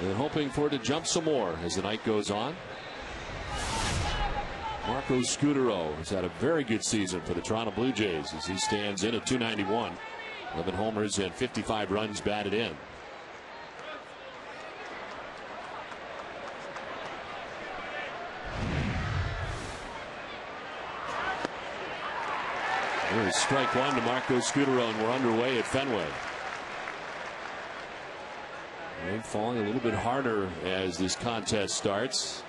and hoping for it to jump some more as the night goes on. Marco Scutaro has had a very good season for the Toronto Blue Jays as he stands in at .291. 11 homers and 55 runs batted in. There's strike one to Marco Scutaro, and we're underway at Fenway. Rain falling a little bit harder as this contest starts.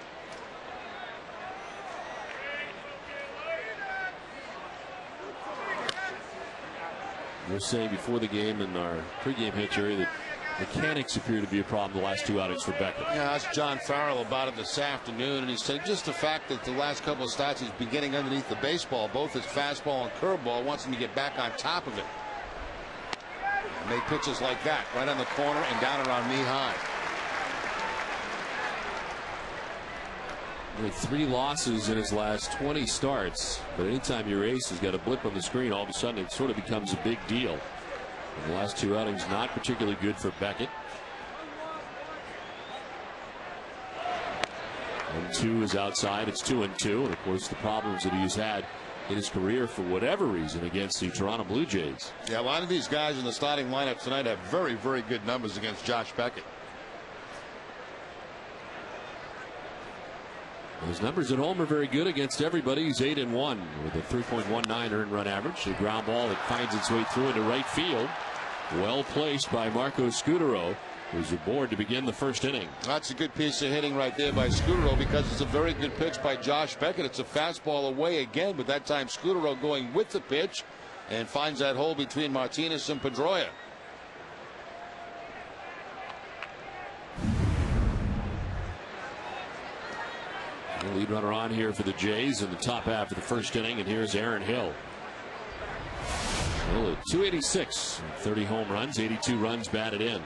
We were saying before the game in our pregame hit, Jerry, that mechanics appear to be a problem the last two outings for Beckett. Yeah, I asked John Farrell about it this afternoon, and he said just the fact that the last couple of starts he's been getting underneath the baseball, both his fastball and curveball, wants him to get back on top of it. And make pitches like that, right on the corner and down around knee high. Only 3 losses in his last 20 starts, but anytime your ace has got a blip on the screen, all of a sudden it sort of becomes a big deal. And the last 2 outings not particularly good for Beckett. 1-2 is outside. It's 2-2, and of course the problems that he's had in his career for whatever reason against the Toronto Blue Jays. Yeah, a lot of these guys in the starting lineup tonight have very, very good numbers against Josh Beckett. His numbers at home are very good against everybody. He's 8-1 with a 3.19 earned run average. A ground ball that finds its way through into right field. Well placed by Marco Scutaro, who's aboard to begin the first inning. That's a good piece of hitting right there by Scutaro, because it's a very good pitch by Josh Beckett. It's a fastball away again, but that time Scutaro going with the pitch and finds that hole between Martinez and Pedroia. The lead runner on here for the Jays in the top half of the first inning, and here's Aaron Hill. Hill at .286, 30 home runs, 82 runs batted in.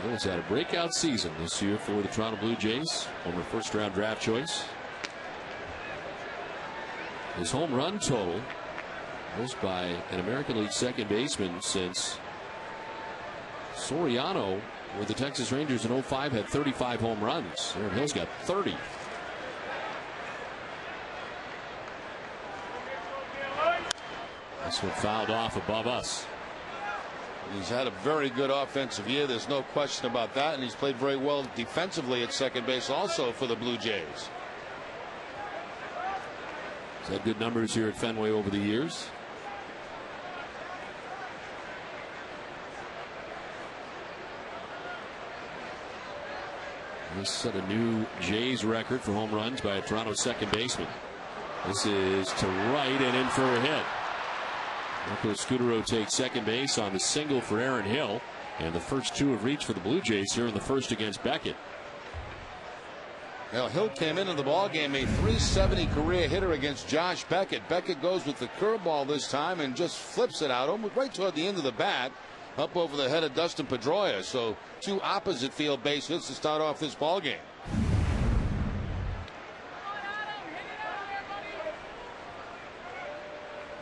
Hill has had a breakout season this year for the Toronto Blue Jays, former first-round draft choice. His home run total, most by an American League second baseman since Soriano with the Texas Rangers in 05 had 35 home runs. Aaron Hill's got 30. This one fouled off above us. He's had a very good offensive year. There's no question about that. And he's played very well defensively at second base also for the Blue Jays. He's had good numbers here at Fenway over the years. This set a new Jays record for home runs by a Toronto second baseman. This is to right and in for a hit. Marco Scutaro takes second base on the single for Aaron Hill, and the first 2 have reached for the Blue Jays here in the first against Beckett. Now, Hill came into the ballgame a .370 career hitter against Josh Beckett. Beckett goes with the curveball this time and just flips it out almost right toward the end of the bat, up over the head of Dustin Pedroia. So 2 opposite field base hits to start off this ballgame.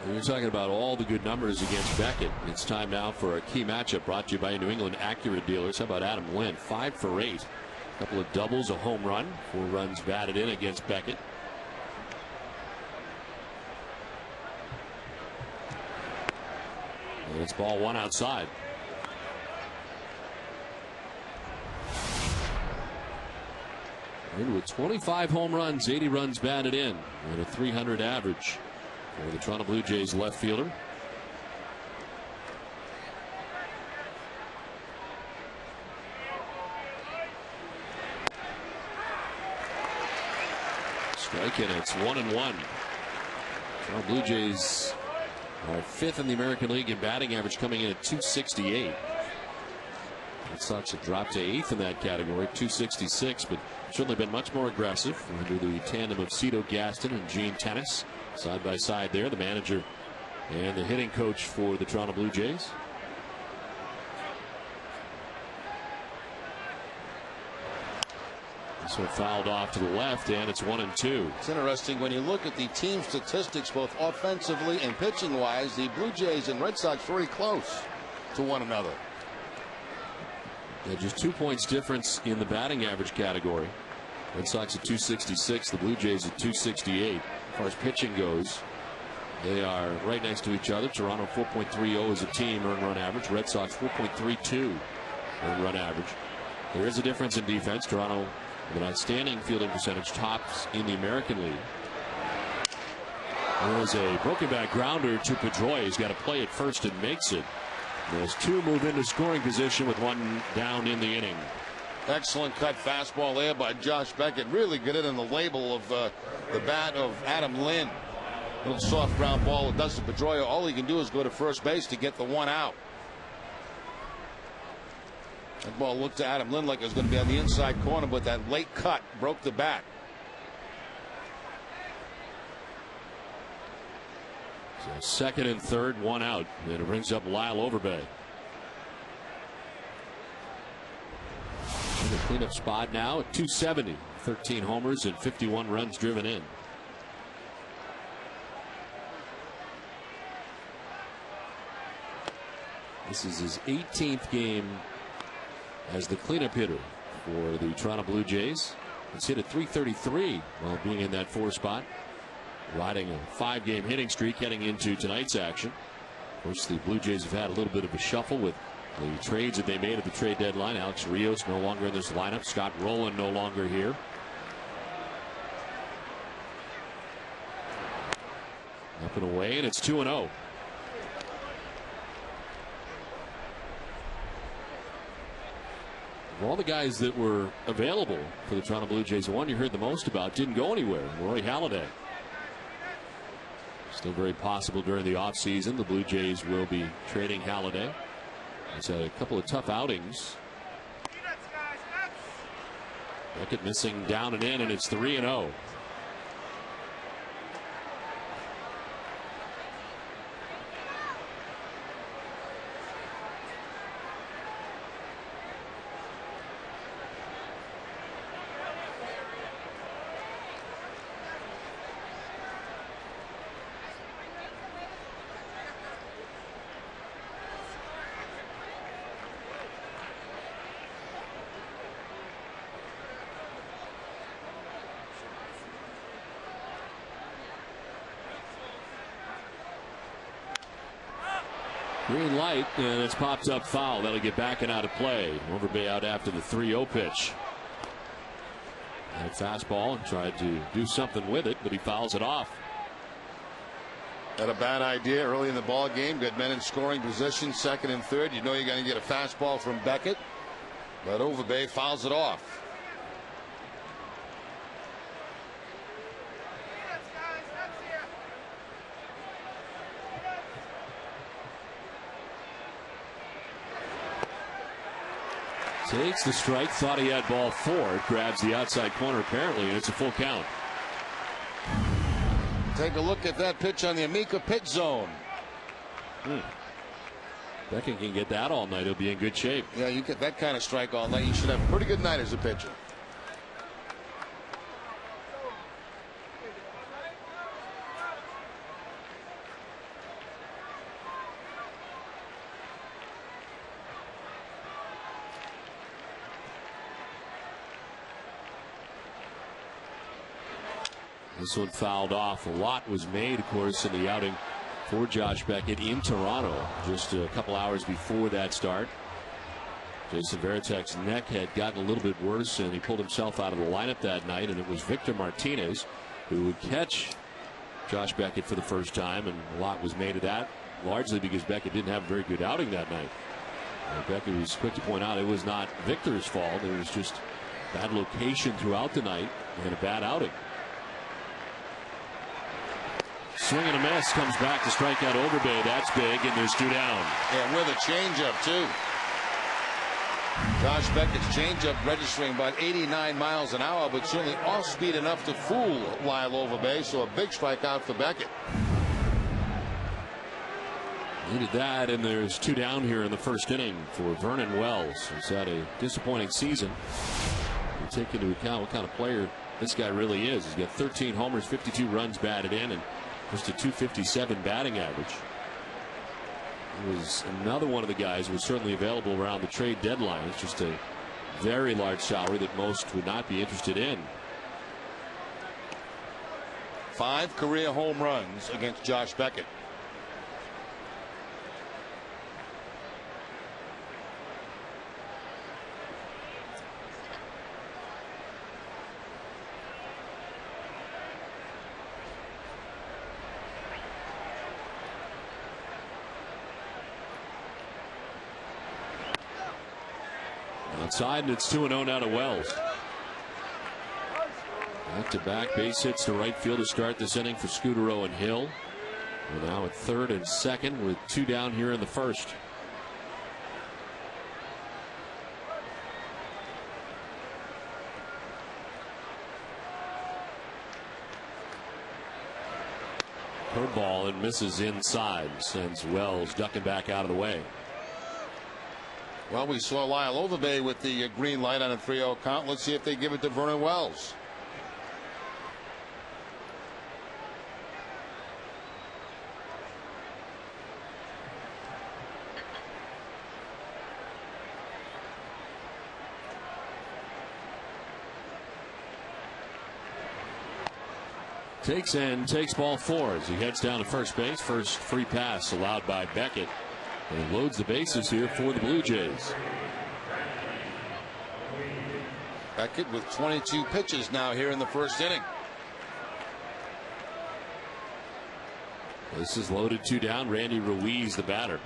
We were talking about all the good numbers against Beckett. It's time now for a key matchup brought to you by New England Acura dealers. How about Adam Lind? 5 for 8. A couple of doubles, a home run, 4 runs batted in against Beckett. And it's ball 1 outside. Lind with 25 home runs, 80 runs batted in, and a .300 average for the Toronto Blue Jays left fielder. Strike, and it's 1-1. Toronto Blue Jays are 5th in the American League in batting average, coming in at .268. Red Sox have dropped to 8th in that category, .266, but certainly been much more aggressive under the tandem of Cito Gaston and Gene Tennis. Side by side there, the manager and the hitting coach for the Toronto Blue Jays. This one fouled off to the left, and it's 1-2. It's interesting when you look at the team statistics, both offensively and pitching wise, the Blue Jays and Red Sox very close. to one another. Yeah, just 2 points difference in the batting average category. Red Sox at 266, the Blue Jays at 268. As far as pitching goes, they are right next to each other. Toronto 4.30 as a team earned run average. Red Sox 4.32 earned run average. There is a difference in defense. Toronto with an outstanding fielding percentage, tops in the American League. There's a broken back grounder to Pedroia. He's got to play it first and makes it. Those two move into scoring position with one down in the inning. Excellent cut fastball there by Josh Beckett. Really get it in the label of the bat of Adam Lynn. Little soft ground ball with Dustin Pedroia. All he can do is go to first base to get the one out. That ball looked to Adam Lynn like it was going to be on the inside corner, but that late cut broke the bat. So second and third, one out. And it brings up Lyle Overbay. In the cleanup spot now at 270. 13 homers and 51 runs driven in. This is his 18th game as the cleanup hitter for the Toronto Blue Jays. He's hit at .333 while being in that 4 spot. Riding a 5-game hitting streak heading into tonight's action. Of course, the Blue Jays have had a little bit of a shuffle with the trades that they made at the trade deadline. Alex Rios no longer in this lineup. Scott Rowland no longer here. Up and away, and it's 2-0. Of all the guys that were available for the Toronto Blue Jays, the one you heard the most about didn't go anywhere. Roy Halladay. Still very possible during the offseason. The Blue Jays will be trading Halladay. He's had a couple of tough outings. Beckett missing down and in, and it's 3-0. Green light, and it's popped up foul. That'll get back and out of play. Overbay out after the 3-0 pitch. And a fastball, and tried to do something with it, but he fouls it off. Had a bad idea early in the ball game. Got men in scoring position, second and third. You know you're going to get a fastball from Beckett, but Overbay fouls it off. Takes the strike, thought he had ball 4. Grabs the outside corner apparently, and it's a full count. Take a look at that pitch on the Amica pitch zone. Beckett can get that all night. He'll be in good shape. Yeah, you get that kind of strike all night, you should have a pretty good night as a pitcher. This one fouled off. A lot was made, of course, in the outing for Josh Beckett in Toronto just a couple hours before that start. Jason Varitek's neck had gotten a little bit worse, and he pulled himself out of the lineup that night, and it was Victor Martinez who would catch Josh Beckett for the first time, and a lot was made of that, largely because Beckett didn't have a very good outing that night. Beckett was quick to point out it was not Victor's fault. It was just bad location throughout the night and a bad outing. Swing and a miss, comes back to strike out Overbay. That's big, and there's 2 down. And with a changeup too. Josh Beckett's changeup registering about 89 miles an hour, but certainly off speed enough to fool Lyle Overbay. So a big strikeout for Beckett. Needed that, and there's 2 down here in the first inning for Vernon Wells, who's had a disappointing season. You take into account what kind of player this guy really is. He's got 13 homers, 52 runs batted in, and just a .257 batting average. He was another one of the guys who was certainly available around the trade deadline. It's just a very large salary that most would not be interested in. 5 career home runs against Josh Beckett. Outside, and it's 2-0 now to Wells. Back-to-back base hits to right field to start this inning for Scutaro and Hill. We're now at third and second with 2 down here in the first. Curveball and misses inside, sends Wells ducking back out of the way. Well, we saw Lyle Overbay with the green light on a 3-0 count. Let's see if they give it to Vernon Wells. Takes ball 4 as he heads down to first base. First free pass allowed by Beckett. And loads the bases here for the Blue Jays. Beckett with 22 pitches now here in the first inning. Bases loaded, 2 down. Randy Ruiz, the batter.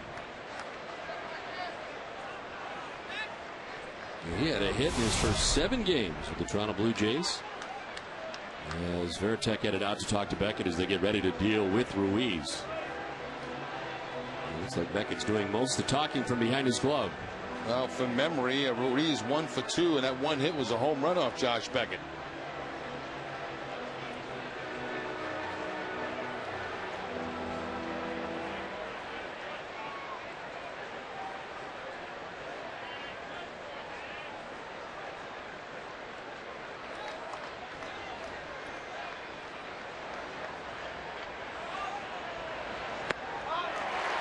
He had a hit in his first 7 games with the Toronto Blue Jays. As Veritek headed out to talk to Beckett as they get ready to deal with Ruiz. Looks like Beckett's doing most of the talking from behind his glove. Well, from memory, Ruiz 1 for 2, and that one hit was a home run off Josh Beckett.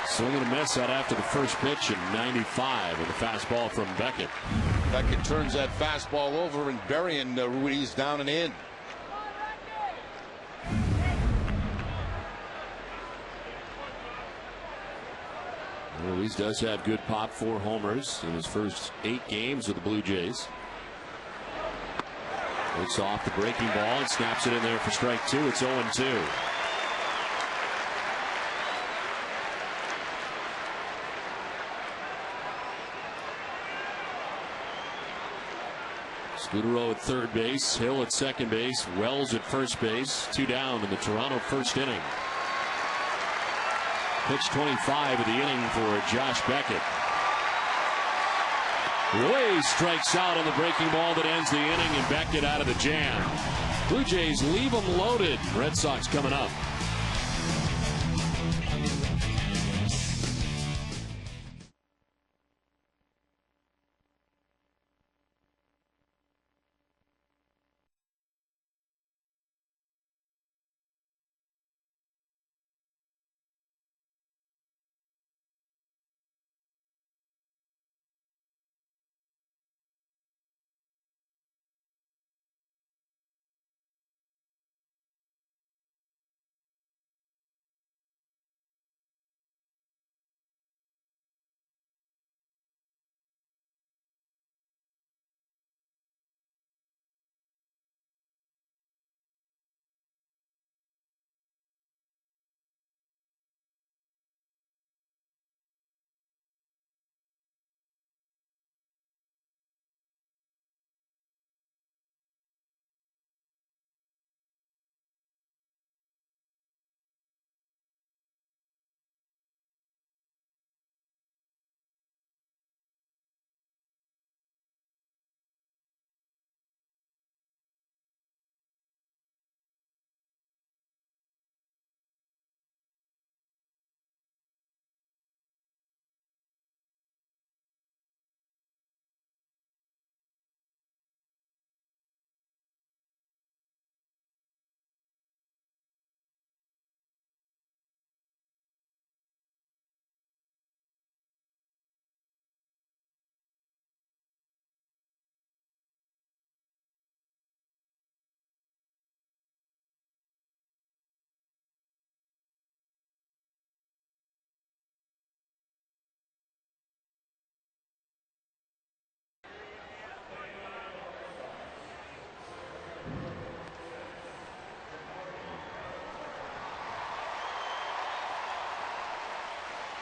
Swing and a miss out after the first pitch, and 95 with a fastball from Beckett. Beckett turns that fastball over and burying Ruiz down and in. Ruiz does have good pop, 4 homers in his first 8 games with the Blue Jays. Looks off the breaking ball and snaps it in there for strike 2. It's 0-2. Scutaro at third base, Hill at second base, Wells at first base. 2 down in the Toronto first inning. Pitch 25 of the inning for Josh Beckett. Way strikes out on the breaking ball that ends the inning, and Beckett out of the jam. Blue Jays leave them loaded. Red Sox coming up.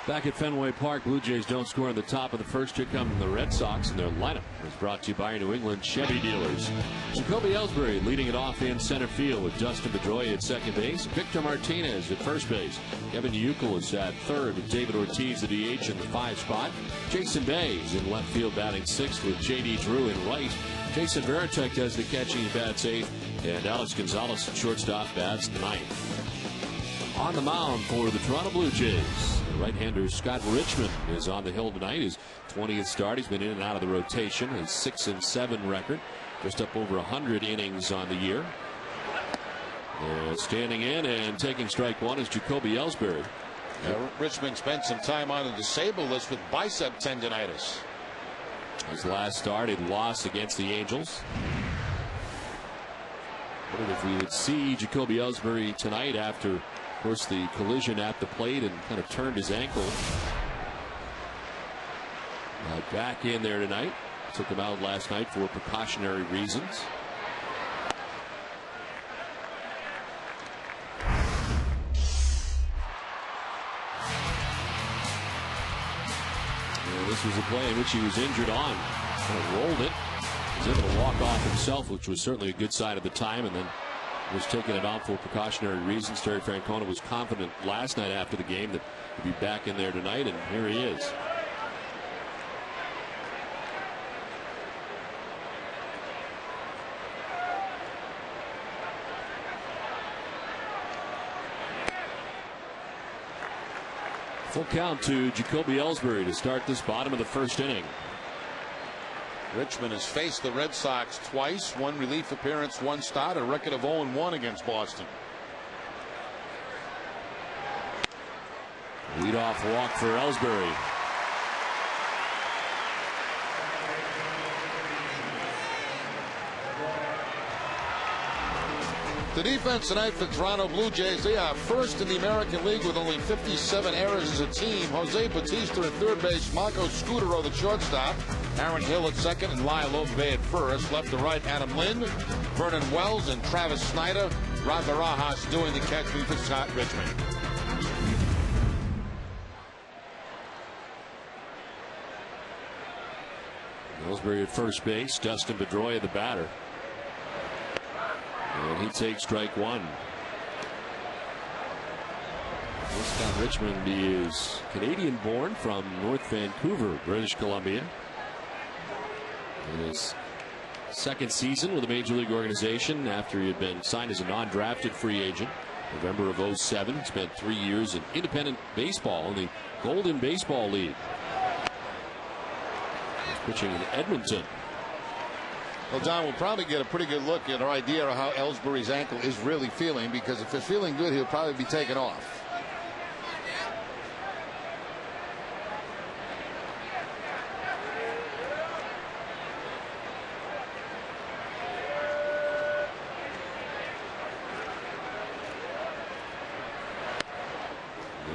Back at Fenway Park, Blue Jays don't score in the top of the first. Here come the Red Sox, and their lineup is brought to you by your New England Chevy dealers. Jacoby Ellsbury leading it off in center field with Dustin Pedroia at second base. Victor Martinez at first base. Kevin Youkiel is at third with David Ortiz at DH in the 5 spot. Jason Bay is in left field batting 6th with J.D. Drew in right. Jason Varitek does the catching, bats 8th, and Alex Gonzalez at shortstop bats 9th. On the mound for the Toronto Blue Jays, right-hander Scott Richmond is on the hill tonight. His 20th start. He's been in and out of the rotation. His 6-7 record, just up over 100 innings on the year. And standing in and taking strike one is Jacoby Ellsbury. Richmond spent some time on the disabled list with bicep tendonitis. His last start, he lost against the Angels. Wondered if we would see Jacoby Ellsbury tonight after, of course, the collision at the plate and kind of turned his ankle. Back in there tonight. Took him out last night for precautionary reasons. This was a play in which he was injured on. Kind of rolled it. Was able to walk off himself, which was certainly a good sign at the time, and then was taking it out for precautionary reasons. Terry Francona was confident last night after the game that he'd be back in there tonight, and here he is. Full count to Jacoby Ellsbury to start this bottom of the first inning. Richmond has faced the Red Sox twice, 1 relief appearance, 1 start, a record of 0-1 against Boston. Leadoff walk for Ellsbury. The defense tonight for Toronto Blue Jays, they are first in the American League with only 57 errors as a team. Jose Bautista at third base, Marco Scutaro the shortstop, Aaron Hill at second, and Lyle Obey at first. Left to right, Adam Lind, Vernon Wells, and Travis Snyder. Rafa Rojas doing the catching for Scott Richmond. Ellsbury at first base, Dustin Pedroia the batter. And he takes strike one. Scott Richmond is Canadian-born from North Vancouver, British Columbia. In his second season with the Major League organization after he had been signed as a non-drafted free agent. November of '07. Spent 3 years in independent baseball in the Golden Baseball League. He's pitching in Edmonton. Well, Don, we'll probably get a pretty good look at our idea of how Ellsbury's ankle is really feeling, because if it's feeling good, he'll probably be taken off.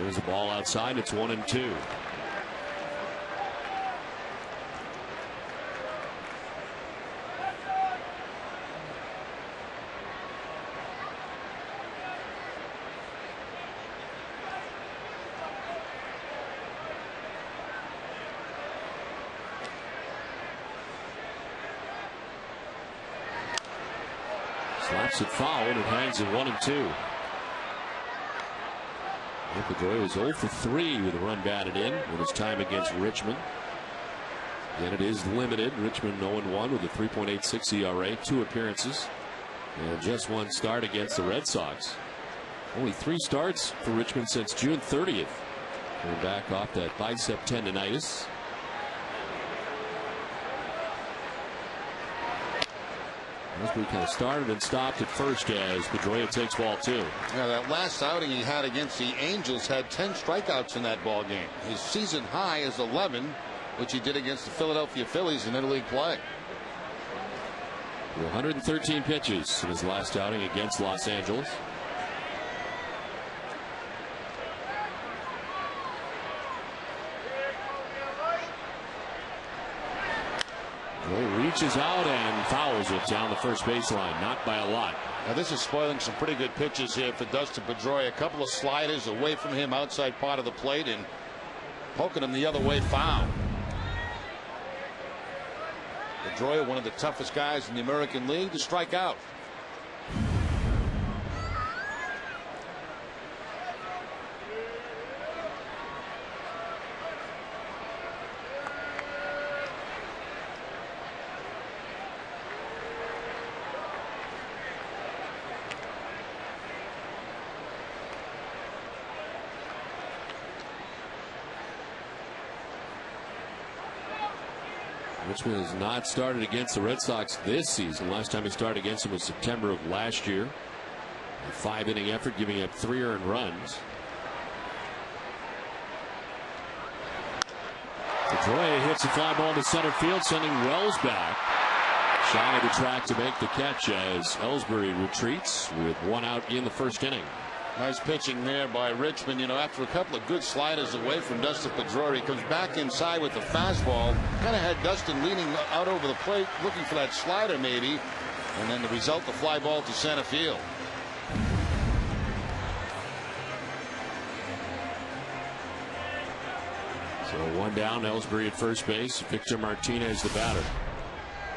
There's a ball outside. It's 1-2. Slaps it foul, and it hangs at 1-2. Pedroia was 0 for 3 with a run batted in in his time against Richmond. And it is limited. Richmond 0-1 with a 3.86 ERA, 2 appearances, and just 1 start against the Red Sox. Only 3 starts for Richmond since June 30th. Coming back off that bicep tendonitis. Ellsbury kind of started and stopped at first as Pedroia takes ball 2. Yeah, that last outing he had against the Angels had 10 strikeouts in that ball game. His season high is 11, which he did against the Philadelphia Phillies in interleague play. 113 pitches in his last outing against Los Angeles. Reaches out and fouls it down the first baseline, not by a lot. Now this is spoiling some pretty good pitches here for Dustin Pedroia. A couple of sliders away from him outside part of the plate, and poking him the other way, foul. Pedroia, one of the toughest guys in the American League, to strike out. Richmond has not started against the Red Sox this season. Last time he started against them was September of last year. A 5-inning effort, giving up 3 earned runs. Pedroia hits a fly ball to center field, sending Wells back. Shy of the track to make the catch as Ellsbury retreats with 1 out in the first inning. Nice pitching there by Richmond. You know, after a couple of good sliders away from Dustin Pedroia, he comes back inside with the fastball. Kind of had Dustin leaning out over the plate, looking for that slider maybe. And then the result, the fly ball to center field. So 1 down, Ellsbury at first base. Victor Martinez the batter.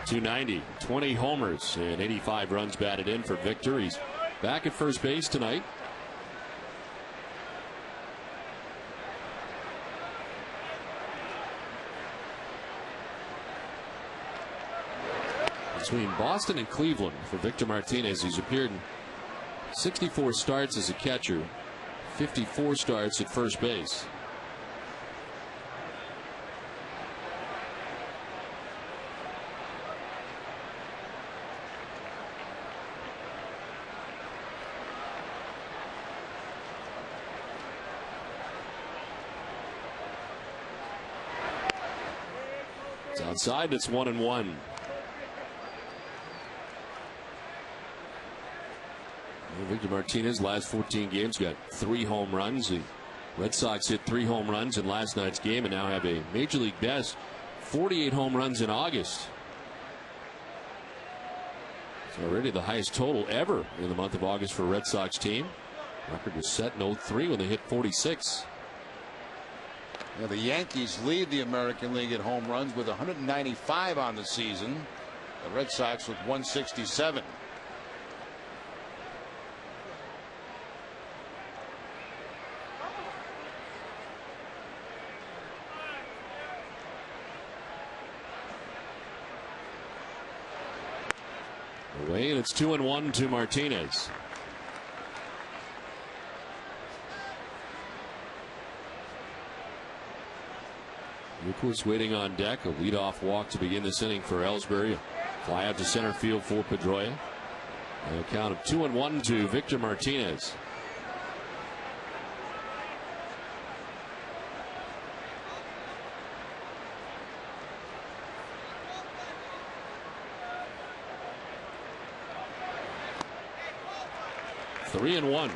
290, 20 homers, and 85 runs batted in for Victor. He's back at first base tonight. Between Boston and Cleveland for Victor Martinez, he's appeared in 64 starts as a catcher, 54 starts at first base. It's outside, it's 1-1. Victor Martinez, last 14 games, got 3 home runs. The Red Sox hit 3 home runs in last night's game and now have a major league best 48 home runs in August. It's already the highest total ever in the month of August for a Red Sox team. Record was set in 03 when they hit 46. Yeah, the Yankees lead the American League at home runs with 195 on the season. The Red Sox with 167. Away, and it's 2-1 to Martinez. Newquist waiting on deck. A leadoff walk to begin this inning for Ellsbury. A fly out to center field for Pedroia. A count of 2-1 to Victor Martinez. Three and one.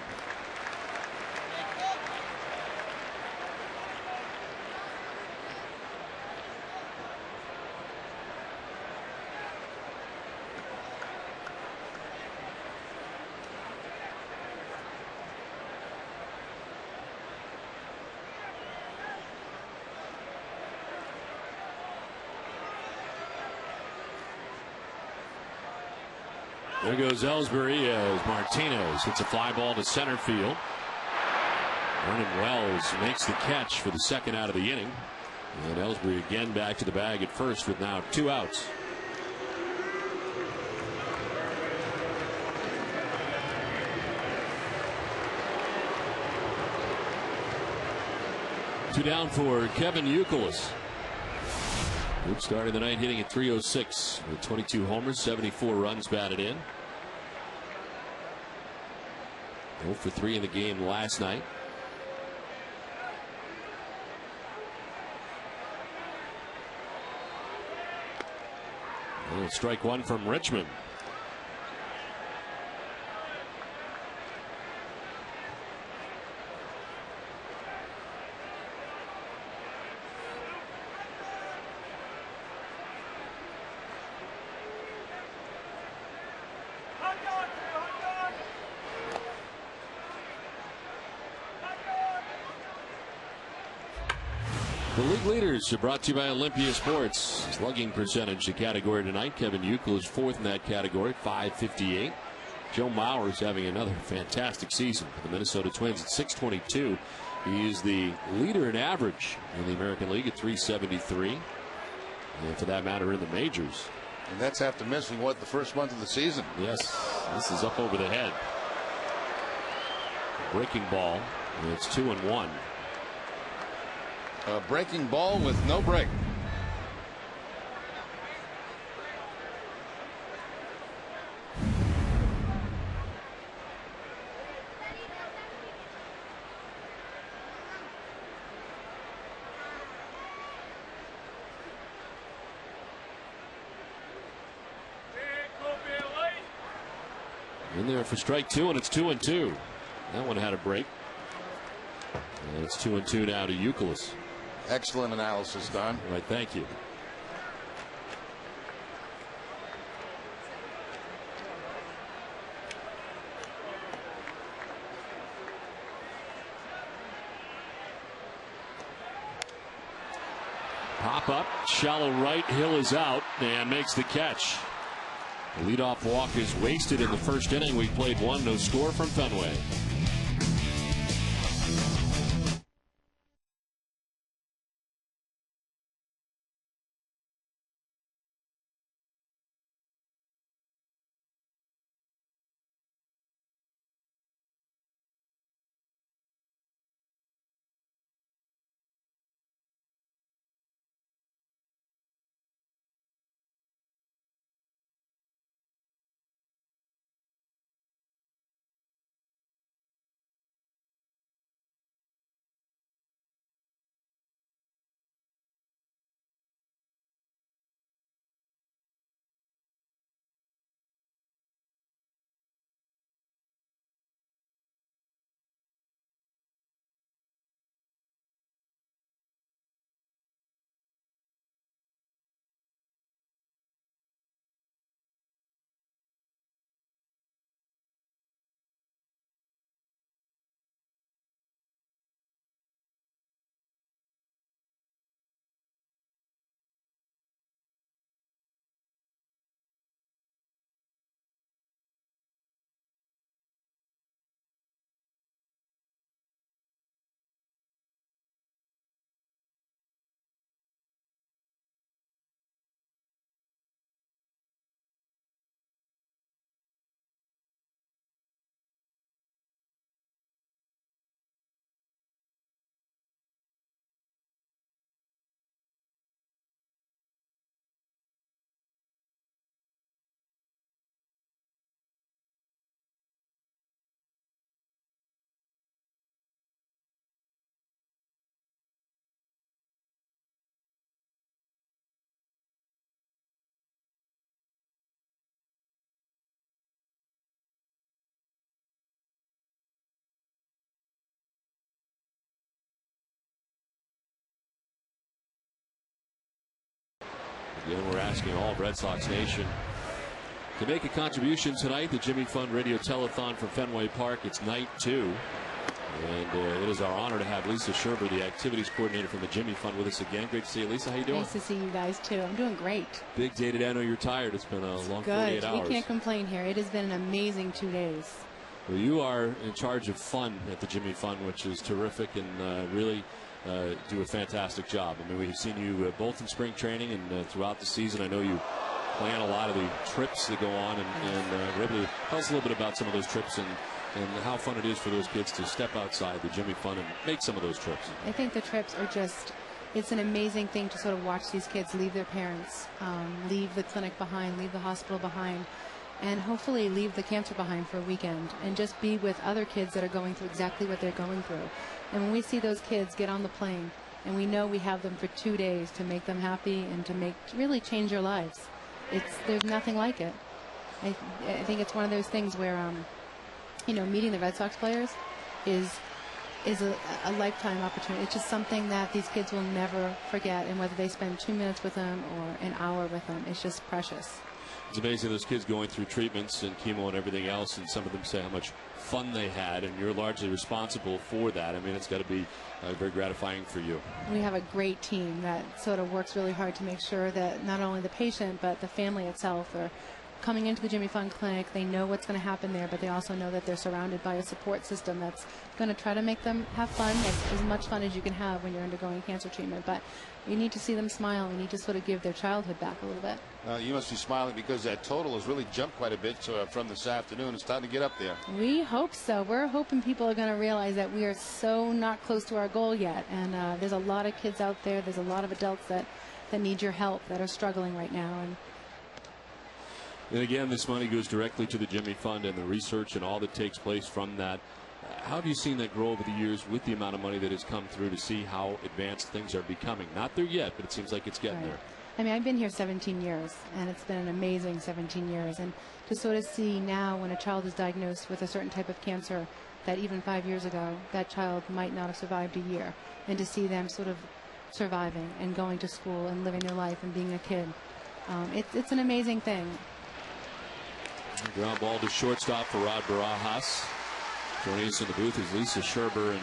There goes Ellsbury as Martinez hits a fly ball to center field. Vernon Wells makes the catch for the second out of the inning. And Ellsbury again back to the bag at first with now 2 outs. Two down for Kevin Youkilis. Good start of the night, hitting at .306 with 22 homers, 74 runs batted in. 0 for 3 in the game last night. And strike one from Richmond. The league leaders are brought to you by Olympia Sports. Slugging percentage, the category tonight. Kevin Euclid is fourth in that category, .558. Joe Mauer is having another fantastic season for the Minnesota Twins at .622. He is the leader in average in the American League at .373. And for that matter, in the majors. And that's after missing, the first month of the season? Yes, this is up over the head. Breaking ball, and it's 2-1. A breaking ball with no break. In there for strike two, and it's 2-2. That one had a break. And it's 2-2 now to Euclid. Excellent analysis, Don. Right, thank you. Pop up, shallow right. Hill is out and makes the catch. The leadoff walk is wasted in the first inning. We played one, no score from Fenway. Again, we're asking all of Red Sox Nation to make a contribution tonight. The Jimmy Fund Radio Telethon from Fenway Park. It's night 2. And it is our honor to have Lisa Sherber, the activities coordinator from the Jimmy Fund, with us again. Great to see you, Lisa. How you doing? Nice to see you guys, too. I'm doing great. Big day today. I know you're tired. It's been a long 48 hours. We can't complain here. It has been an amazing 2 days. Well, you are in charge of fun at the Jimmy Fund, which is terrific, and really do a fantastic job. I mean, we've seen you both in spring training and throughout the season. I know you plan a lot of the trips that go on, and we're able to tell us a little bit about some of those trips and how fun it is for those kids to step outside the Jimmy Fund and make some of those trips. I think the trips are just, it's an amazing thing to sort of watch these kids leave their parents, leave the clinic behind, leave the hospital behind, and hopefully leave the cancer behind for a weekend and just be with other kids that are going through exactly what they're going through. And when we see those kids get on the plane and we know we have them for 2 days to make them happy and to really change their lives, there's nothing like it. I think it's one of those things where meeting the Red Sox players is a lifetime opportunity. It's just something that these kids will never forget, and whether they spend 2 minutes with them or an hour with them, it's just precious. It's amazing, those kids going through treatments and chemo and everything else, and some of them say how much fun they had, and you're largely responsible for that. I mean, it's got to be very gratifying for you. We have a great team that sort of works really hard to make sure that not only the patient but the family itself are coming into the Jimmy Fund Clinic. They know what's going to happen there, but they also know that they're surrounded by a support system that's going to try to make them have fun, as much fun as you can have when you're undergoing cancer treatment. But you need to see them smile. You need to sort of give their childhood back a little bit. You must be smiling because that total has really jumped quite a bit from this afternoon. It's starting to get up there. We hope so. We're hoping people are going to realize that we are so not close to our goal yet. And there's a lot of kids out there. There's a lot of adults that need your help, that are struggling right now. And again, this money goes directly to the Jimmy Fund and the research and all that takes place from that. How have you seen that grow over the years with the amount of money that has come through to see how advanced things are becoming? Not there yet, but it seems like it's getting there. I mean, I've been here 17 years, and it's been an amazing 17 years. And to sort of see now when a child is diagnosed with a certain type of cancer that even 5 years ago, that child might not have survived a year, and to see them sort of surviving and going to school and living their life and being a kid, it's an amazing thing. Ground ball to shortstop for Rod Barajas. Joining us in the booth is Lisa Scherber. And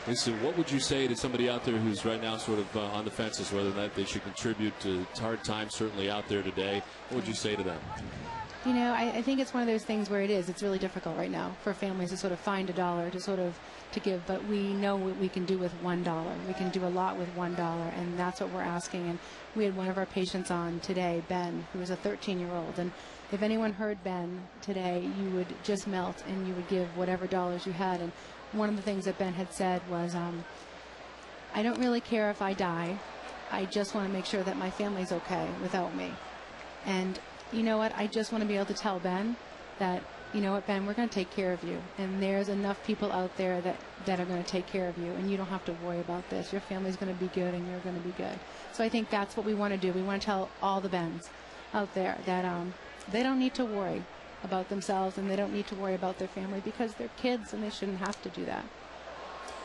Lisa, what would you say to somebody out there who's right now sort of on the fences, whether or not they should contribute to hard times certainly out there today? What would you say to them? You know, I think it's one of those things where it's really difficult right now for families to sort of find a dollar to give, but we know what we can do with $1. We can do a lot with $1, and that's what we're asking. And we had one of our patients on today, Ben, who was a 13-year-old, and if anyone heard Ben today, you would just melt and you would give whatever dollars you had. And one of the things that Ben had said was, I don't really care if I die. I just want to make sure that my family's okay without me. And you know what? I just want to be able to tell Ben that, you know what, Ben, we're going to take care of you. And there's enough people out there that are going to take care of you. And you don't have to worry about this. Your family's going to be good and you're going to be good. So I think that's what we want to do. We want to tell all the Bens out there that they don't need to worry about themselves and they don't need to worry about their family because they're kids and they shouldn't have to do that.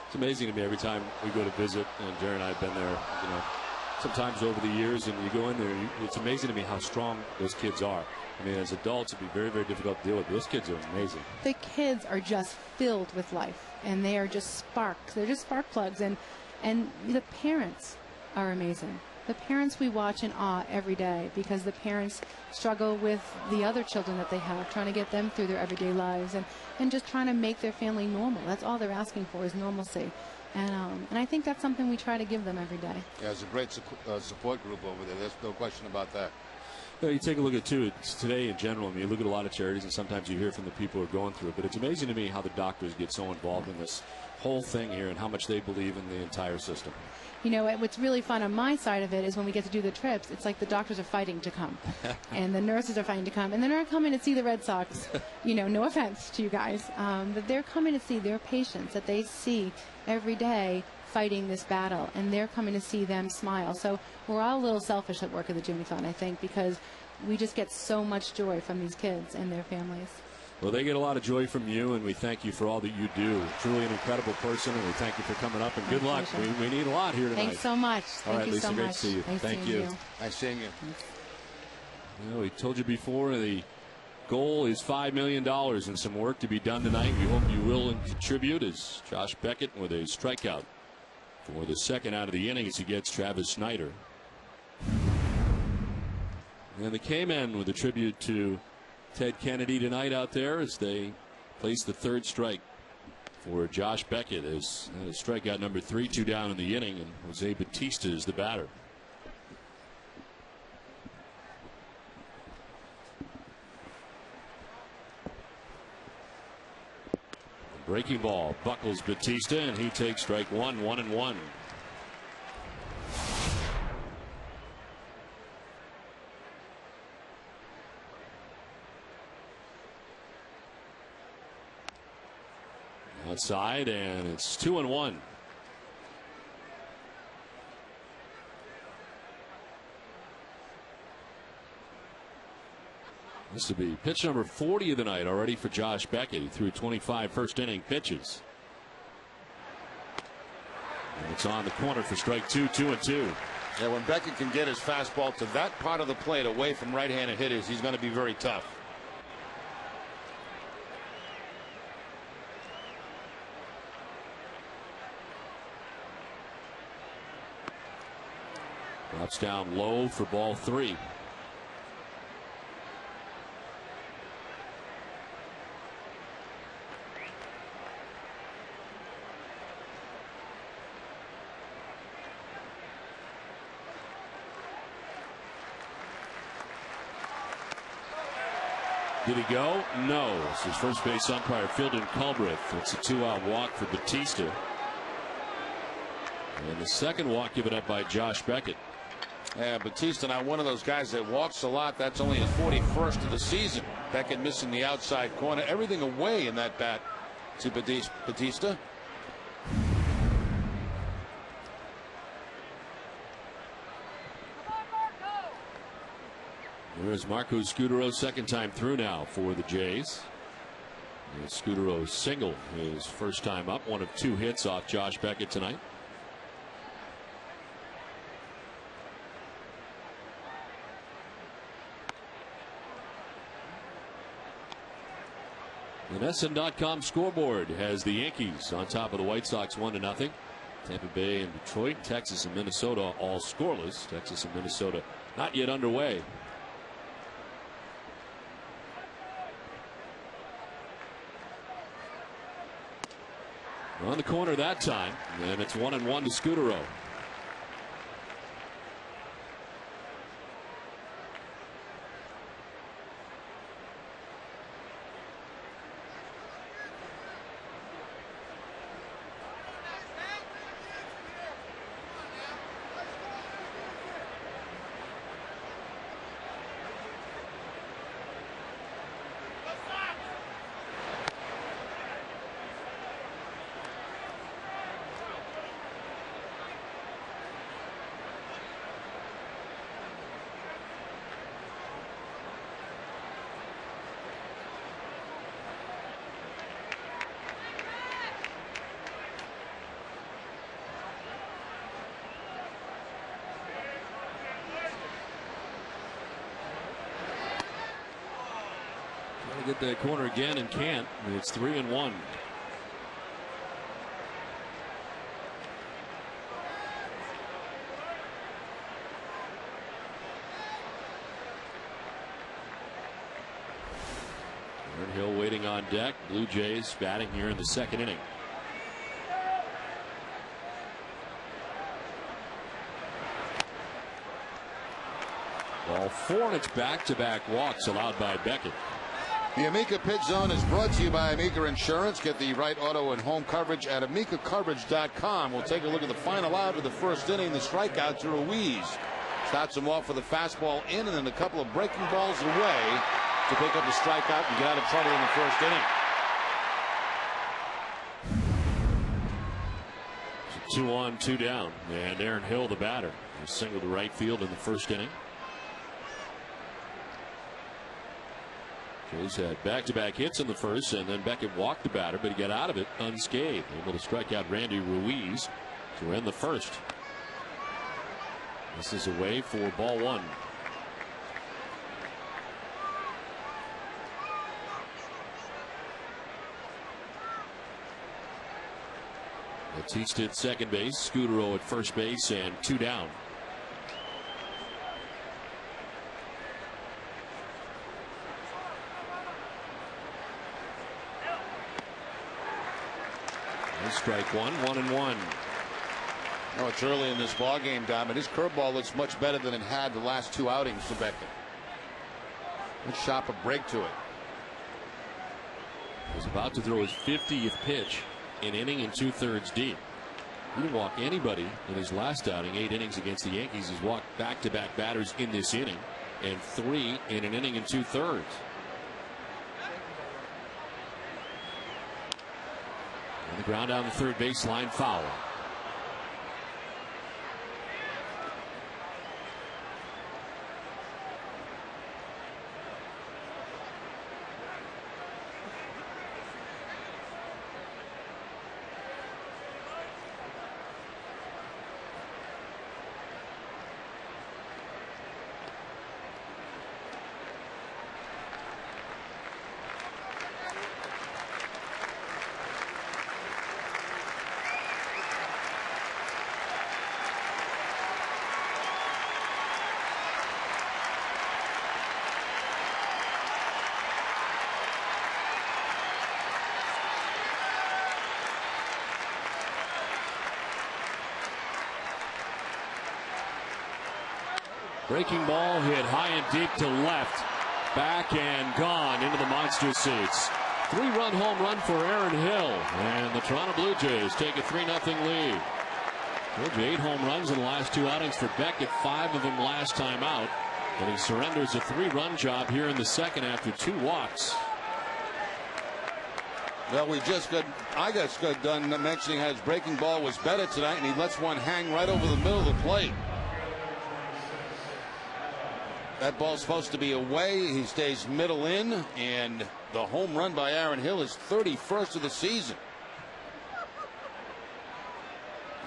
It's amazing to me every time we go to visit, and Jerry and I have been there, you know, sometimes over the years, and you go in there, it's amazing to me how strong those kids are. I mean, as adults, it'd be very, very difficult to deal with. Those kids are amazing. The kids are just filled with life, and they are just sparks. They're just spark plugs, and the parents are amazing. The parents we watch in awe every day because the parents struggle with the other children that they have, trying to get them through their everyday lives and just trying to make their family normal. That's all they're asking for is normalcy. And I think that's something we try to give them every day. Yeah, it's a great support group over there. There's no question about that. You take a look at, too, today in general. I mean, you look at a lot of charities, and sometimes you hear from the people who are going through it. But it's amazing to me how the doctors get so involved in this whole thing here and how much they believe in the entire system. You know, what's really fun on my side of it is when we get to do the trips, it's like the doctors are fighting to come. And the nurses are fighting to come. And they're not coming to see the Red Sox. You know, no offense to you guys. But they're coming to see their patients that they see every day fighting this battle. And they're coming to see them smile. So we're all a little selfish at work at the Jimmy Fund, I think, because we just get so much joy from these kids and their families. Well, they get a lot of joy from you, and we thank you for all that you do. Truly an incredible person, and we thank you for coming up, and good luck. We need a lot here tonight. Thanks so much. All right, Thank you Lisa, so great much. to see you. Nice Thank seeing you. Nice seeing you. You know, we told you before the goal is $5 million and some work to be done tonight. We hope you will contribute as Josh Beckett with a strikeout for the second out of the inning as he gets Travis Snyder. And the K-Men with a tribute to Ted Kennedy tonight out there as they place the third strike for Josh Beckett as strikeout number 3, 2 down in the inning, and Jose Batista is the batter. Breaking ball buckles Batista, and he takes strike 1, 1-1. Outside, and it's 2-1. This will be pitch number 40 of the night already for Josh Beckett. He threw 25 first inning pitches. And it's on the corner for strike 2, 2-2. Yeah, when Beckett can get his fastball to that part of the plate away from right-handed hitters, he's going to be very tough. Drops down low for ball 3. Did he go? No. It's his first base umpire, Philden Culbreth. It's a 2-out walk for Batista. And the second walk given up by Josh Beckett. Yeah, Batista now one of those guys that walks a lot. That's only his 41st of the season. Beckett missing the outside corner. Everything away in that bat to Batista. There's Marco Scutaro, second time through now for the Jays. Scudaro's single his first time up, one of 2 hits off Josh Beckett tonight. The NESN.com scoreboard has the Yankees on top of the White Sox 1-0. Tampa Bay and Detroit, Texas and Minnesota all scoreless. Texas and Minnesota not yet underway. On the corner that time, and it's 1-1 to Scutaro. Get that corner again and can't. It's 3-1. Hill waiting on deck. Blue Jays batting here in the second inning. Ball 4, and it's back-to-back walks allowed by Beckett. The Amica Pit Zone is brought to you by Amica Insurance. Get the right auto and home coverage at AmicaCoverage.com. We'll take a look at the final out of the first inning. The strikeout to Ruiz. Starts him off with a fastball in and then a couple of breaking balls away to pick up a strikeout and get out of trouble in the first inning. So 2 on, 2 down. And Aaron Hill, the batter, single to right field in the first inning. Jays had back-to-back hits in the first, and then Beckett walked the batter, but he got out of it unscathed, able to strike out Randy Ruiz to end the first. This is away for ball 1. Batista at second base, Scutaro at first base, and 2 down. Strike 1-1. Oh, it's early in this ball game, Dom, and his curveball looks much better than it had the last 2 outings to Beckett. Let's shop a break to it. He was about to throw his 50th pitch, an inning and 2/3 deep. He didn't walk anybody in his last outing. 8 innings against the Yankees. He's walked back-to-back batters in this inning, and 3 in an inning and 2/3. The ground down the third baseline, foul. Breaking ball hit high and deep to left. Back and gone into the monster seats. 3-run home run for Aaron Hill. And the Toronto Blue Jays take a 3-0 lead. Told you 8 home runs in the last 2 outings for Beckett. 5 of them last time out. And he surrenders a 3-run job here in the second after 2 walks. Well, I just got done mentioning how his breaking ball was better tonight, and he lets one hang right over the middle of the plate. That ball's supposed to be away. He stays middle in, and the home run by Aaron Hill is 31st of the season.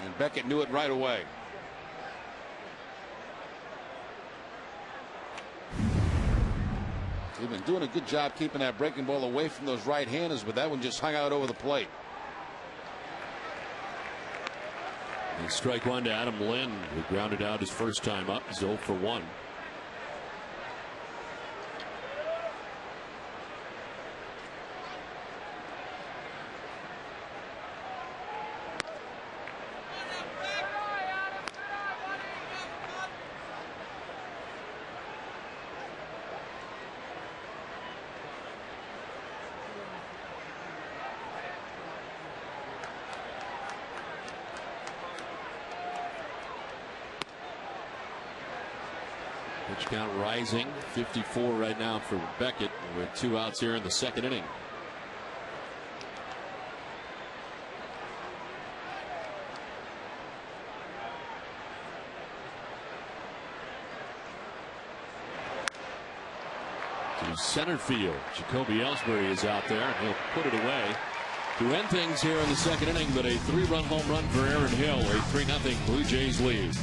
And Beckett knew it right away. They've been doing a good job keeping that breaking ball away from those right-handers, but that one just hung out over the plate. And strike one to Adam Lynn, who grounded out his first time up. 0 for 1. Pitch count rising. 54 right now for Beckett with 2 outs here in the second inning. To center field. Jacoby Ellsbury is out there, and he'll put it away to end things here in the second inning. But a 3-run home run for Aaron Hill. A 3-0 Blue Jays lead.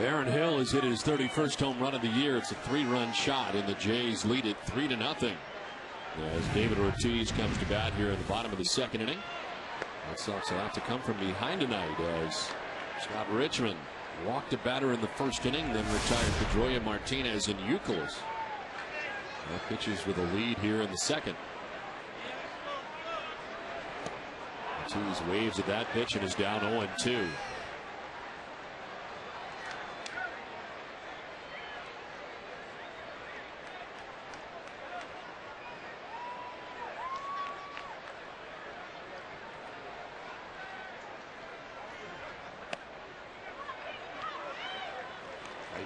Aaron Hill has hit his 31st home run of the year. It's a 3-run shot, and the Jays lead it 3-0. As David Ortiz comes to bat here in the bottom of the second inning. Red Sox will have to come from behind tonight as Scott Richmond walked a batter in the first inning, then retired Pedroia, Martinez, and Youkilis. Pitches with a lead here in the second. Ortiz waves at that pitch and is down 0-2.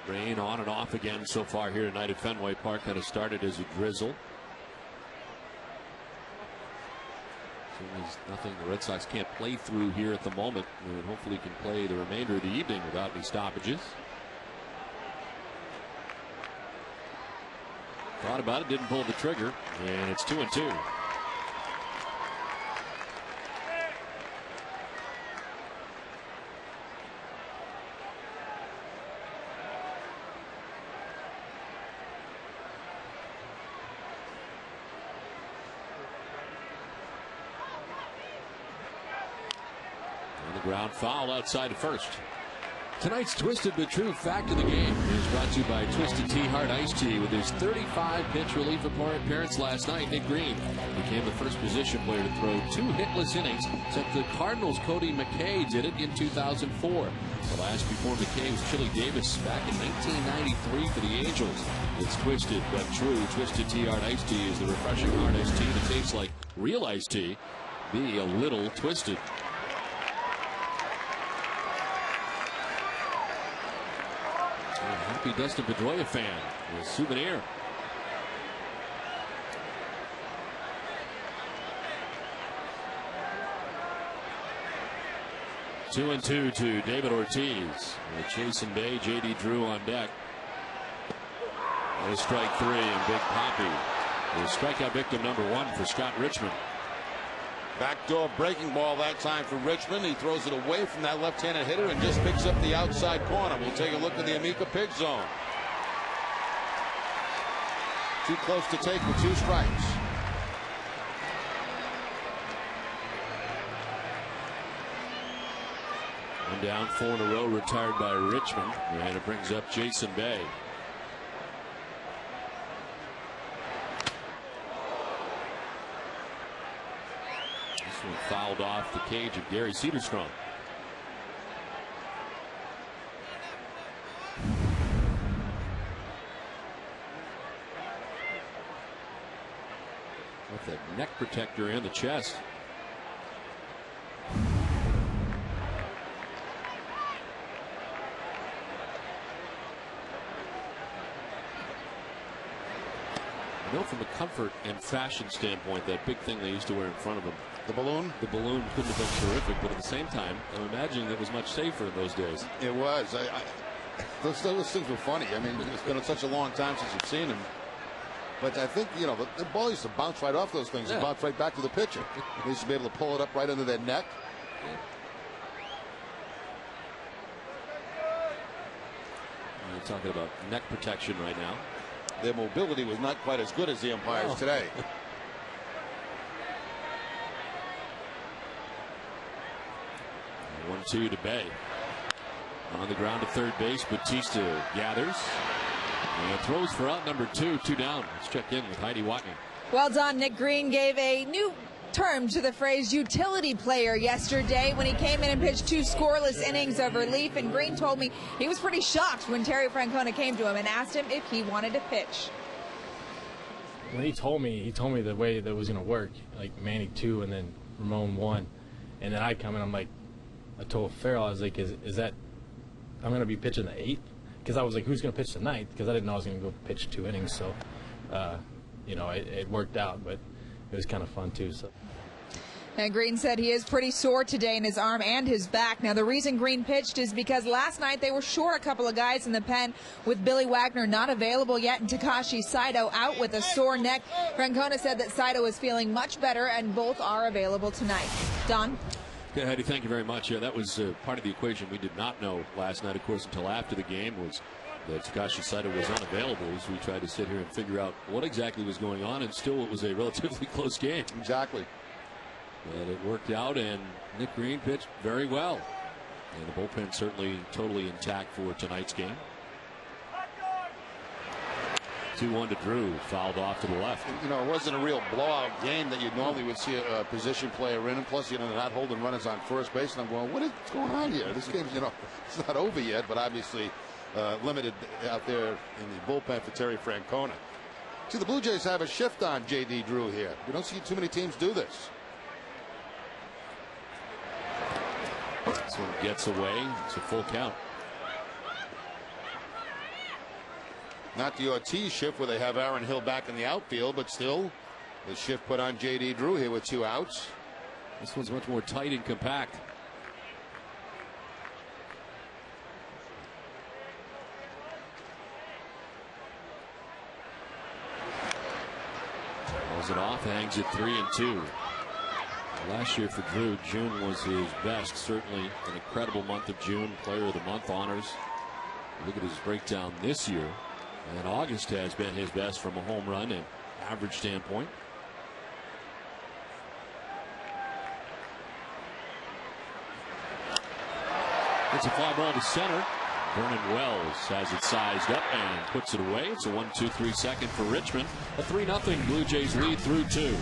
Rain on and off again so far here tonight at Fenway Park. Kind of started as a drizzle. Certainly There's nothing the Red Sox can't play through here at the moment, and hopefully can play the remainder of the evening without any stoppages. Thought about it, didn't pull the trigger, and it's 2-2. Ground foul outside of first. Tonight's Twisted but True Fact of the Game is brought to you by Twisted Tea Hard Iced Tea. With his 35-pitch relief appearance last night, Nick Green became the first position player to throw 2 hitless innings since the Cardinals' Cody McKay did it in 2004. The last before McKay was Chili Davis back in 1993 for the Angels. It's Twisted but True. Twisted Tea Hard Iced Tea is the refreshing hard iced tea that tastes like real iced tea. Be a little twisted. Happy Dustin Pedroia fan. A souvenir. Two and two to David Ortiz. With Jason Bay, J.D. Drew on deck. There's strike 3 and Big Poppy. The strikeout victim number 1 for Scott Richmond. Backdoor breaking ball that time for Richmond. He throws it away from that left-handed hitter and just picks up the outside corner. We'll take a look at the Amica Pig zone. Too close to take with 2 strikes. One down, 4 in a row retired by Richmond, and it brings up Jason Bay. Fouled off the cage of Gary Cederstrom. With the neck protector and the chest. I know from a comfort and fashion standpoint, that big thing they used to wear in front of them. The balloon? The balloon couldn't have been terrific, but at the same time, I'm imagining it was much safer in those days. It was. Those things were funny. I mean, it's been such a long time since you've seen them. But I think, you know, the ball used to bounce right off those things and bounce right back to the pitcher. They used to be able to pull it up right under their neck. You're talking about neck protection right now. Their mobility was not quite as good as the umpires today. 1-2 to Bay. On the ground to third base, Batista gathers and throws for out number 2, 2 down. Let's check in with Heidi Watney. Well done. Nick Green gave a new term to the phrase utility player yesterday when he came in and pitched 2 scoreless innings of relief. And Green told me he was pretty shocked when Terry Francona came to him and asked him if he wanted to pitch. When he told me the way that it was going to work, like Manny 2 and then Ramon 1, and then I come in, I'm like, I told Farrell, I was like, is that I'm going to be pitching the 8th? Because I was like, who's going to pitch the 9th? Because I didn't know I was going to go pitch 2 innings. So, you know, it worked out, but it was kind of fun too. So. And Green said he is pretty sore today in his arm and his back. Now, the reason Green pitched is because last night they were short a couple of guys in the pen, with Billy Wagner not available yet and Takashi Saito out with a sore neck. Francona said that Saito is feeling much better and both are available tonight. Don? Yeah, Heidi, thank you very much. Yeah, that was part of the equation we did not know last night, of course, until after the game, was that Takashi Saito was unavailable, as we tried to sit here and figure out what exactly was going on, and still it was a relatively close game. Exactly. But it worked out, and Nick Green pitched very well. And the bullpen certainly totally intact for tonight's game. 2-1 to Drew, fouled off to the left. You know, it wasn't a real blowout game that you normally would see a position player in, and plus, you know, they're not holding runners on first base, and I'm going, what is going on here? This game's, you know, it's not over yet, but obviously limited out there in the bullpen for Terry Francona. See, the Blue Jays have a shift on J.D. Drew here. We don't see too many teams do this. This one gets away. It's a full count. Not the Ortiz shift where they have Aaron Hill back in the outfield, but still the shift put on J.D. Drew here with 2 outs. This one's much more tight and compact. Pulls it off, hangs it 3-2. Last year for Drew, June was his best. Certainly an incredible month of June. Player of the Month honors. Look at his breakdown this year. And August has been his best from a home run and average standpoint. It's a fly ball to center. Vernon Wells has it sized up and puts it away. It's a 1-2-3 second for Richmond. A 3-0 Blue Jays lead through 2.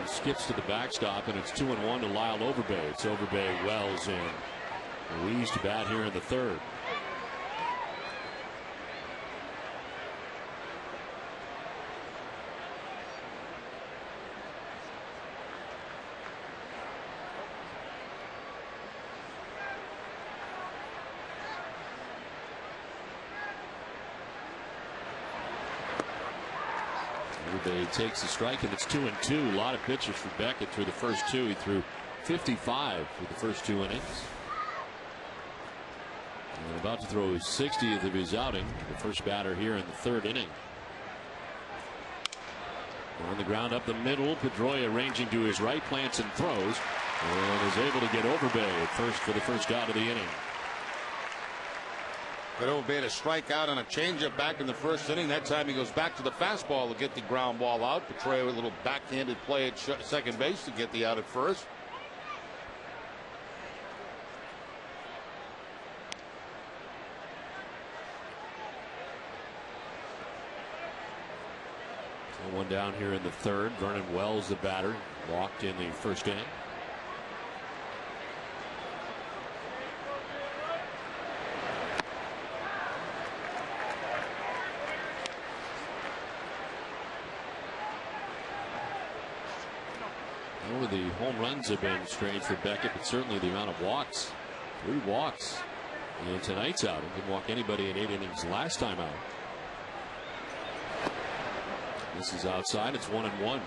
Skips to the backstop, and it's 2-1 to Lyle Overbay. It's Overbay, Wells, and Louise to bat here in the third. He takes the strike, and it's 2-2. A lot of pitches for Beckett through the first two. He threw 55 through the first 2 innings. And about to throw his 60th of his outing. The first batter here in the third inning. On the ground up the middle. Pedroia ranging to his right, plants and throws, and is able to get Overbay at first for the first out of the inning. But Overbay to strike out on a changeup back in the first inning. That time he goes back to the fastball to get the ground ball out. Pedroia with a little backhanded play at second base to get the out at first. So one down here in the third. Vernon Wells, the batter, walked in the first inning. Over the home runs have been strange for Beckett, but certainly the amount of walks. 3 walks in tonight's outing. Didn't walk anybody in 8 innings last time out. This is outside. It's 1-1.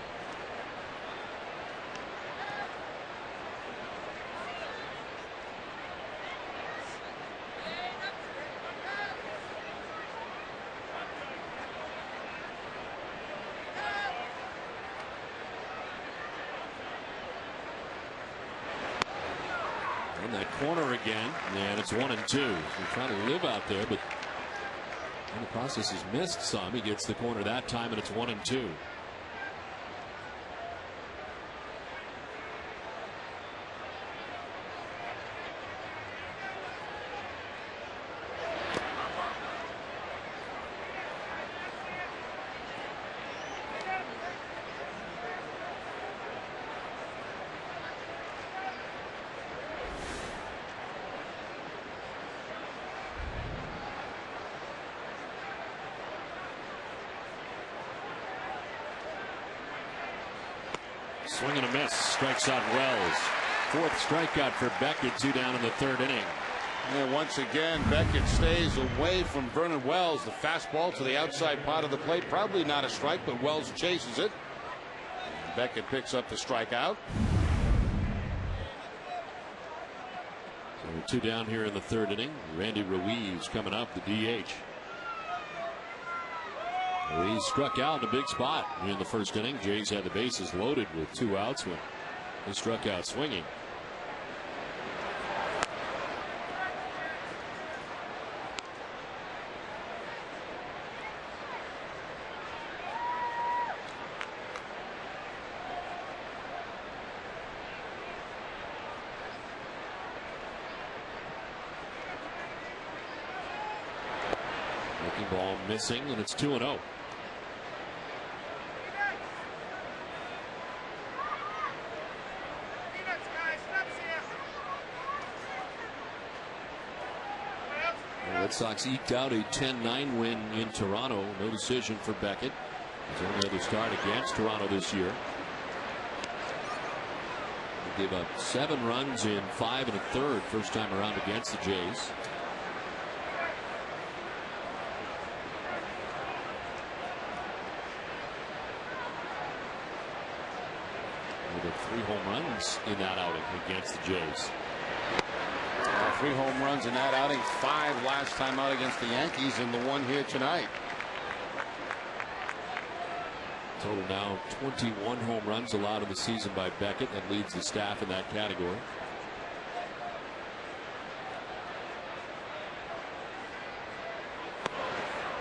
In that corner again, and it's 1-2. He's trying to live out there, but in the process has missed some. He gets the corner that time, and it's 1-2. Swing and a miss. Strikes out Wells. 4th strikeout for Beckett. 2 down in the 3rd inning. And once again, Beckett stays away from Vernon Wells. The fastball to the outside part of the plate. Probably not a strike, but Wells chases it. Beckett picks up the strikeout. So 2 down here in the 3rd inning. Randy Ruiz coming up, the DH. He struck out in a big spot in the 1st inning. Jays had the bases loaded with 2 outs when he struck out swinging. Breaking ball missing, and it's 2-0. Red Sox eked out a 10-9 win in Toronto. No decision for Beckett. His only other start against Toronto this year. He gave up 7 runs in 5 1/3 first time around against the Jays. He had 3 home runs in that outing against the Jays. 3 home runs in that outing, 5 last time out against the Yankees, and the 1 here tonight. Total now 21 home runs allowed in the season by Beckett. That leads the staff in that category.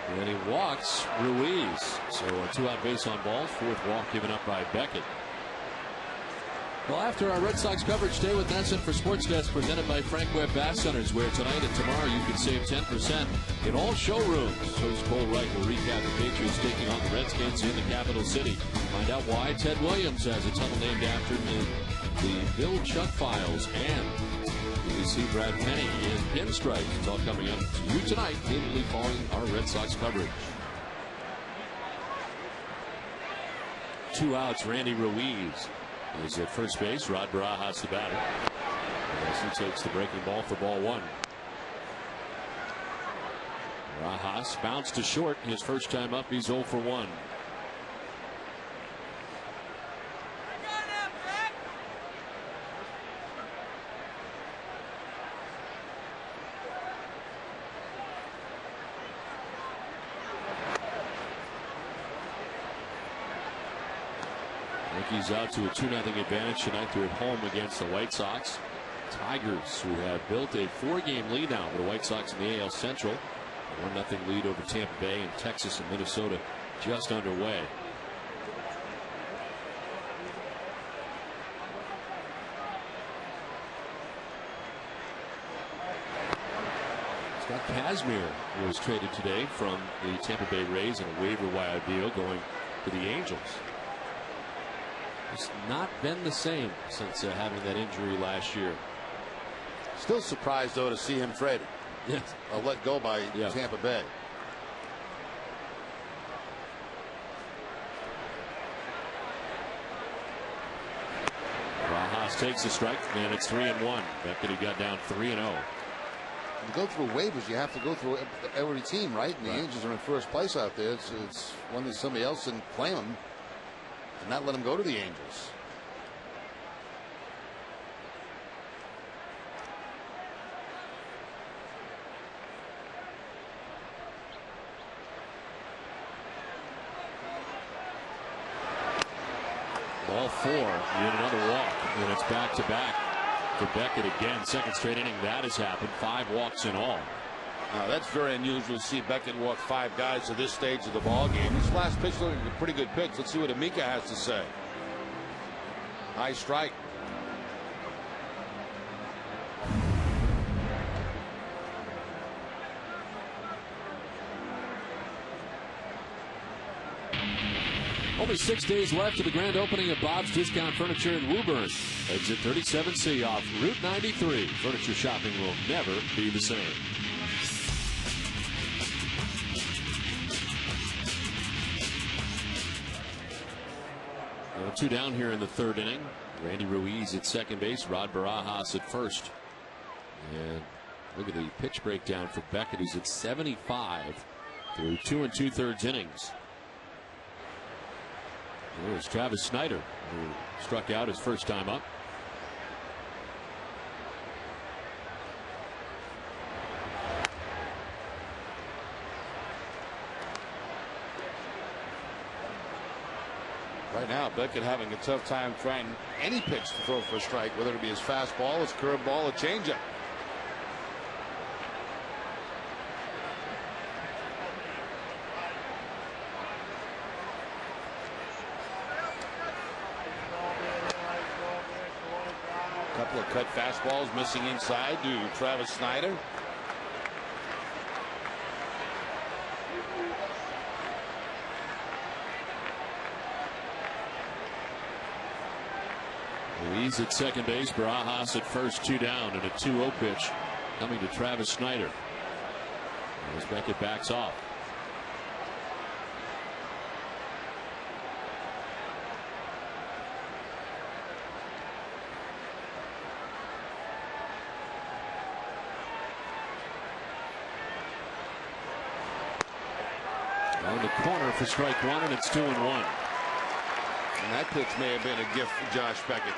And then he walks Ruiz. So a 2-out base on balls. 4th walk given up by Beckett. Well, after our Red Sox coverage, stay with NESN for Sports Desk, presented by Frank Webb Bath Centers, where tonight and tomorrow you can save 10% in all showrooms. Host Cole Wright will recap the Patriots taking on the Redskins in the capital city. Find out why Ted Williams has a tunnel named after him in the Bill Chuck Files, and you see Brad Penny in Pinstripes. It's all coming up to you tonight, immediately following our Red Sox coverage. 2 outs, Randy Ruiz is at first base. Rod Barajas the batter. As he takes the breaking ball for ball 1. Barajas bounced to short. His first time up, he's 0 for 1. Yankees out to a 2-0 advantage tonight. They're at home against the White Sox. Tigers, who have built a 4-game lead now for the White Sox in the AL Central. A 1-0 lead over Tampa Bay, and Texas and Minnesota just underway. Scott Kazmir was traded today from the Tampa Bay Rays in a waiver wire deal, going to the Angels. It's not been the same since having that injury last year. Still surprised, though, to see him traded. Yes. Let go by Tampa Bay. Barajas takes the strike, and it's 3-1. Beckett, who got down 3-0. You go through waivers, you have to go through every team, right? And the Angels are in first place out there. It's one that somebody else didn't claim them and not let them go to the Angels. Ball 4, yet another walk, and it's back-to-back for Beckett again. Second straight inning that has happened. 5 walks in all. Now that's very unusual to see Beckett walk 5 guys to this stage of the ball game. This last pitch looked like a pretty good pitch. Let's see what Amika has to say. High strike. Only 6 days left to the grand opening of Bob's Discount Furniture in Woburn. Exit 37C off Route 93. Furniture shopping will never be the same. Well, 2 down here in the 3rd inning. Randy Ruiz at second base. Rod Barajas at first. And look at the pitch breakdown for Beckett, who's at 75 through 2 2/3 innings. There's Travis Snyder, who struck out his first time up. Right now, Beckett having a tough time trying any pitch to throw for a strike, whether it be his fastball, his curveball, or changeup. Couple of cut fastballs missing inside to Travis Snyder. Ruiz at second base, Barajas at first, 2 down, and a 2-0 pitch coming to Travis Snyder as Beckett backs off. On the corner for strike 1, and it's 2-1. And that pitch may have been a gift for Josh Beckett.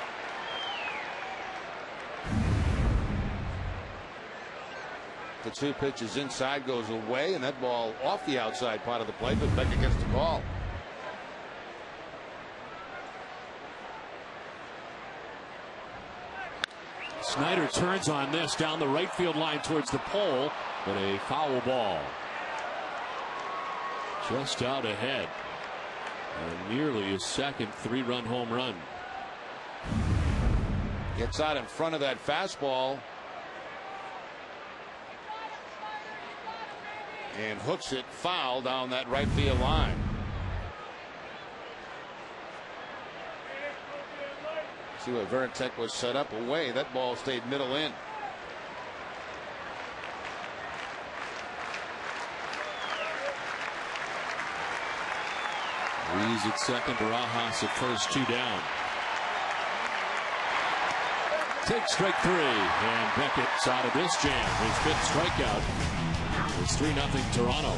The 2 pitches inside goes away, and that ball off the outside part of the plate, but Beckett gets the call. Snyder turns on this down the right field line towards the pole, but a foul ball. Just out ahead. And nearly a second 3-run home run. Gets out in front of that fastball and hooks it foul down that right field line. See where Veritek was set up away. That ball stayed middle in. Ruiz at second, Barajas at first, 2 down. Takes strike 3, and Beckett's out of this jam. His 5th strikeout. It's 3-0 Toronto.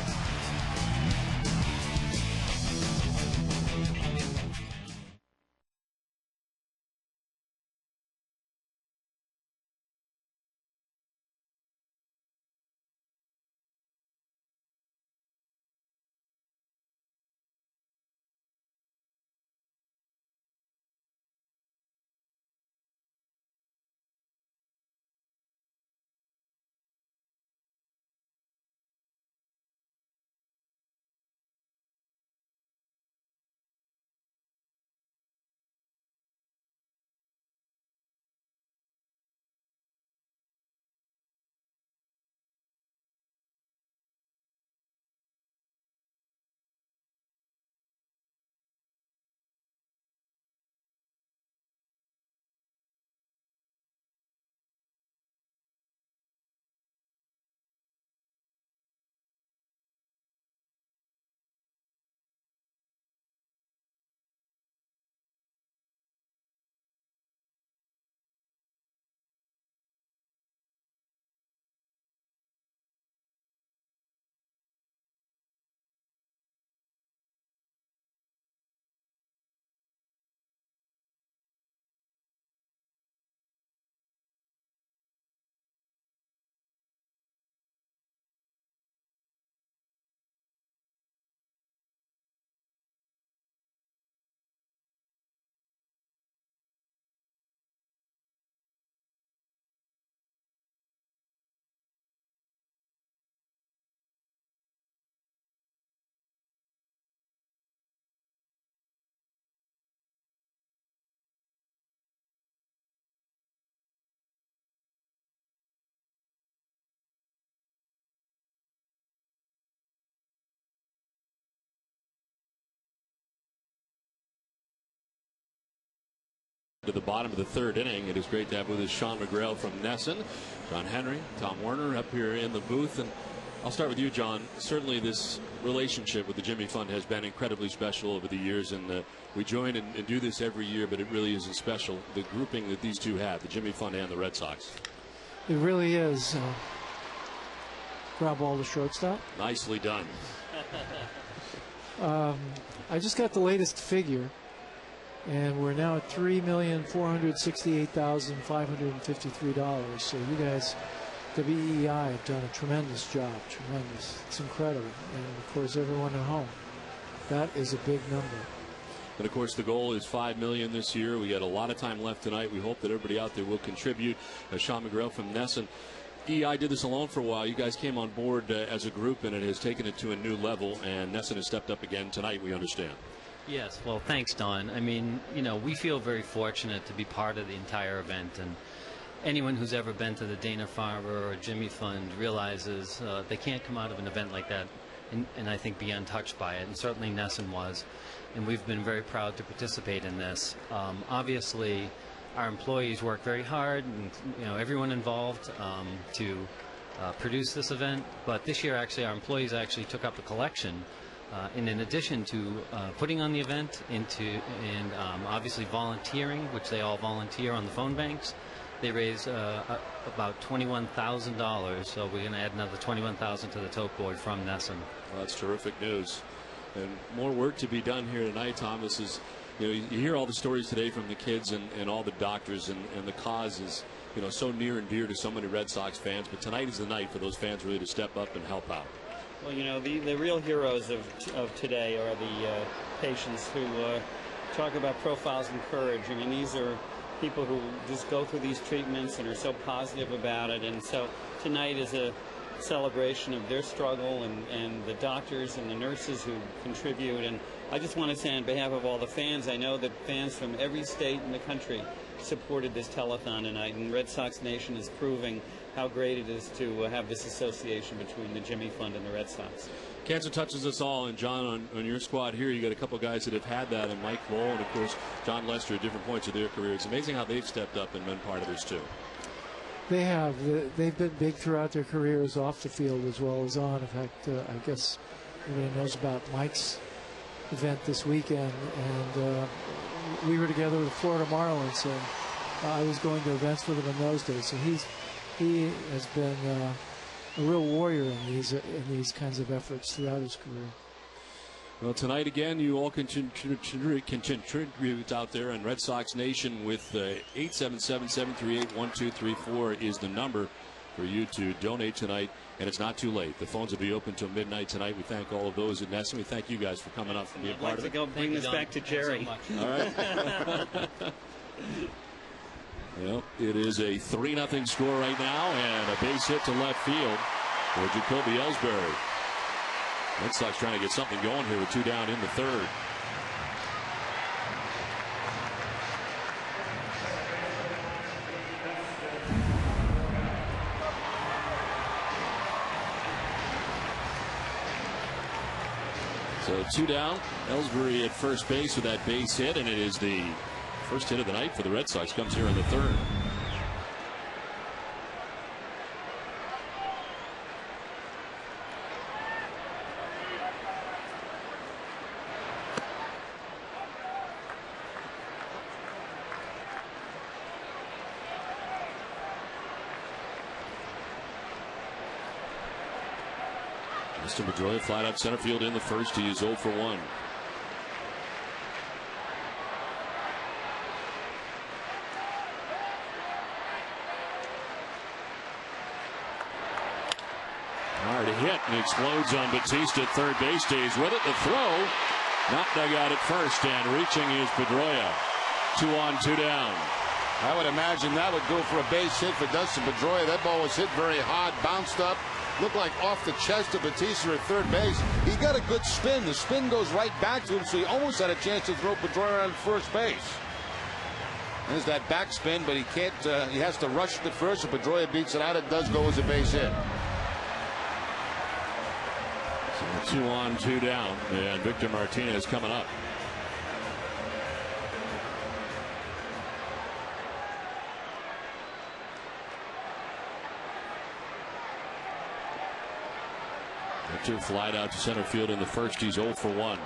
To the bottom of the third inning. It is great to have with us Sean McGrail from Nesson, John Henry, Tom Werner up here in the booth. And I'll start with you, John. Certainly this relationship with the Jimmy Fund has been incredibly special over the years, and we join and do this every year, but it really is special, the grouping that these two have, the Jimmy Fund and the Red Sox. It really is. Ground ball to shortstop. Nicely done. I just got the latest figure, and we're now at $3,468,553. So you guys, WEI, have done a tremendous job. Tremendous. It's incredible. And of course, everyone at home. That is a big number. And of course, the goal is $5 million this year. We got a lot of time left tonight. We hope that everybody out there will contribute. Sean McGrail from Nesson. EI did this alone for a while. You guys came on board as a group, and it has taken it to a new level. And Nesson has stepped up again tonight, we understand. Yes, well, thanks, Don. I mean, you know, we feel very fortunate to be part of the entire event, and anyone who's ever been to the Dana-Farber or Jimmy Fund realizes they can't come out of an event like that and I think be untouched by it, and certainly Nesson was, and we've been very proud to participate in this. Obviously, our employees work very hard, and you know, everyone involved to produce this event, but this year actually our employees actually took up the collection. And in addition to putting on the event, obviously volunteering, which they all volunteer on the phone banks, they raised about $21,000. So we're going to add another $21,000 to the tote board from Nesson. Well, that's terrific news, and more work to be done here tonight, Tom. This is, you know, you hear all the stories today from the kids and all the doctors, and the cause is, you know, so near and dear to so many Red Sox fans. But tonight is the night for those fans really to step up and help out. Well, you know, the real heroes of today are the patients who talk about profiles in courage. I mean, these are people who just go through these treatments and are so positive about it. And so tonight is a celebration of their struggle and the doctors and the nurses who contribute. And I just want to say on behalf of all the fans, I know that fans from every state in the country supported this telethon tonight, and Red Sox Nation is proving how great it is to have this association between the Jimmy Fund and the Red Sox. Cancer touches us all, and John, on your squad here, you got a couple guys that have had that, and Mike Lowell, and of course John Lester at different points of their career. It's amazing how they've stepped up and been part of this too. They have. They've been big throughout their careers, off the field as well as on. In fact, I guess everybody knows about Mike's event this weekend, and we were together with the Florida Marlins, and I was going to events with him in those days. So he has been a real warrior in these kinds of efforts throughout his career. Well, tonight again, you all can contribute out there on Red Sox Nation with 877-738-1234 is the number for you to donate tonight, and it's not too late. The phones will be open till midnight tonight. We thank all of those at Nesson. We thank you guys for coming up and being part of it. I'd like to go bring this back to Jerry. All right. Well, it is a 3-0 score right now, and a base hit to left field for Jacoby Ellsbury. Red Sox trying to get something going here with 2 down in the third. So 2 down. Ellsbury at first base with that base hit, and it is the first hit of the night for the Red Sox. Comes here in the third. Mr. Pedroia flat out center field in the first. He is 0 for 1. Hard to hit, and explodes on Batista at third base. Stays with it. The throw, not dug out at first, and reaching is Pedroia. 2 on, 2 down. I would imagine that would go for a base hit for Dustin Pedroia. That ball was hit very hard, bounced up, looked like off the chest of Batista at third base. He got a good spin. The spin goes right back to him, so he almost had a chance to throw Pedroia on first base. There's that backspin, but he can't. He has to rush it to first. If Pedroia beats it out, it does go as a base hit. 2 on, 2 down, and Victor Martinez coming up. After flied out to center field in the first, he's 0 for 1.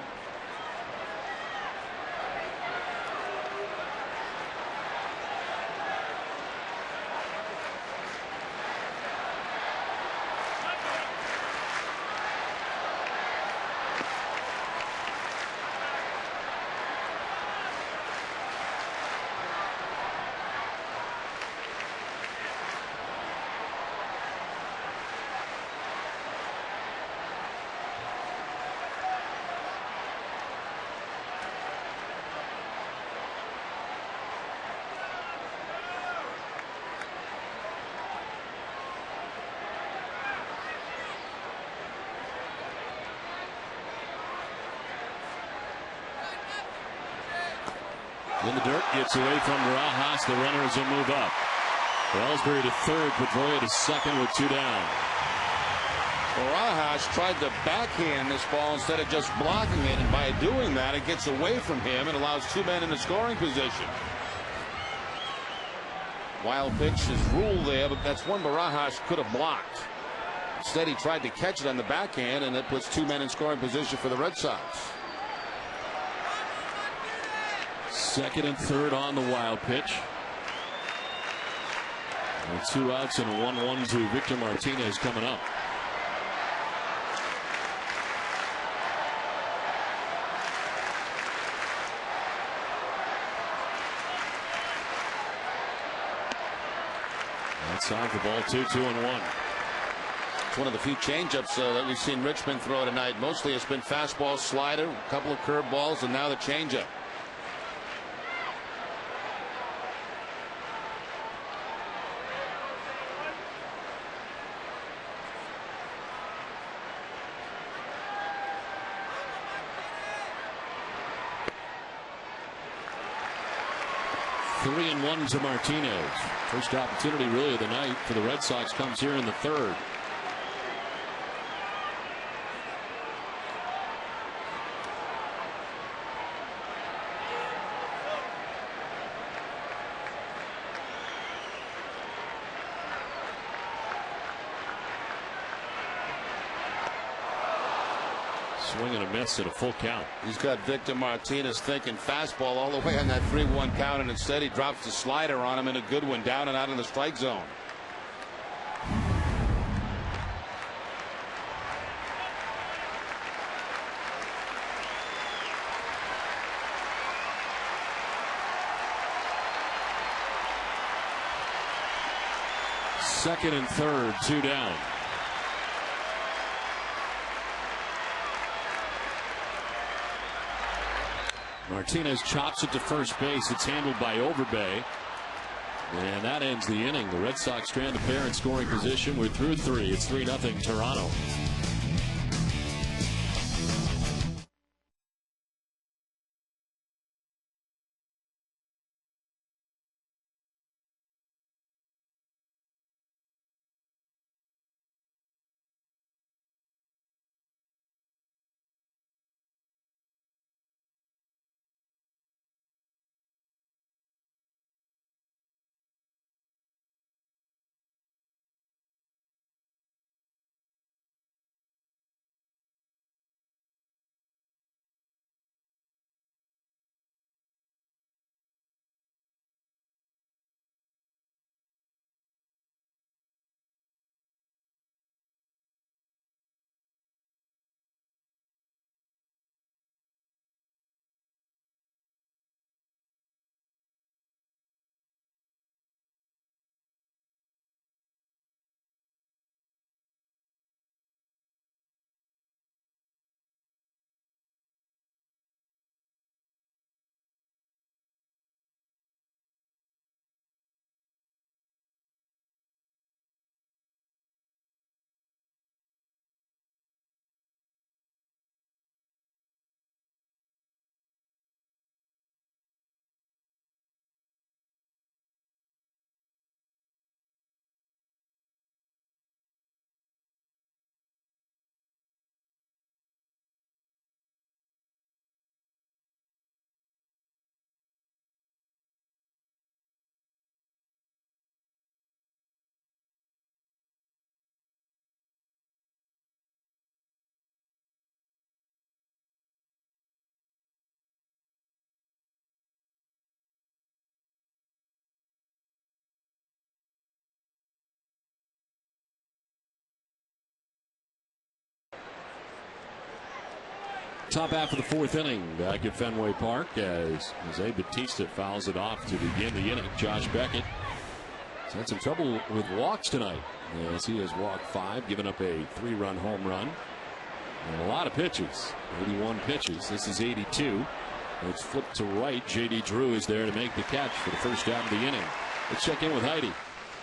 In the dirt, gets away from Barajas. The runners will move up. Ellsbury to third, Pedroia to second with 2 down. Barajas tried to backhand this ball instead of just blocking it, and by doing that, it gets away from him and allows 2 men in the scoring position. Wild pitch is ruled there, but that's one Barajas could have blocked. Instead, he tried to catch it on the backhand, and it puts 2 men in scoring position for the Red Sox. Second and third on the wild pitch. And 2 outs and a 1-1 to Victor Martinez coming up. Outside the ball, 2-2-1. It's one of the few changeups that we've seen Richmond throw tonight. Mostly it's been fastball, slider, a couple of curveballs, and now the changeup. Three and 1 to Martinez. First opportunity really of the night for the Red Sox comes here in the third. Swing and a miss at a full count. He's got Victor Martinez thinking fastball all the way on that 3-1 count, and instead he drops the slider on him in a good one down and out of the strike zone. Second and third, 2 down. Martinez chops it to first base. It's handled by Overbay. And that ends the inning. The Red Sox strand a pair in scoring position. We're through 3. It's 3-0 Toronto. Top half of the fourth inning back at Fenway Park as Jose Bautista fouls it off to begin the inning. Josh Beckett has had some trouble with walks tonight as he has walked 5, given up a 3-run home run. And a lot of pitches, 81 pitches. This is 82. It's flipped to right. J.D. Drew is there to make the catch for the first out of the inning. Let's check in with Heidi.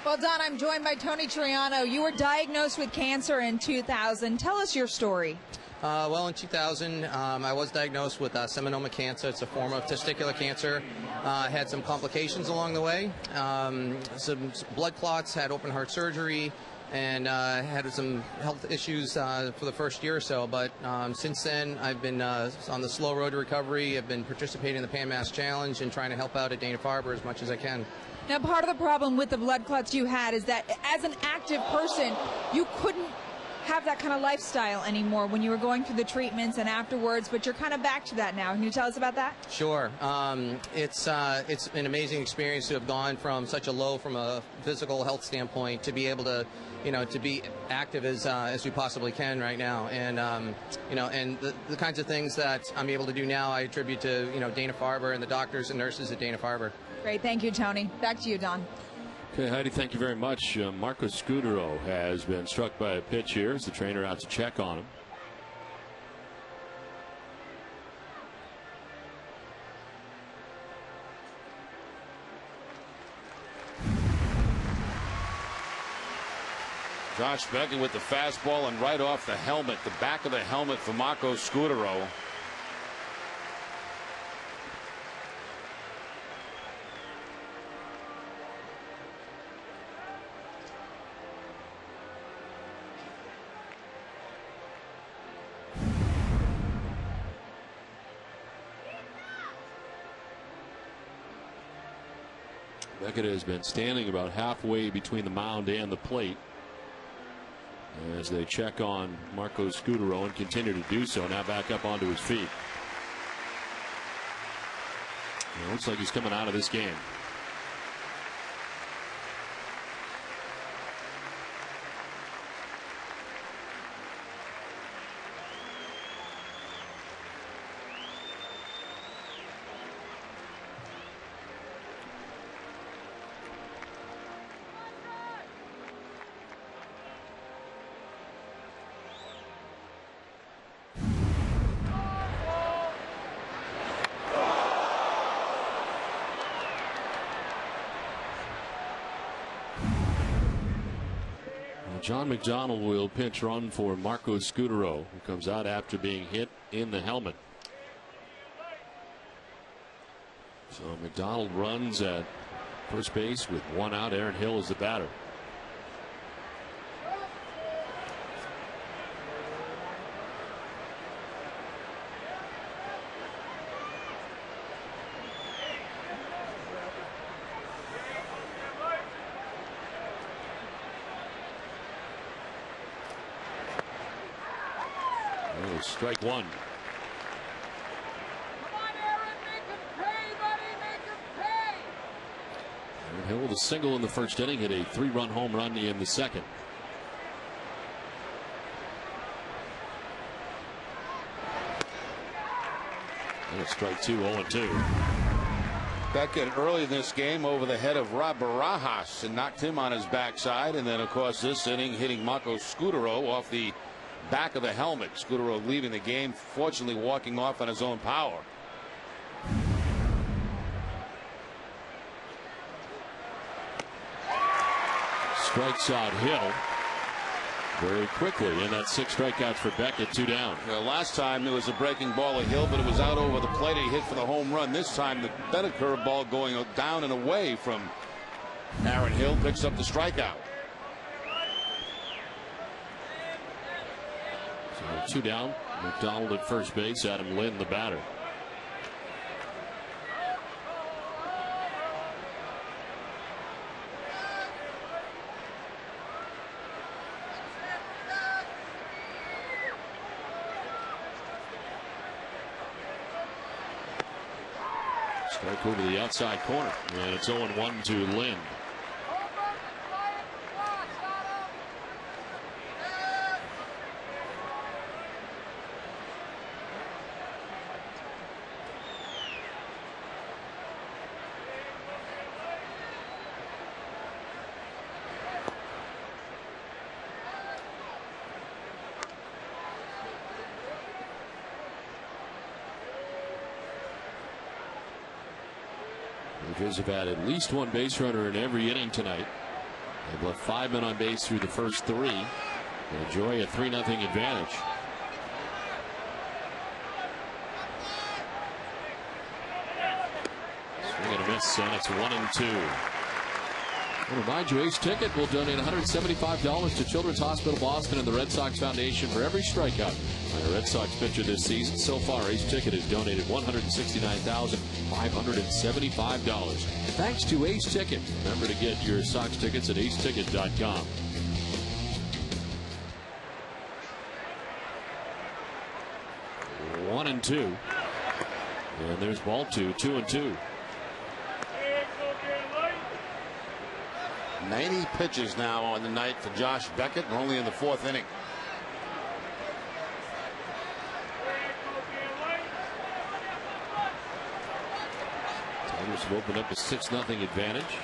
Well, Don, I'm joined by Tony Triano. You were diagnosed with cancer in 2000. Tell us your story. Well, in 2000, I was diagnosed with seminoma cancer. It's a form of testicular cancer. I had some complications along the way, some blood clots, had open heart surgery, and had some health issues for the first year or so. But since then, I've been on the slow road to recovery. I've been participating in the Pan Mass Challenge and trying to help out at Dana-Farber as much as I can. Now, part of the problem with the blood clots you had is that as an active person, you couldn't have that kind of lifestyle anymore when you were going through the treatments and afterwards, but you're kind of back to that now. Can you tell us about that? Sure. It's an amazing experience to have gone from such a low from a physical health standpoint to be able to, to be active as we possibly can right now. And, and the kinds of things that I'm able to do now, I attribute to, Dana-Farber and the doctors and nurses at Dana-Farber. Great. Thank you, Tony. Back to you, Don. Okay, Heidi, thank you very much. Marco Scudero has been struck by a pitch here. Is the trainer out to check on him? Josh Beckett with the fastball and right off the helmet, the back of the helmet for Marco Scudero. Beckett has been standing about halfway between the mound and the plate as they check on Marco Scudero and continue to do so. Now back up onto his feet. It looks like he's coming out of this game. John McDonald will pinch run for Marco Scudero, who comes out after being hit in the helmet. So McDonald runs at first base with 1 out. Aaron Hill is the batter. Strike one. Come on, Aaron, make him pay, buddy, make him pay. Aaron Hill with a single in the first inning, hit a 3-run home run in the second. And it's strike 2, 0-2. Beckett early in this game over the head of Rob Barajas and knocked him on his backside, and then of course this inning hitting Marco Scudero off the back of the helmet. Scudero leaving the game, fortunately walking off on his own power. Strikes out Hill very quickly, and that's 6 strikeouts for Beckett, 2 down. Last time there was a breaking ball at Hill, but it was out over the plate and he hit for the home run. This time the better curveball going down and away from Aaron Hill picks up the strikeout. So 2 down. McDonald at first base. Adam Lynn the batter. Strike over the outside corner, and it's 0-1 to Lynn. Mariners have had at least one base runner in every inning tonight. They've left 5 men on base through the first 3. They enjoy a 3-0 advantage. Swing and a miss, and it's 1-2. I'll remind you, Ace Ticket will donate $175 to Children's Hospital Boston and the Red Sox Foundation for every strikeout by a Red Sox pitcher this season. So far, Ace Ticket has donated $169,575. Thanks to Ace Ticket. Remember to get your Sox tickets at aceticket.com. One and two. And there's ball 2, 2-2. 90 pitches now on the night for Josh Beckett. We're only in the 4th inning. Tigers have opened up a 6-0 advantage.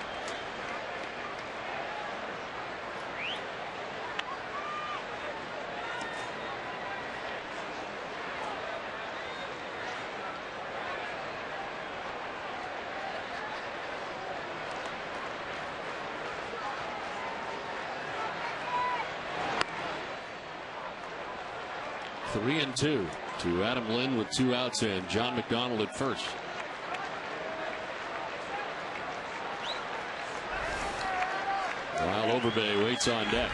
Three and 2 to Adam Lynn with 2 outs and John McDonald at first. While Overbay waits on deck.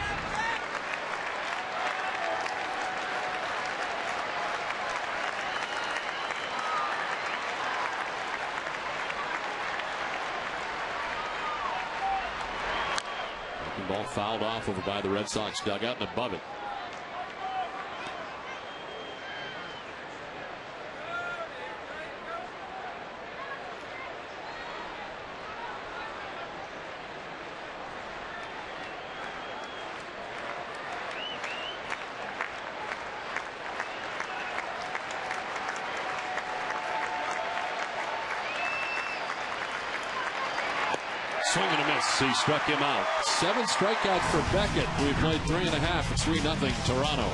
Ball fouled off over by the Red Sox dugout and above it. Swing and a miss. He struck him out. 7 strikeouts for Beckett. We played 3.5. It's 3-0 Toronto.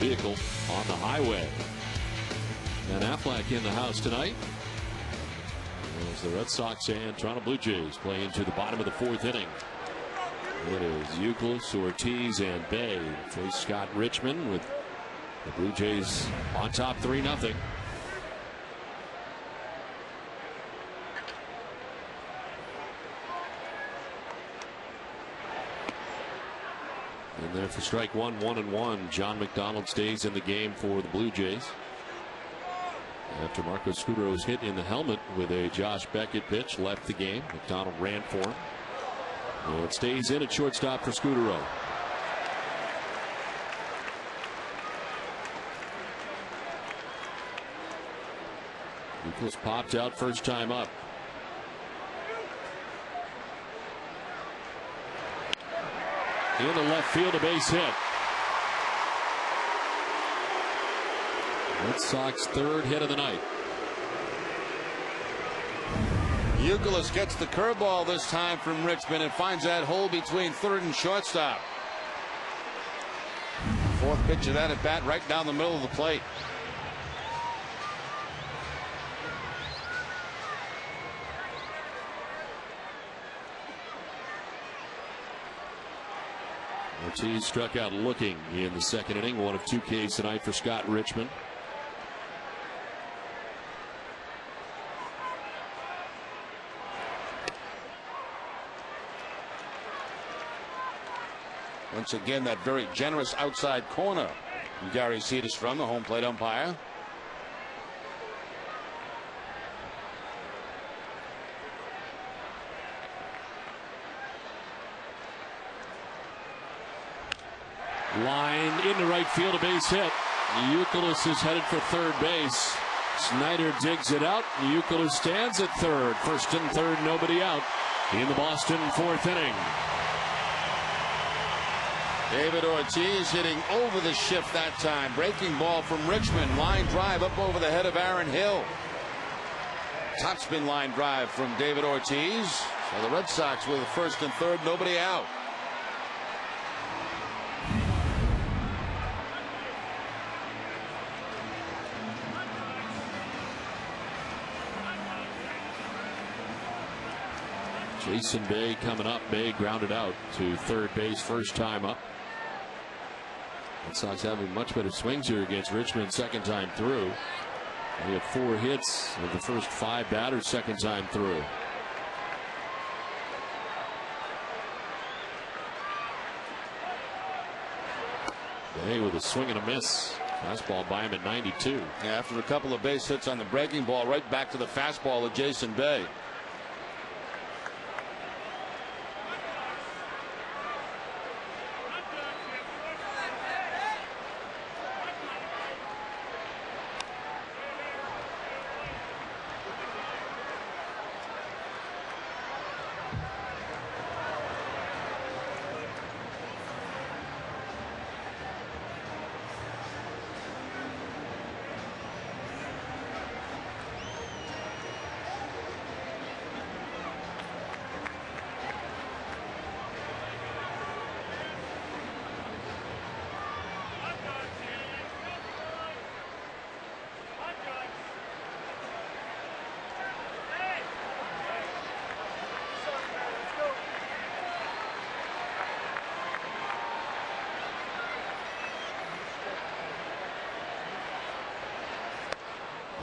Vehicle on the highway. And Affleck in the house tonight as the Red Sox and Toronto Blue Jays play into the bottom of the 4th inning. It is Youkilis, Ortiz, and Bay face Scott Richmond with the Blue Jays on top 3-0. And there for strike one, 1-1. John McDonald stays in the game for the Blue Jays. After Marco Scudero's hit in the helmet with a Josh Beckett pitch, left the game. McDonald ran for him. And it stays in at shortstop for Scudero. Nichols popped out first time up. Into left field, a base hit. Red Sox third hit of the night. Youkilis gets the curveball this time from Richmond and finds that hole between third and shortstop. Fourth pitch of that at bat right down the middle of the plate. Ortiz struck out looking in the second inning. One of 2 Ks tonight for Scott Richmond. Once again, that very generous outside corner. Gary Cederstrom, the home plate umpire. Line into right field, a base hit. Youkilis is headed for third base. Snyder digs it out. Youkilis stands at third. First and third, nobody out in the Boston fourth inning. David Ortiz hitting over the shift that time. Breaking ball from Richmond. Line drive up over the head of Aaron Hill. Topspin line drive from David Ortiz. So the Red Sox with first and third, nobody out. Jason Bay coming up. Bay grounded out to third base first time up. Red Sox having much better swings here against Richmond second time through. They have 4 hits of the first 5 batters second time through. Bay with a swing and a miss. Fastball by him at 92. Yeah, after a couple of base hits on the breaking ball, right back to the fastball of Jason Bay.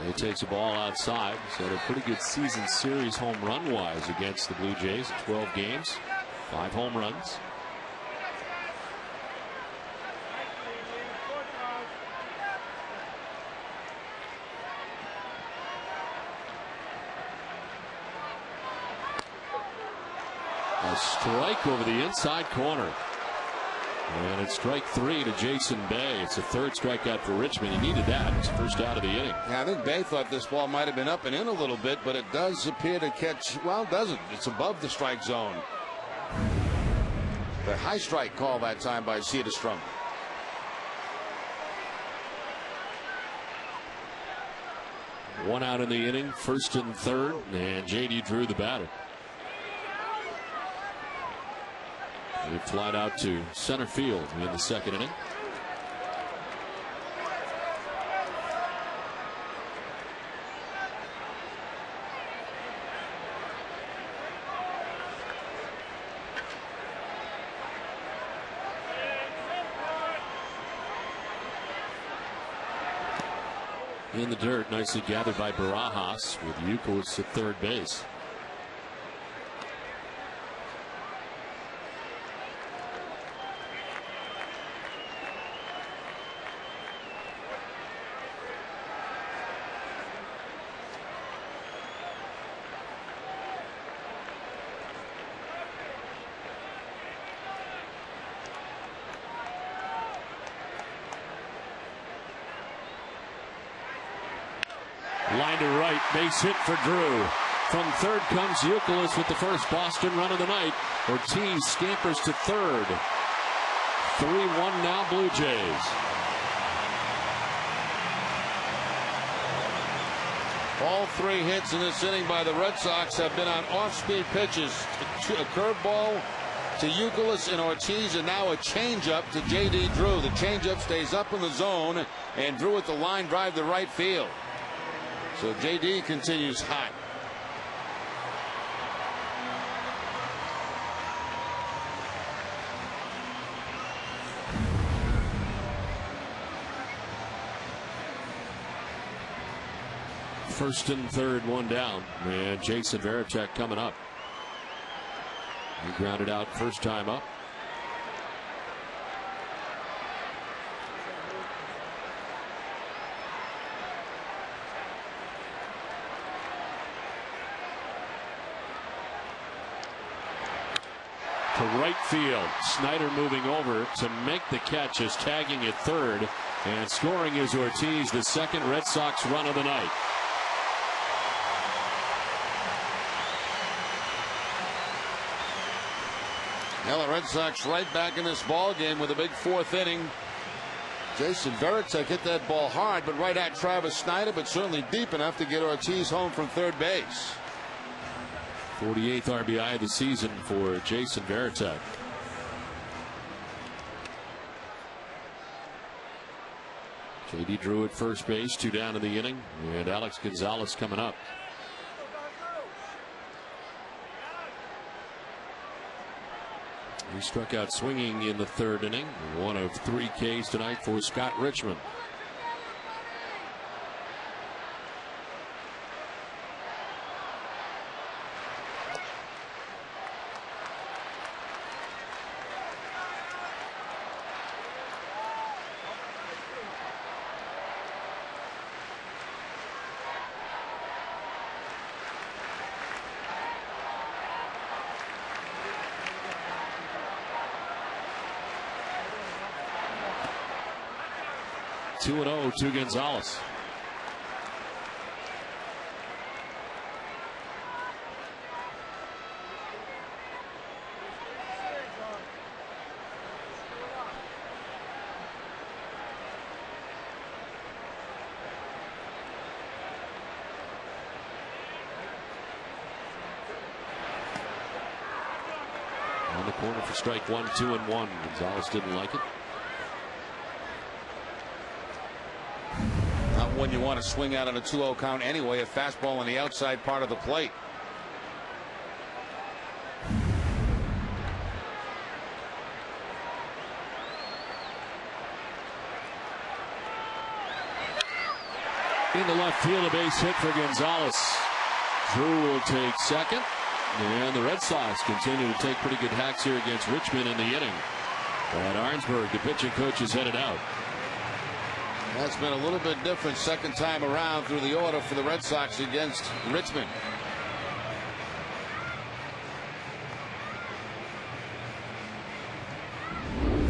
He takes a ball outside. He's had a pretty good season series home run wise against the Blue Jays. 12 games, 5 home runs. A strike over the inside corner. And it's strike 3 to Jason Bay. It's a third strikeout for Richmond. He needed that. It's the first out of the inning. Yeah, I think Bay thought this ball might have been up and in a little bit, but it does appear to catch. Well, it doesn't. It's above the strike zone. The high strike call that time by Cederstrom. One out in the inning, first and third, and J.D. Drew the batter. He flied out to center field in the second inning. In the dirt, nicely gathered by Barajas with Youkilis at third base. Line to right, base hit for Drew. From third comes Youkilis with the first Boston run of the night. Ortiz scampers to third. 3-1 now Blue Jays. All 3 hits in this inning by the Red Sox have been on off-speed pitches. A curveball to Youkilis and Ortiz, and now a changeup to J.D. Drew. The changeup stays up in the zone, and Drew at the line drive to right field. So J.D. continues hot. First and third, one down, and Jason Varitek coming up. He grounded out first time up. To right field, Snyder moving over to make the catch, is tagging at third, and scoring is Ortiz, the second Red Sox run of the night. Now the Red Sox right back in this ball game with a big 4th inning. Jason Varitek hit that ball hard, but right at Travis Snyder, but certainly deep enough to get Ortiz home from third base. 48th RBI of the season for Jason Varitek. J.D. Drew at first base, 2 down in the inning, and Alex Gonzalez coming up. He struck out swinging in the 3rd inning. 1 of 3 Ks tonight for Scott Richmond. Two 2-0 to Gonzalez. On the corner for strike 1, 2-1. Gonzalez didn't like it. Not one you want to swing out on a 2-0 count anyway. A fastball on the outside part of the plate. In the left field, a base hit for Gonzalez. Drew will take second, and the Red Sox continue to take pretty good hacks here against Richmond in the inning. At Arnsberg, the pitching coach is headed out. That's been a little bit different second time around through the order for the Red Sox against Richmond.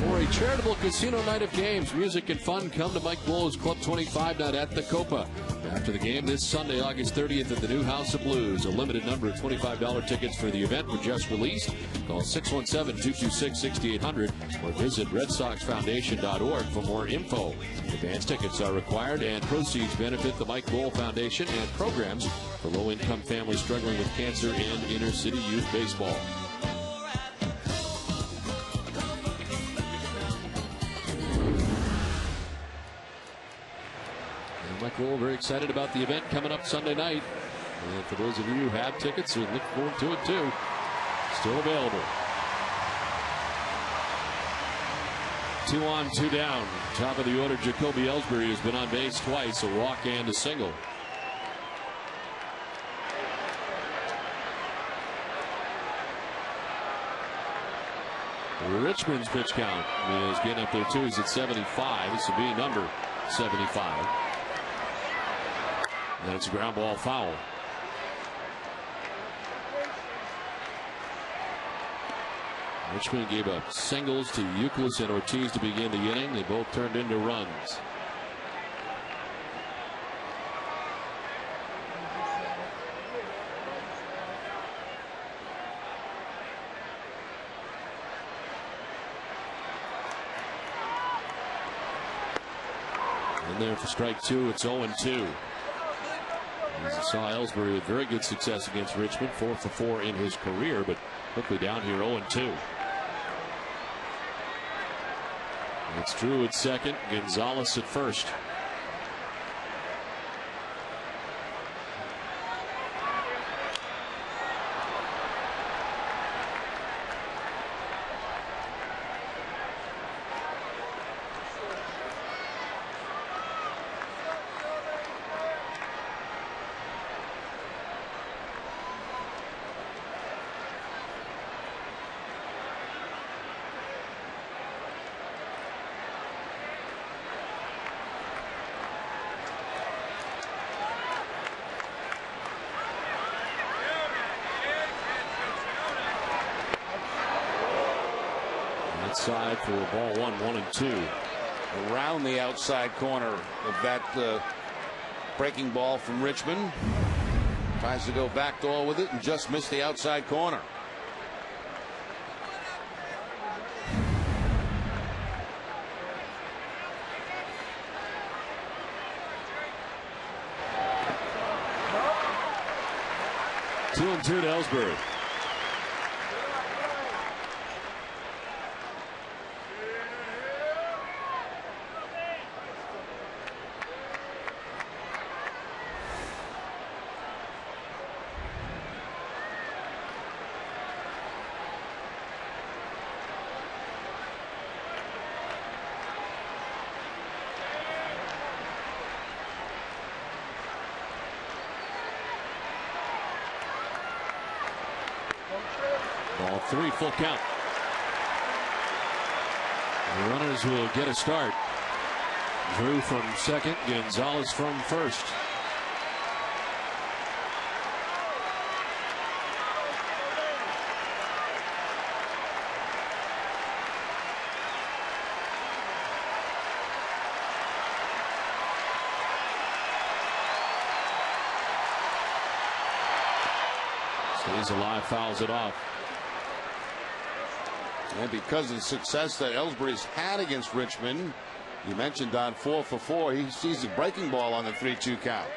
For a charitable casino night of games, music and fun, come to Mike Blows Club 25 night at the Copa. After the game this Sunday, August 30th at the new House of Blues. A limited number of $25 tickets for the event were just released. Call 617-226-6800 or visit redsoxfoundation.org for more info. Advance tickets are required, and proceeds benefit the Mike Blow Foundation and programs for low-income families struggling with cancer and inner-city youth baseball. Mike Roll very excited about the event coming up Sunday night. And for those of you who have tickets, we look forward to it too. Still available. 2 on, 2 down. Top of the order, Jacoby Ellsbury has been on base twice, a walk and a single. Richmond's pitch count is getting up there too. He's at 75. This will be number 75. And it's a ground ball foul. Richmond gave up singles to Youkilis and Ortiz to begin the inning. They both turned into runs. In there for strike two, it's 0-2. As you saw, Ellsbury with very good success against Richmond, 4 for 4 in his career, but quickly down here 0-2. It's Drew at second, Gonzalez at first. Side for ball 1-1-2. Around the outside corner of that breaking ball from Richmond. Tries to go backdoor with it and just missed the outside corner. Two and two to Ellsbury. Ball three, full count. The runners will get a start. Drew from second, Gonzalez from first. Stays alive, fouls it off. And because of the success that Ellsbury's had against Richmond, you mentioned on 4 for 4, he sees the breaking ball on the 3-2 count.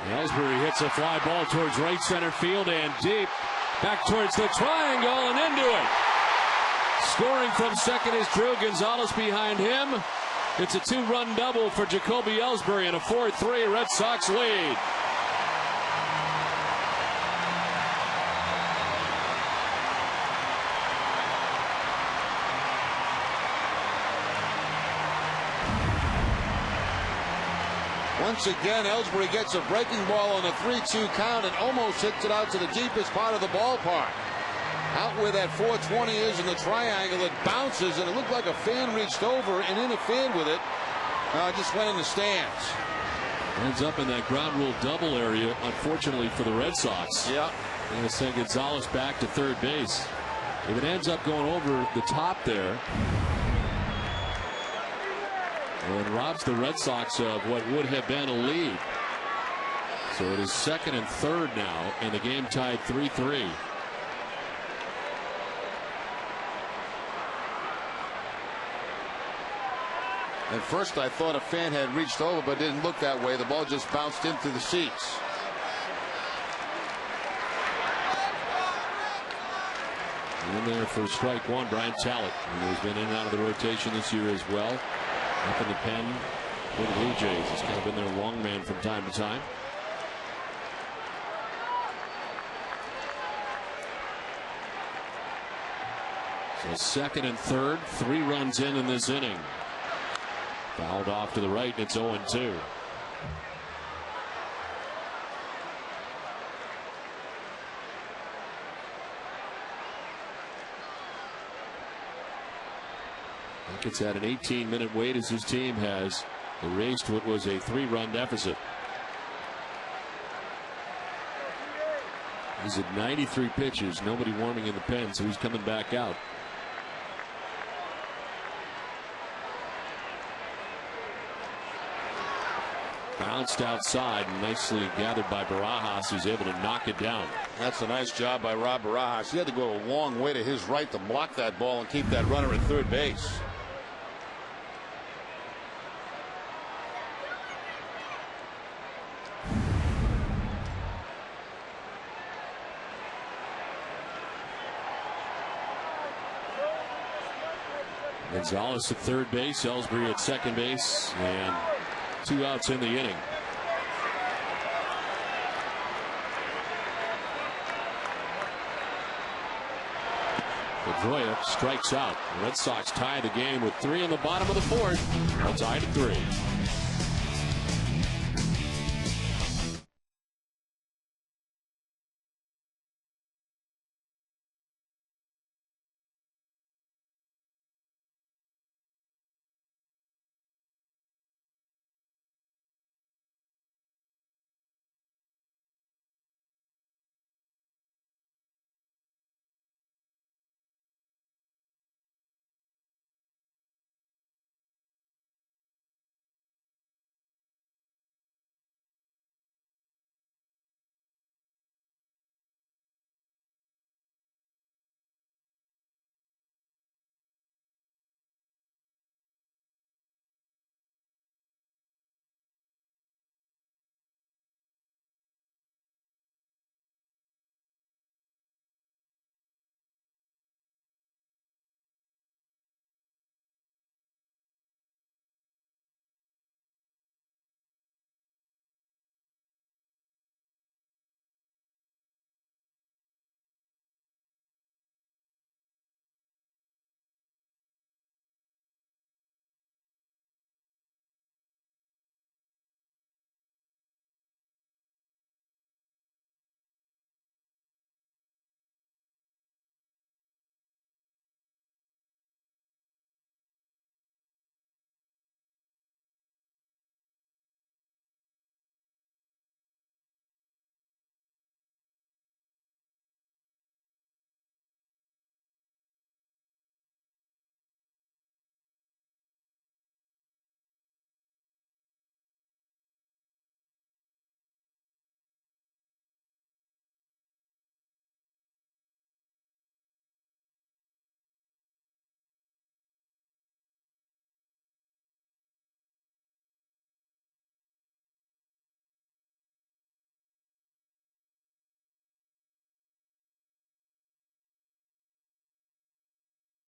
Ellsbury hits a fly ball towards right center field and deep. Back towards the triangle and into it. Scoring from second is Drew Gonzalez behind him. It's a 2-run double for Jacoby Ellsbury and a 4-3 Red Sox lead. Once again, Ellsbury gets a breaking ball on the 3-2 count and almost hits it out to the deepest part of the ballpark. Out where that 420 is in the triangle, it bounces, and it looked like a fan reached over and interfered with it. Just went in the stands. Ends up in that ground rule double area, unfortunately for the Red Sox. Yeah. They're going to send Gonzalez back to third base. If it ends up going over the top there, well, it robs the Red Sox of what would have been a lead. So it is second and third now, and the game tied 3-3. At first I thought a fan had reached over, but it didn't look that way. The ball just bounced into the seats. In there for strike one, Brian Talent, who's been in and out of the rotation this year as well. Up in the pen for the Blue Jays. He's kind of been their long man from time to time. So second and third, 3 runs in this inning. Fouled off to the right, and it's 0-2. Beckett's had an 18-minute wait as his team has erased what was a 3-run deficit. He's at 93 pitches, nobody warming in the pen, so he's coming back out. Bounced outside, nicely gathered by Barajas, who's able to knock it down. That's a nice job by Rob Barajas. He had to go a long way to his right to block that ball and keep that runner at third base. Gonzalez at third base, Ellsbury at second base, and 2 outs in the inning. Pedroia strikes out. The Red Sox tie the game with 3 in the bottom of the 4th. Now tied at 3.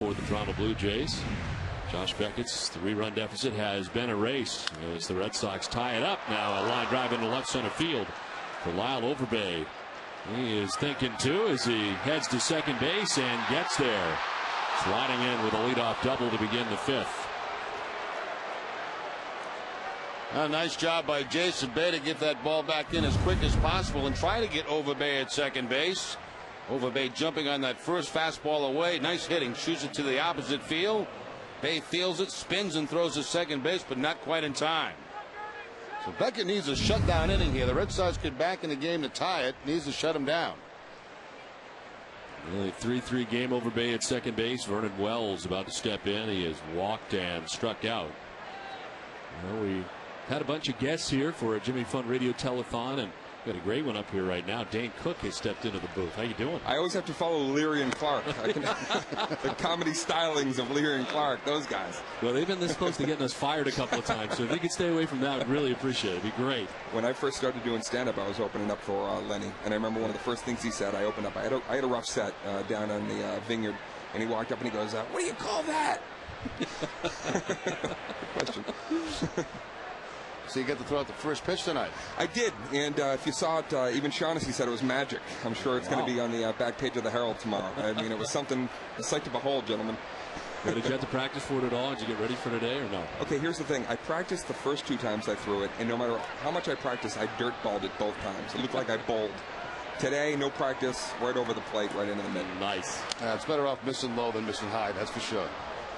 For the Toronto Blue Jays, Josh Beckett's 3-run deficit has been erased as the Red Sox tie it up. Now a line drive into left center field for Lyle Overbay. He is thinking too as he heads to second base and gets there, sliding in with a leadoff double to begin the 5th. A nice job by Jason Bay to get that ball back in as quick as possible and try to get Overbay at second base. Overbay jumping on that first fastball away. Nice hitting. Shoots it to the opposite field. Bay feels it, spins and throws to second base, but not quite in time. So Beckett needs a shutdown inning here. The Red Sox get back in the game to tie it. Needs to shut him down. Really 3-3 game. Overbay at second base. Vernon Wells about to step in. He has walked and struck out. Well, we had a bunch of guests here for a Jimmy Fund Radio Telethon, and got a great one up here right now. Dane Cook has stepped into the booth. How you doing? I always have to follow Leary and Clark. The comedy stylings of Leary and Clark, those guys. Well, they've been this close to getting us fired a couple of times, so if they could stay away from that, I'd really appreciate it. It'd be great. When I first started doing stand-up, I was opening up for Lenny, and I remember one of the first things he said. I opened up. I had a rough set down on the Vineyard, and he walked up and he goes, "What do you call that?" Good question. So you get to throw out the first pitch tonight. I did, and if you saw it, even Shaughnessy said it was magic. I'm sure it's going to be on the back page of the Herald tomorrow. I mean, it was something, a sight to behold, gentlemen. Did you have to practice for it at all? Did you get ready for today or no? Okay, here's the thing. I practiced the first 2 times I threw it, and no matter how much I practiced, I dirtballed it both times. It looked like I bowled. Today, no practice, right over the plate, right into the middle. Nice. It's better off missing low than missing high, that's for sure.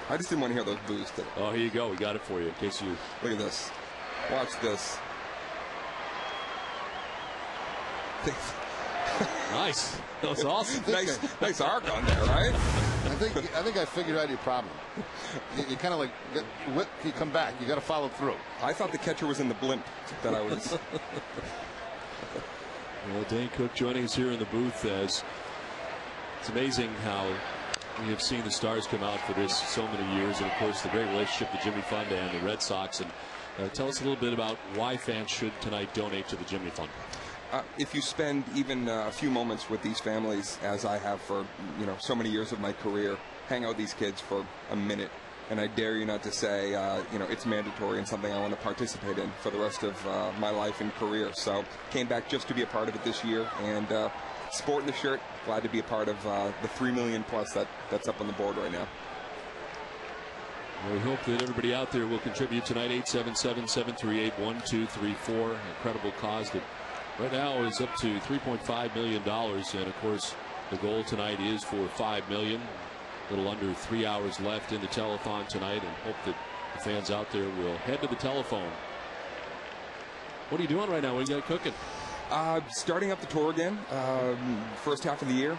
I just didn't want to hear those boos today. Oh, here you go. We got it for you in case you. Look at this. Watch this. Nice. That was awesome. nice arc on there, right? I think I figured out your problem. You kind of like you come back. You got to follow through. I thought the catcher was in the blimp that I was. Well, Dane Cook joining us here in the booth. As it's amazing how we have seen the Stars come out for this so many years, and of course the great relationship with Jimmy Fund and the Red Sox. And tell us a little bit about why fans should tonight donate to the Jimmy Fund. If you spend even a few moments with these families, as I have for so many years of my career, hang out with these kids for a minute, and I dare you not to say it's mandatory and something I want to participate in for the rest of my life and career. So came back just to be a part of it this year, and sporting the shirt, glad to be a part of the 3 million plus that's up on the board right now. Well, we hope that everybody out there will contribute tonight. 877-738-1234. Incredible cause that right now is up to $3.5 million. And of course, the goal tonight is for $5 million. A little under 3 hours left in the telethon tonight, and hope that the fans out there will head to the telephone. What are you doing right now? What do you got cooking? Starting up the tour again. First half of the year,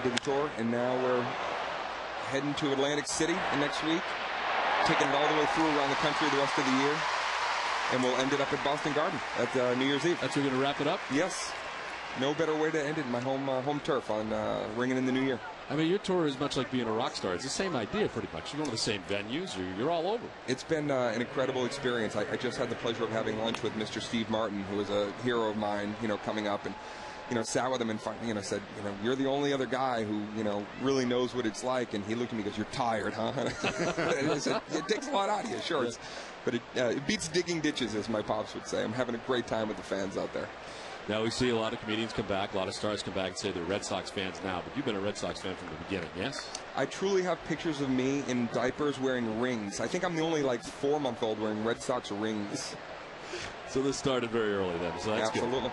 did the tour, and now we're heading to Atlantic City next week. Taking it all the way through around the country the rest of the year. And we'll end it up at Boston Garden at New Year's Eve. That's where we're going to wrap it up? Yes. No better way to end it in my home turf on ringing in the new year. I mean, your tour is much like being a rock star. It's the same idea, pretty much. You're going to the same venues. You're all over. It's been an incredible experience. I just had the pleasure of having lunch with Mr. Steve Martin, who is a hero of mine, coming up, and sat with him and said, you're the only other guy who, really knows what it's like. And he looked at me and goes, "You're tired, huh?" And I said, "It takes a lot out of you, sure." But it beats digging ditches, as my pops would say. I'm having a great time with the fans out there. Now we see a lot of comedians come back, a lot of stars come back and say they're Red Sox fans now, but you've been a Red Sox fan from the beginning, yes? I truly have pictures of me in diapers wearing rings. I think I'm the only 4-month-old wearing Red Sox rings. So this started very early then, so that's absolutely good.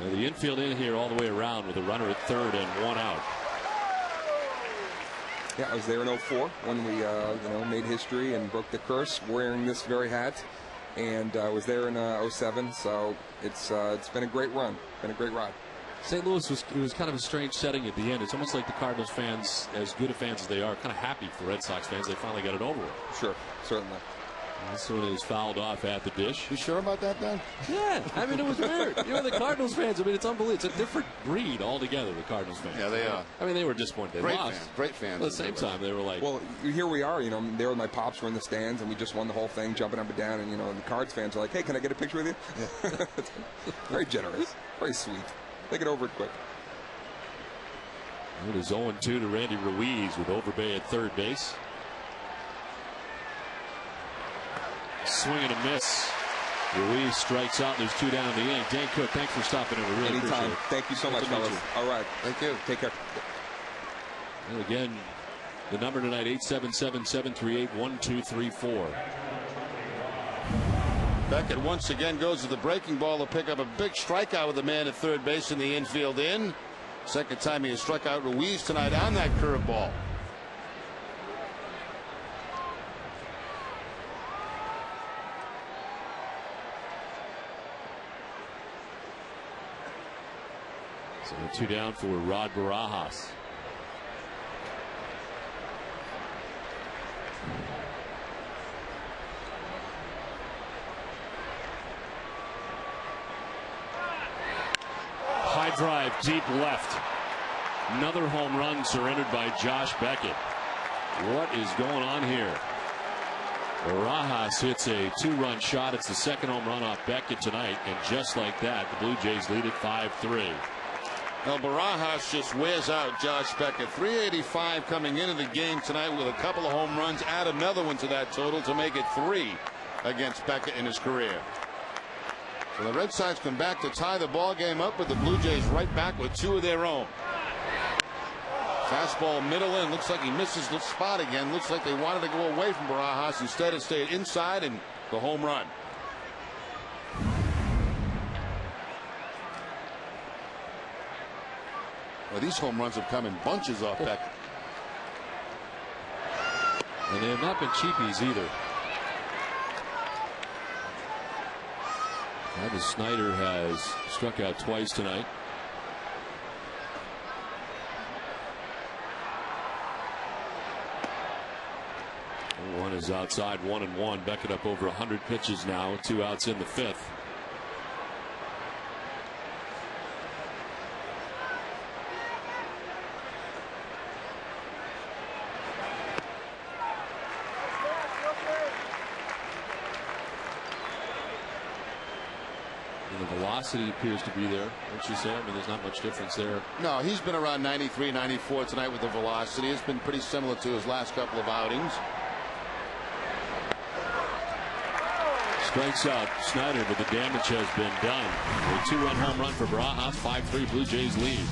Now the infield in here all the way around with a runner at third and one out. Yeah, I was there in 2004 when we made history and broke the curse wearing this very hat. And I was there in 2007, so it's been a great run, been a great ride. St. Louis was kind of a strange setting at the end. It's almost like the Cardinals fans, as good of fans as they are, kind of happy for Red Sox fans. They finally got it over with. Sure, certainly. And this one is fouled off at the dish. You sure about that, Dan? Yeah, I mean, it was weird. The Cardinals fans, I mean, it's unbelievable. It's a different breed altogether, the Cardinals fans. Yeah, they are. I mean, they were disappointed. They lost. Great fans. But at the same time, they were like... Well, here we are, there with my pops were in the stands, and we just won the whole thing, jumping up and down, and, the Cards fans are like, "Hey, can I get a picture with you?" Yeah. Very generous, very sweet. They get over it quick. It is 0-2 to Randy Ruiz with Overbay at third base. Swing and a miss. Ruiz strikes out. There's 2 down in the inning. Dan Cook, thanks for stopping in. We really appreciate it. Thank you so much, fellas. All right. Thank you. Take care. And again, the number tonight, 877-738-1234. Beckett once again goes to the breaking ball to pick up a big strikeout with the man at third base in the infield in. Second time he has struck out Ruiz tonight on that curveball. So 2 down for Rod Barajas. High drive deep left. Another home run surrendered by Josh Beckett. What is going on here? Barajas hits a 2-run shot. It's the second home run off Beckett tonight, and just like that, the Blue Jays lead it 5-3. Now Barajas just wears out Josh Beckett. 385 coming into the game tonight with a couple of home runs. Add another one to that total to make it 3 against Beckett in his career. So the Red Sox come back to tie the ball game up, with the Blue Jays right back with 2 of their own. Fastball middle in. Looks like he misses the spot again. Looks like they wanted to go away from Barajas. Instead it stayed inside, and the home run. Well, these home runs have come in bunches off Beckett. And they have not been cheapies either. Travis Snyder has struck out twice tonight. One is outside, 1-1. Beckett up over 100 pitches now, 2 outs in the 5th. The velocity appears to be there, don't you say? I mean, there's not much difference there. No, he's been around 93, 94 tonight with the velocity. It's been pretty similar to his last couple of outings. Strikes out Snyder, but the damage has been done. A 2-run home run for Barajas, 5-3 Blue Jays lead.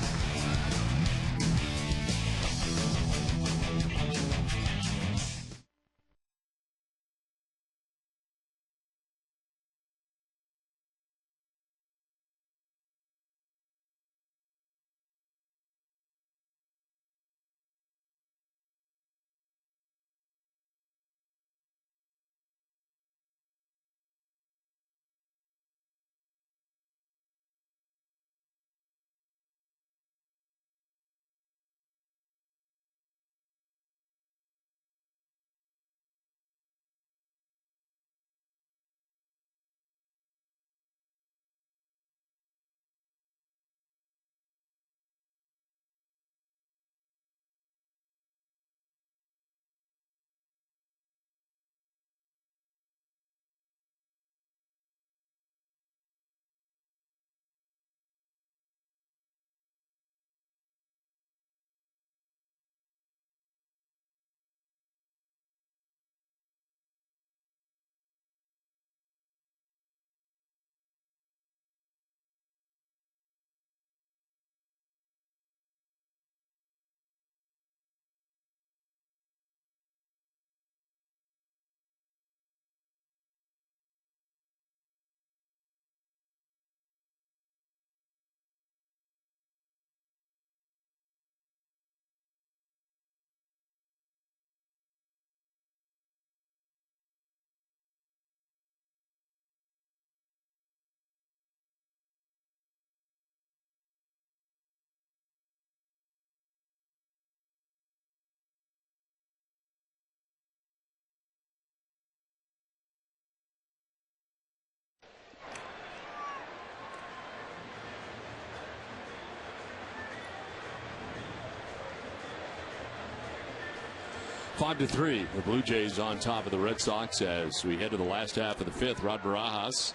Five to 3. The Blue Jays on top of the Red Sox as we head to the last half of the 5th. Rod Barajas,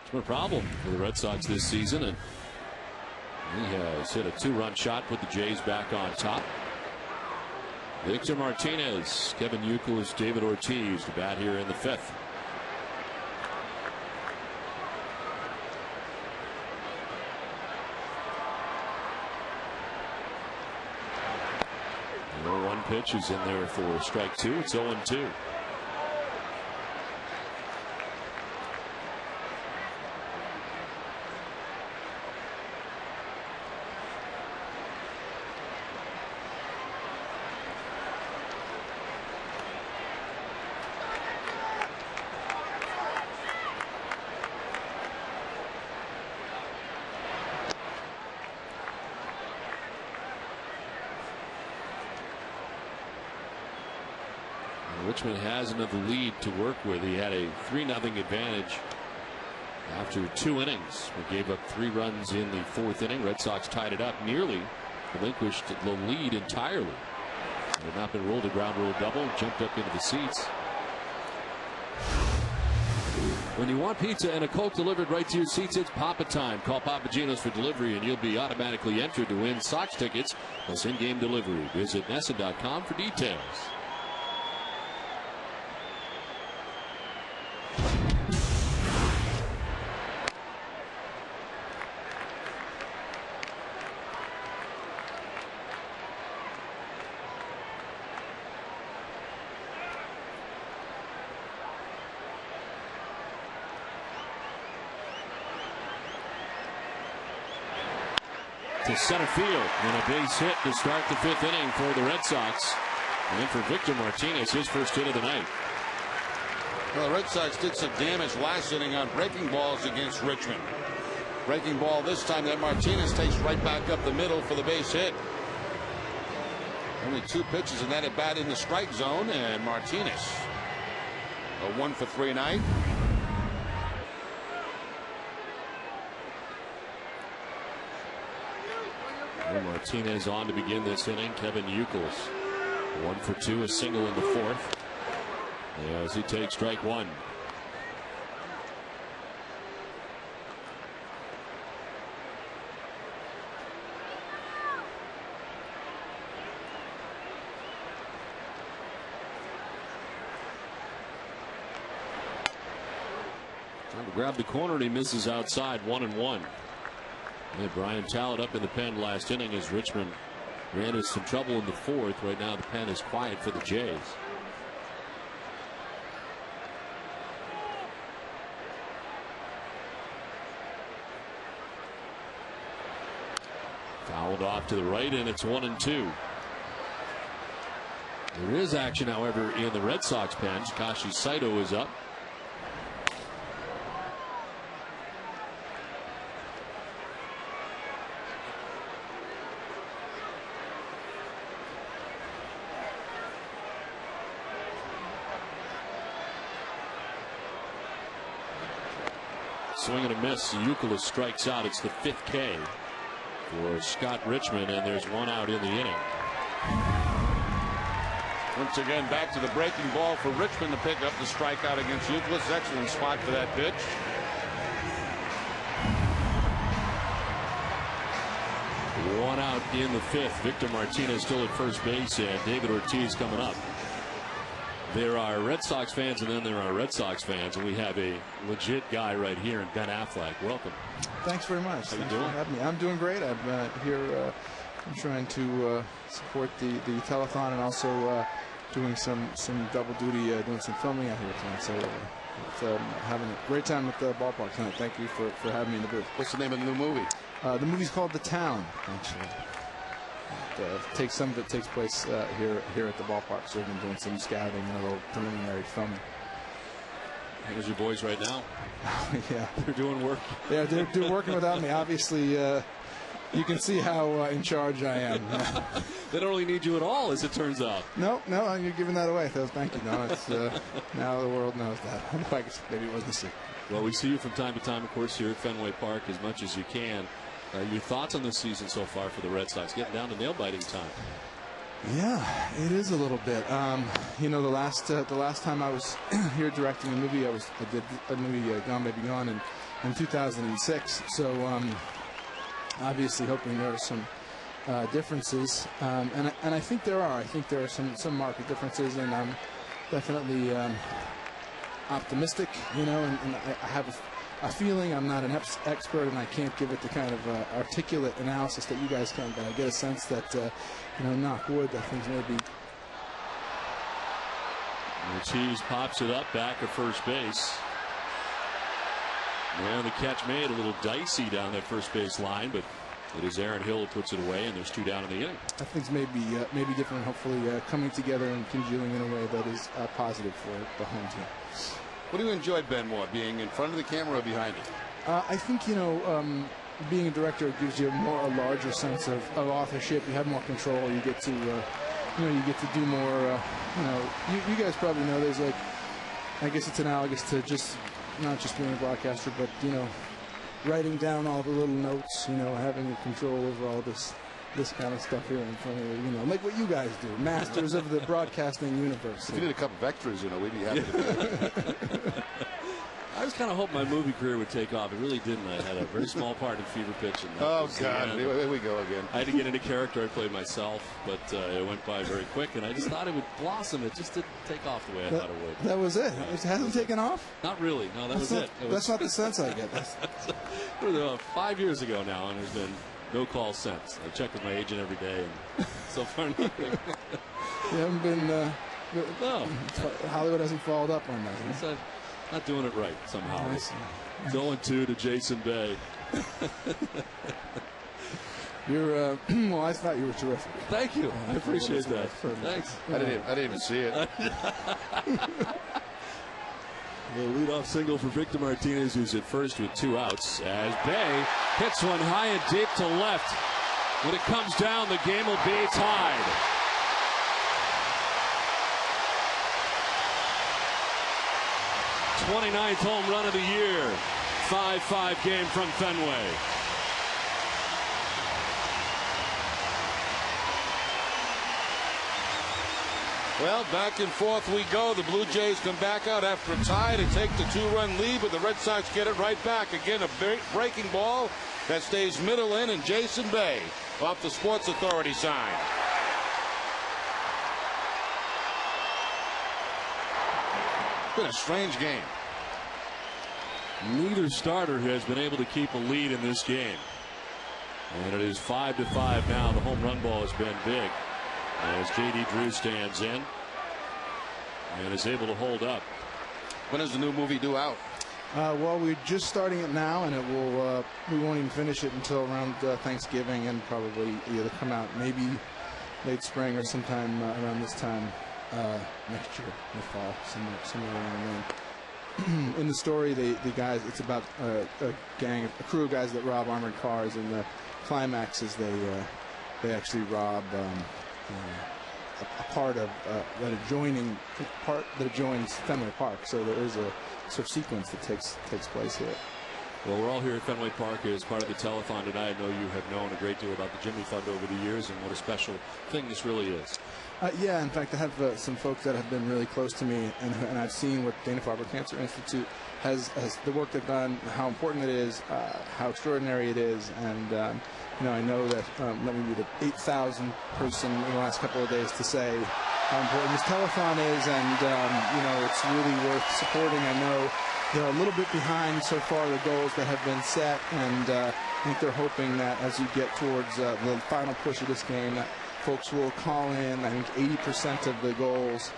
it's been a problem for the Red Sox this season, and he has hit a 2-run shot, put the Jays back on top. Victor Martinez, Kevin Youkilis, David Ortiz to bat here in the 5th. One pitch is in there for strike 2. It's 0-2. Richmond has another lead to work with. He had a 3-0 advantage after 2 innings. He gave up 3 runs in the 4th inning. Red Sox tied it up, nearly relinquished the lead entirely. It had not been ruled a ground rule double, jumped up into the seats. When you want pizza and a Coke delivered right to your seats, it's Papa time. Call Papa Gino's for delivery and you'll be automatically entered to win Sox tickets plus in-game delivery. Visit NESN.com for details. To center field and a base hit to start the 5th inning for the Red Sox. And for Victor Martinez, his first hit of the night. Well, the Red Sox did some damage last inning on breaking balls against Richmond. Breaking ball this time that Martinez takes right back up the middle for the base hit. Only 2 pitches in that at bat in the strike zone, and Martinez a 1-for-3 night. And Martinez on to begin this inning. Kevin Youkilis 1-for-2, a single in the 4th. As he takes strike 1. Trying to grab the corner, and he misses outside. 1-1. And Brian Talent up in the pen last inning as Richmond ran into some trouble in the 4th. Right now the pen is quiet for the Jays. Fouled off to the right, and it's 1-2. There is action, however, in the Red Sox pen. Takashi Saito is up. Swing and a miss. Youkilis strikes out. It's the 5th K for Scott Richmond, and there's 1 out in the inning. Once again, back to the breaking ball for Richmond to pick up the strikeout against Youkilis. Excellent spot for that pitch. One out in the 5th. Victor Martinez still at first base, and David Ortiz coming up. There are Red Sox fans, and then there are Red Sox fans, and we have a legit guy right here in Ben Affleck. Welcome. Thanks very much. How you Thanks doing? for having me. I'm doing great. I'm here. I'm trying to support the telethon and also doing some double duty, doing some filming out here tonight. So having a great time at the ballpark tonight. Thank you for having me in the booth. What's the name of the new movie? The movie's called The Town, actually. Some of it takes place here at the ballpark. So we've been doing some scouting and a little preliminary filming. Here's your boys right now. Yeah, they're doing work. Yeah, they're working without me. Obviously, you can see how in charge I am. They don't really need you at all, as it turns out. No, you're giving that away. So thank you. No, it's now the world knows that. I guess maybe it wasn't a secret. Well, we see you from time to time, of course, here at Fenway Park as much as you can. Your thoughts on this season so far for the Red Sox, getting down to nail-biting time? Yeah, it is a little bit. The last time I was here directing a movie, I did a movie, Gone Baby Gone, in 2006. So obviously, hoping there are some differences, and I think there are. I think there are some market differences, and I'm definitely optimistic. And I have a feeling. I'm not an expert, and I can't give it the kind of articulate analysis that you guys can, but I get a sense that, knock wood, that things may be. Ortiz pops it up back at first base. And the catch made a little dicey down that first base line, but it is Aaron Hill who puts it away, and there's 2 down in the inning. I think things may be different, hopefully coming together and congealing in a way that is positive for the home team. What do you enjoy, Ben, more, being in front of the camera or behind it? I think, being a director gives you a larger sense of authorship. You have more control. You get to, you get to do more. You guys probably know there's I guess it's analogous to just not just being a broadcaster, but writing down all the little notes. Having control over all this kind of stuff here in front of you, like what you guys do, masters of the broadcasting universe. If you did a couple of extras, we'd be happy to. I was kind of hoping my movie career would take off. It really didn't. I had a very small part in Fever Pitch. And God, here we go again. I had to get into character. I played myself, but it went by very quick, and I just thought it would blossom. It just didn't take off the way I thought it would. That was it? It hasn't taken off? Not really. No, that was it. That's not the sense I get. It was 5 years ago now, and there's been no call since. I check with my agent every day, and so far nothing. You haven't been. No. Hollywood hasn't followed up on that. Not doing it right somehow. 0-2 to Jason Bay. You're well. I thought you were terrific. Thank you. I appreciate that. Thanks. I didn't even see it. The leadoff single for Victor Martinez, who's at first with 2 outs, as Bay hits one high and deep to left. When it comes down, the game will be tied. '29th home run of the year. 5-5 game from Fenway. Well, back and forth we go. The Blue Jays come back out after a tie to take the 2-run lead, but the Red Sox get it right back. Again, a breaking ball that stays middle in, and Jason Bay off the Sports Authority sign. It's been a strange game. Neither starter has been able to keep a lead in this game. And it is 5-5 now. The home run ball has been big as J.D. Drew stands in and is able to hold up. When is the new movie due out? Well, we're just starting it now, and it will. We won't even finish it until around Thanksgiving, and probably either come out maybe late spring or sometime around this time next year, in the fall, somewhere around then. In the story, the guys, it's about a crew of guys that rob armored cars, and the climax is they actually rob a part of that adjoins Fenway Park. So there is a sort of sequence that takes place here. Well, we're all here at Fenway Park as part of the telethon tonight. I know you have known a great deal about the Jimmy Fund over the years, and what a special thing this really is. Yeah, in fact, I have some folks that have been really close to me, and I've seen what Dana-Farber Cancer Institute has the work they've done, how important it is, how extraordinary it is, and I know that let me be the 8,000th person in the last couple of days to say how important this telethon is, and it's really worth supporting. I know they're a little bit behind so far the goals that have been set, and I think they're hoping that as you get towards the final push of this game, that folks will call in. I think 80% of the goals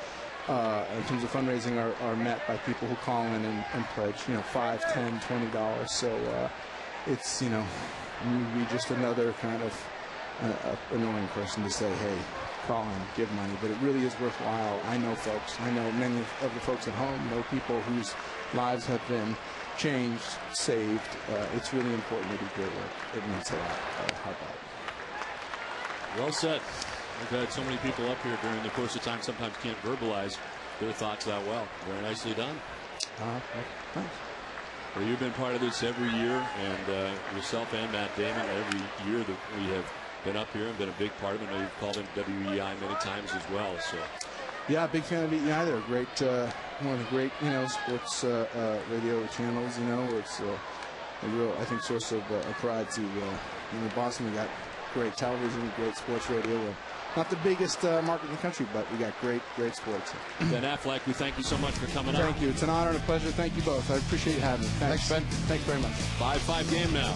in terms of fundraising are met by people who call in and pledge, $5, $10, $20. So it's, maybe just another kind of annoying person to say, hey, call in, give money. But it really is worthwhile. I know folks. I know many of the folks at home know people whose lives have been changed, saved. It's really important to do great work. It means a lot. How about it? Well said. We've had so many people up here during the course of time, sometimes can't verbalize their thoughts that well. Very nicely done. Thanks. Well, you've been part of this every year, and yourself and Matt Damon, every year that we have been up here and been a big part of it. I know you've called in WEI many times as well. So, yeah, big fan of EEI. They're a great, one of the great, sports radio channels. It's a real, I think, source of pride to Boston. We got great television, great sports radio. We're not the biggest market in the country, but we got great sports. Ben Affleck, we thank you so much for coming out. Thank you. It's an honor and a pleasure. Thank you both. I appreciate you having me. Thanks, Ben. Thanks very much. 5-5 game now.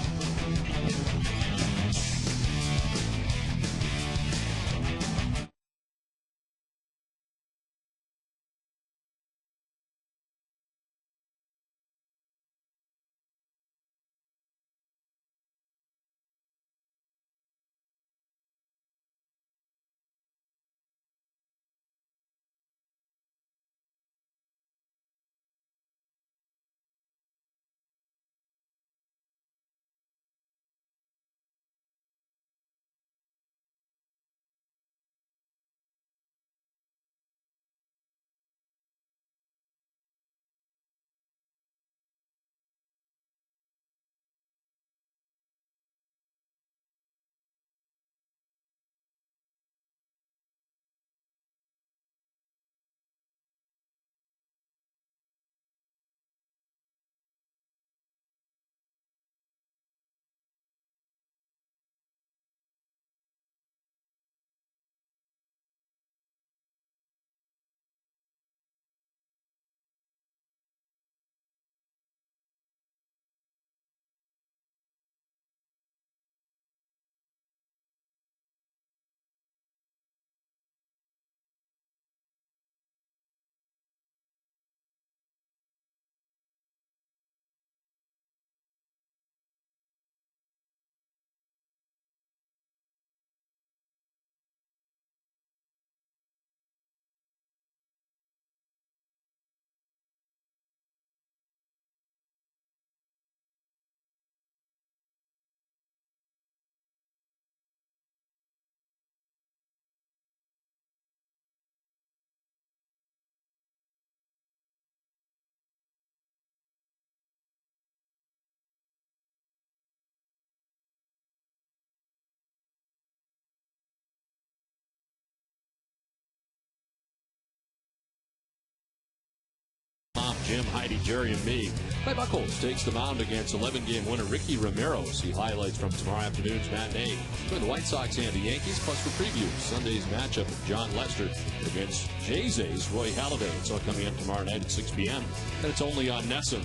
Jim, Heidi, Jerry, and me. Clay Buchholz takes the mound against 11-game winner Ricky Romero. See highlights from tomorrow afternoon's matinee between the White Sox and the Yankees, plus for preview Sunday's matchup of John Lester against Jays ace Roy Halladay. It's all coming up tomorrow night at 6 p.m. And it's only on NESN.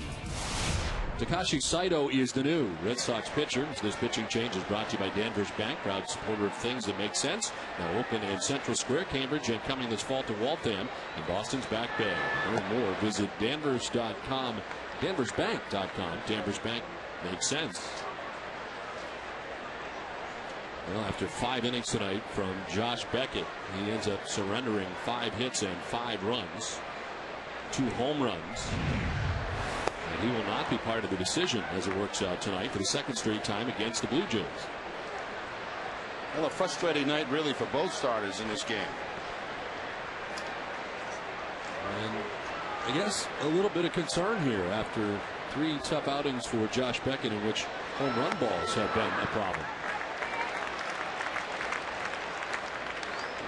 Takashi Saito is the new Red Sox pitcher. This pitching change is brought to you by Danvers Bank, proud supporter of things that make sense. Now open in Central Square, Cambridge, and coming this fall to Waltham and Boston's Back Bay. Learn more, visit danvers.com, danversbank.com. Danvers Bank makes sense. Well, after 5 innings tonight from Josh Beckett, he ends up surrendering 5 hits and 5 runs, 2 home runs. And he will not be part of the decision as it works out tonight for the second straight time against the Blue Jays. Well, a frustrating night really for both starters in this game. And I guess a little bit of concern here after 3 tough outings for Josh Beckett in which home run balls have been a problem.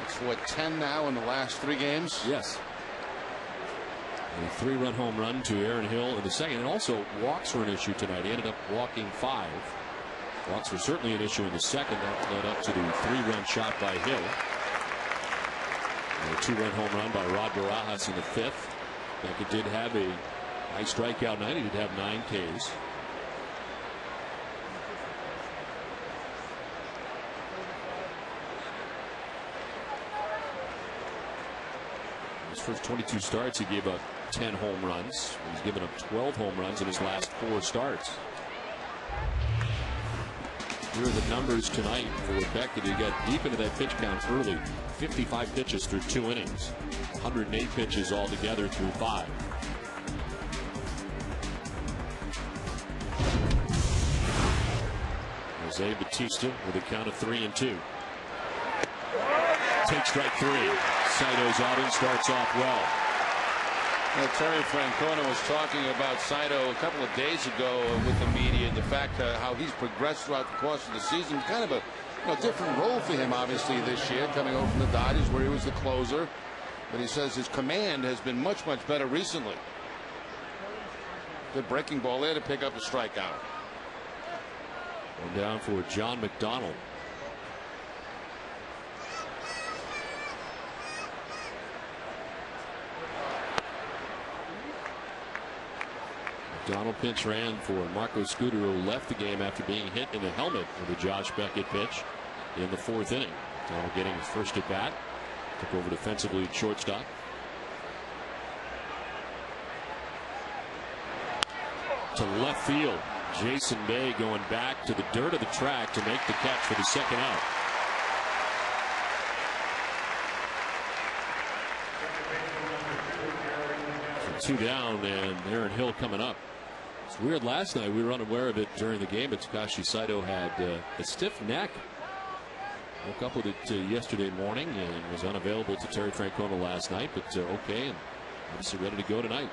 It's what, 10 now in the last 3 games? Yes. A 3-run home run to Aaron Hill in the second, and also walks were an issue tonight. He ended up walking 5. Walks were certainly an issue in the second. That led up to the 3-run shot by Hill. And a 2-run home run by Rod Barajas in the 5th. Beckett did have a high strikeout night. He did have 9 Ks. His first 22 starts, he gave up 10 home runs. He's given up 12 home runs in his last 4 starts. Here are the numbers tonight for Beckett. He got deep into that pitch count early. 55 pitches through 2 innings. 108 pitches altogether through 5. Jose Bautista with a count of 3-2. Take strike 3. Saito's outing starts off well. Well, Terry Francona was talking about Saito a couple of days ago with the media, and the fact how he's progressed throughout the course of the season. Kind of a different role for him, obviously, this year, coming over from the Dodgers where he was the closer. But he says his command has been much better recently. Good breaking ball there to pick up a strikeout. One down for John McDonald. McDonald pinch ran for Marco Scudero, who left the game after being hit in the helmet with a Josh Beckett pitch in the 4th inning. McDonald getting his first at bat. Took over defensively at shortstop. To left field. Jason Bay going back to the dirt of the track to make the catch for the second out. So 2 down, and Aaron Hill coming up. It's weird. Last night we were unaware of it during the game, but Takashi Saito had a stiff neck. Woke up with it yesterday morning and was unavailable to Terry Francona last night, but okay, and obviously ready to go tonight.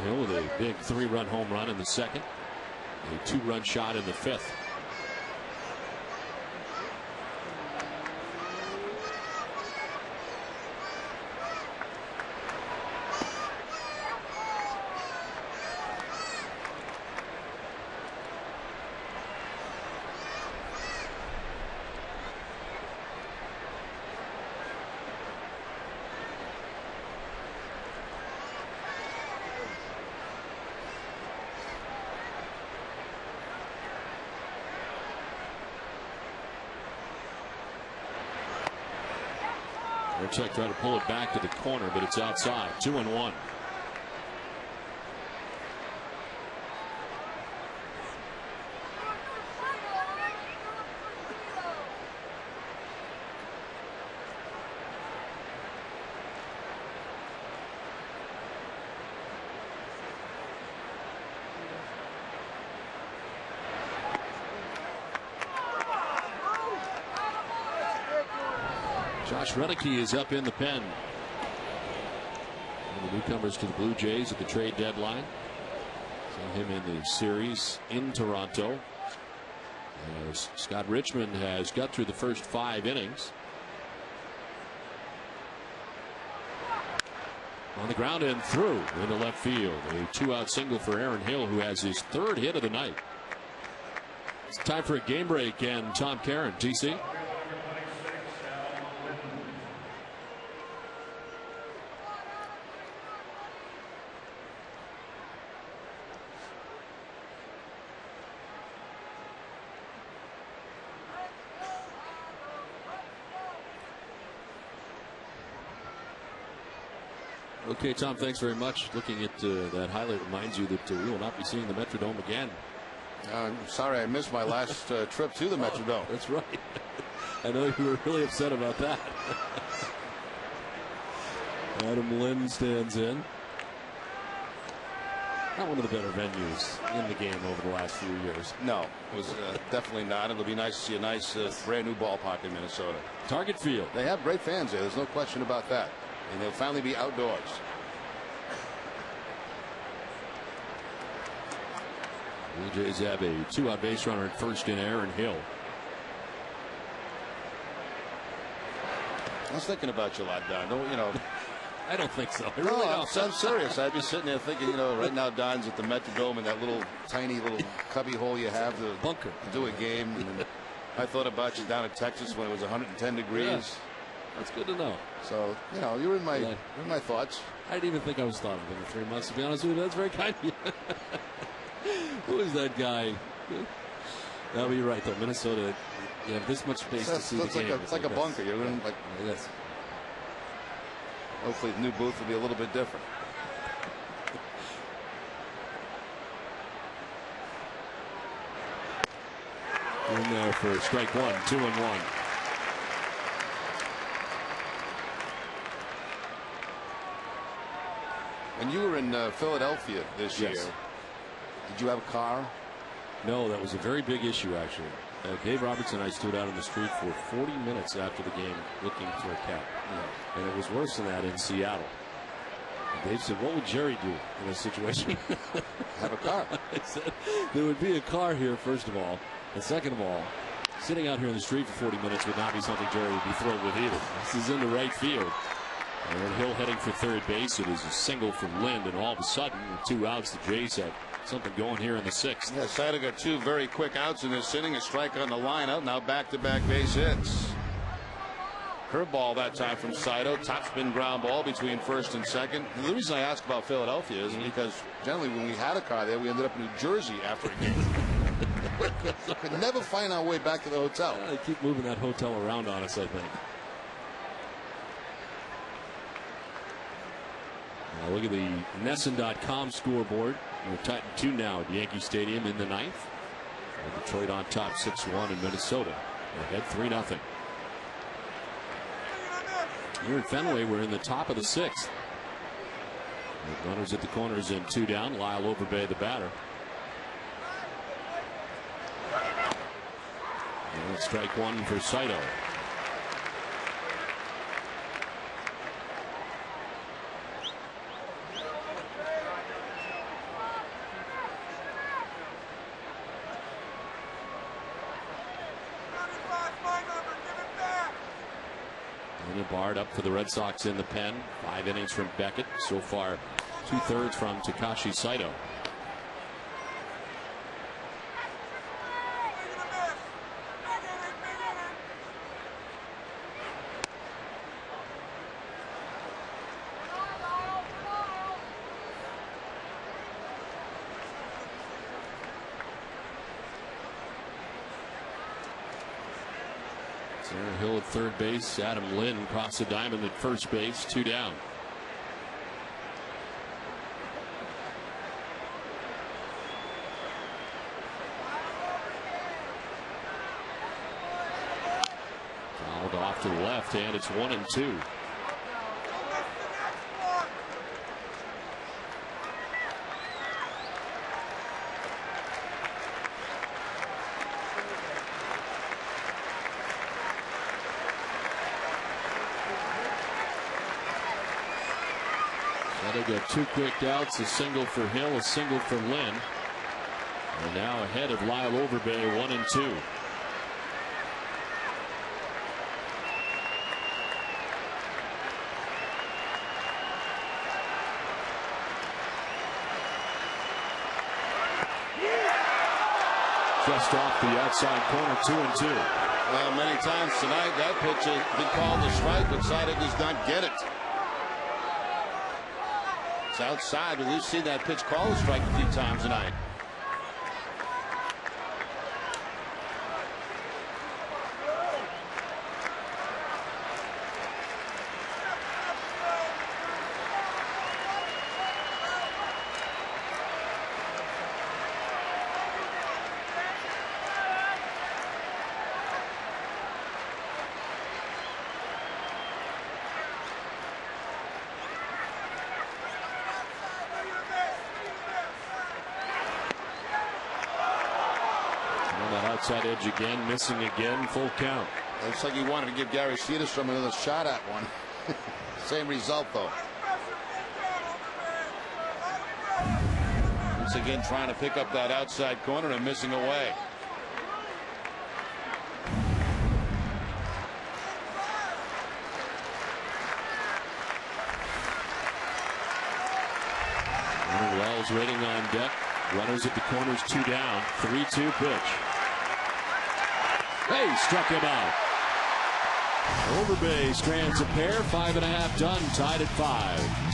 With a big 3-run home run in the second, a 2-run shot in the 5th. Check trying to pull it back to the corner, but it's outside. 2-1. Josh Reddick is up in the pen. One of the newcomers to the Blue Jays at the trade deadline. Saw him in the series in Toronto. As Scott Richmond has got through the first 5 innings. On the ground and through into left field. A 2-out single for Aaron Hill, who has his 3rd hit of the night. It's time for a game break, and Tom Caron, TC. Okay, Tom, thanks very much. Looking at that highlight reminds you that we will not be seeing the Metrodome again. I'm sorry I missed my last trip to the Metrodome. That's right. I know you were really upset about that. Adam Lynn stands in. Not one of the better venues in the game over the last few years. No, it was definitely not. It'll be nice to see a nice brand new ballpark in Minnesota. Target Field. They have great fans there. There's no question about that. And they'll finally be outdoors. Blue Jays have a 2-out base runner at first in Aaron Hill. I was thinking about you a lot, Don. I don't think so. No, I'm serious. I'd be sitting there thinking, right now Don's at the Metrodome in that little tiny little cubby hole you have to bunker to do a game. And I thought about you down in Texas when it was 110 degrees. Yeah. That's good to know. So, you're in my thoughts. I didn't even think I was thought of in the 3 months, to be honest with you. That's very kind of you. Who is that guy? No, you're right, though. Minnesota, you have this much space to see the game. It's like a bunker. You're in yes. Hopefully the new booth will be a little bit different. In there for strike 1, 2-1. When you were in Philadelphia this year, did you have a car? No, that was a very big issue, actually. Dave Roberts and I stood out on the street for 40 minutes after the game looking for a cab. Yeah. And it was worse than that in Seattle. And Dave said, what would Jerry do in this situation? Have a car. I said, there would be a car here, first of all. And second of all, sitting out here in the street for 40 minutes would not be something Jerry would be thrilled with either. This is into right field. Aaron Hill heading for third base. It is a single from Lind, and all of a sudden, with 2 outs, the Jays have something going here in the 6th. Yeah, Saito got 2 very quick outs in this inning. A strike on the lineup. Now back-to-back base hits. Curveball that time from Saito. Topspin ground ball between first and second. And the reason I ask about Philadelphia is because generally when we had a car there, we ended up in New Jersey after a game. We could never find our way back to the hotel. They keep moving that hotel around on us, I think. Look at the NESN.com scoreboard. We're tied 2 now at Yankee Stadium in the 9th. Detroit on top 6-1 in Minnesota. Ahead 3-0. Here at Fenway, we're in the top of the 6th. Runners at the corners and 2 down. Lyle Overbay, the batter. And strike 1 for Saito. Barred up for the Red Sox in the pen. 5 innings from Beckett. So far, 2/3 from Takashi Saito. Aaron Hill at third base. Adam Lynn across the diamond at first base. 2 down. Fouled off to the left, and it's 1-2. got 2 quick outs, a single for Hill, a single for Lynn. And now ahead of Lyle Overbay, 1-2. Just off the outside corner, 2-2. Well, many times tonight that pitch has been called a strike, but Seidig does not get it. It's outside, but we've seen that pitch called a strike a few times tonight. Outside edge again, missing again, full count. Looks like he wanted to give Gary Cedarstrom another shot at one. Same result, though. Once again, trying to pick up that outside corner and missing away. Wells waiting on deck. Runners at the corners, 2 down. 3-2 pitch. Hey, struck him out. Overbay strands a pair. 5.5 done. Tied at 5.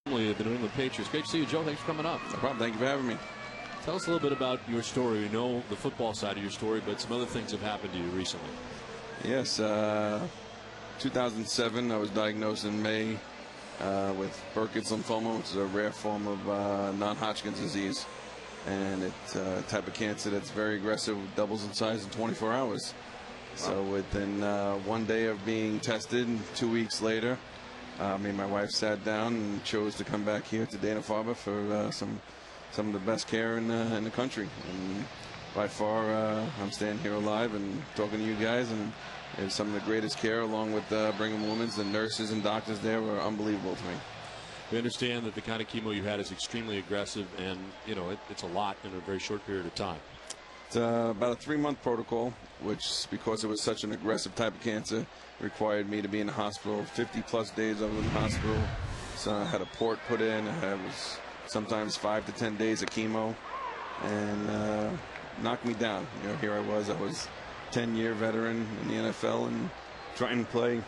Of the New England Patriots. Great to see you, Joe. Thanks for coming up. No problem. Thank you for having me. Tell us a little bit about your story. We know the football side of your story, but some other things have happened to you recently. Yes, 2007, I was diagnosed in May with Burkitt's lymphoma, which is a rare form of non-Hodgkin's disease. And it's a type of cancer that's very aggressive, doubles in size in 24 hours. So within 1 day of being tested, 2 weeks later, me and my wife sat down and chose to come back here to Dana-Farber for some of the best care in the country. And by far, I'm standing here alive and talking to you guys, and it's some of the greatest care, along with Brigham Women's. The nurses and doctors there were unbelievable to me. We understand that the kind of chemo you had is extremely aggressive, and you know it's a lot in a very short period of time. It's about a 3-month protocol, which, because it was such an aggressive type of cancer, required me to be in the hospital 50+ days. I was in the hospital. So I had a port put in. I was sometimes 5 to 10 days of chemo. and knocked me down. You know, here I was 10-year veteran in the NFL and trying to play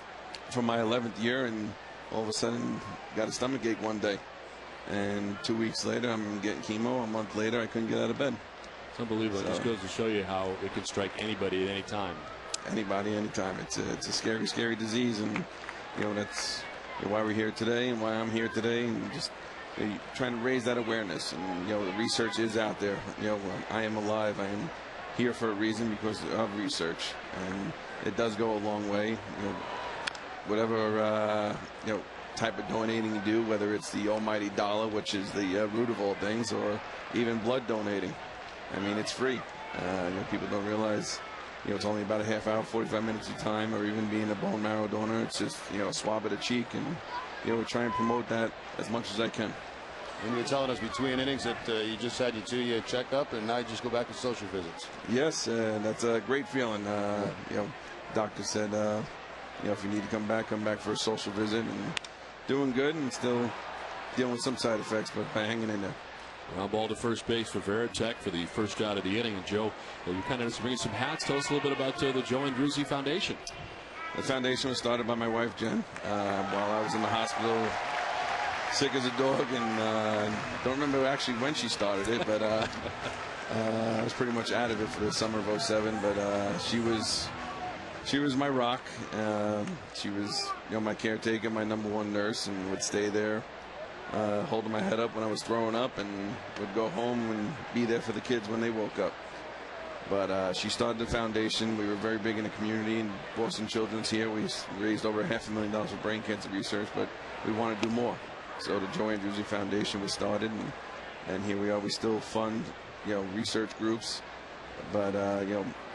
for my 11th year, and all of a sudden got a stomach ache one day. And 2 weeks later, I'm getting chemo. A month later, I couldn't get out of bed. It's unbelievable. It just goes to show you how it can strike anybody at any time. Anybody, anytime. It's a scary, scary disease, and you know that's why we're here today and why I'm here today, and just trying to raise that awareness. And you know, the research is out there. You know, I am alive. I am here for a reason because of research, and it does go a long way. You know, whatever type of donating you do, whether it's the almighty dollar, which is the root of all things, or even blood donating. I mean, it's free. People don't realize, it's only about a half hour, 45 minutes of time, or even being a bone marrow donor. It's just, a swab of the cheek, and, we're trying to promote that as much as I can. And you were telling us between innings that you just had your 2-year checkup, and now you just go back to social visits. Yes, that's a great feeling. Doctor said, if you need to come back for a social visit, and doing good and still dealing with some side effects, but by hanging in there. Ground ball to first base for Veritek for the first out of the inning. And Joe, you kind of just bringing some hats. Tell us a little bit about the Joe Andruzzi Foundation. The foundation was started by my wife, Jen, while I was in the hospital, sick as a dog, and don't remember actually when she started it, but I was pretty much out of it for the summer of '07. But she was my rock. She was, my caretaker, my #1 nurse, and would stay there, holding my head up when I was throwing up, and would go home and be there for the kids when they woke up. But she started the foundation. We were very big in the community, in Boston Children's here. We raised over $500,000 for brain cancer research, but we want to do more. So the Joe Andruzzi Foundation was started, and here we are. We still fund, research groups, but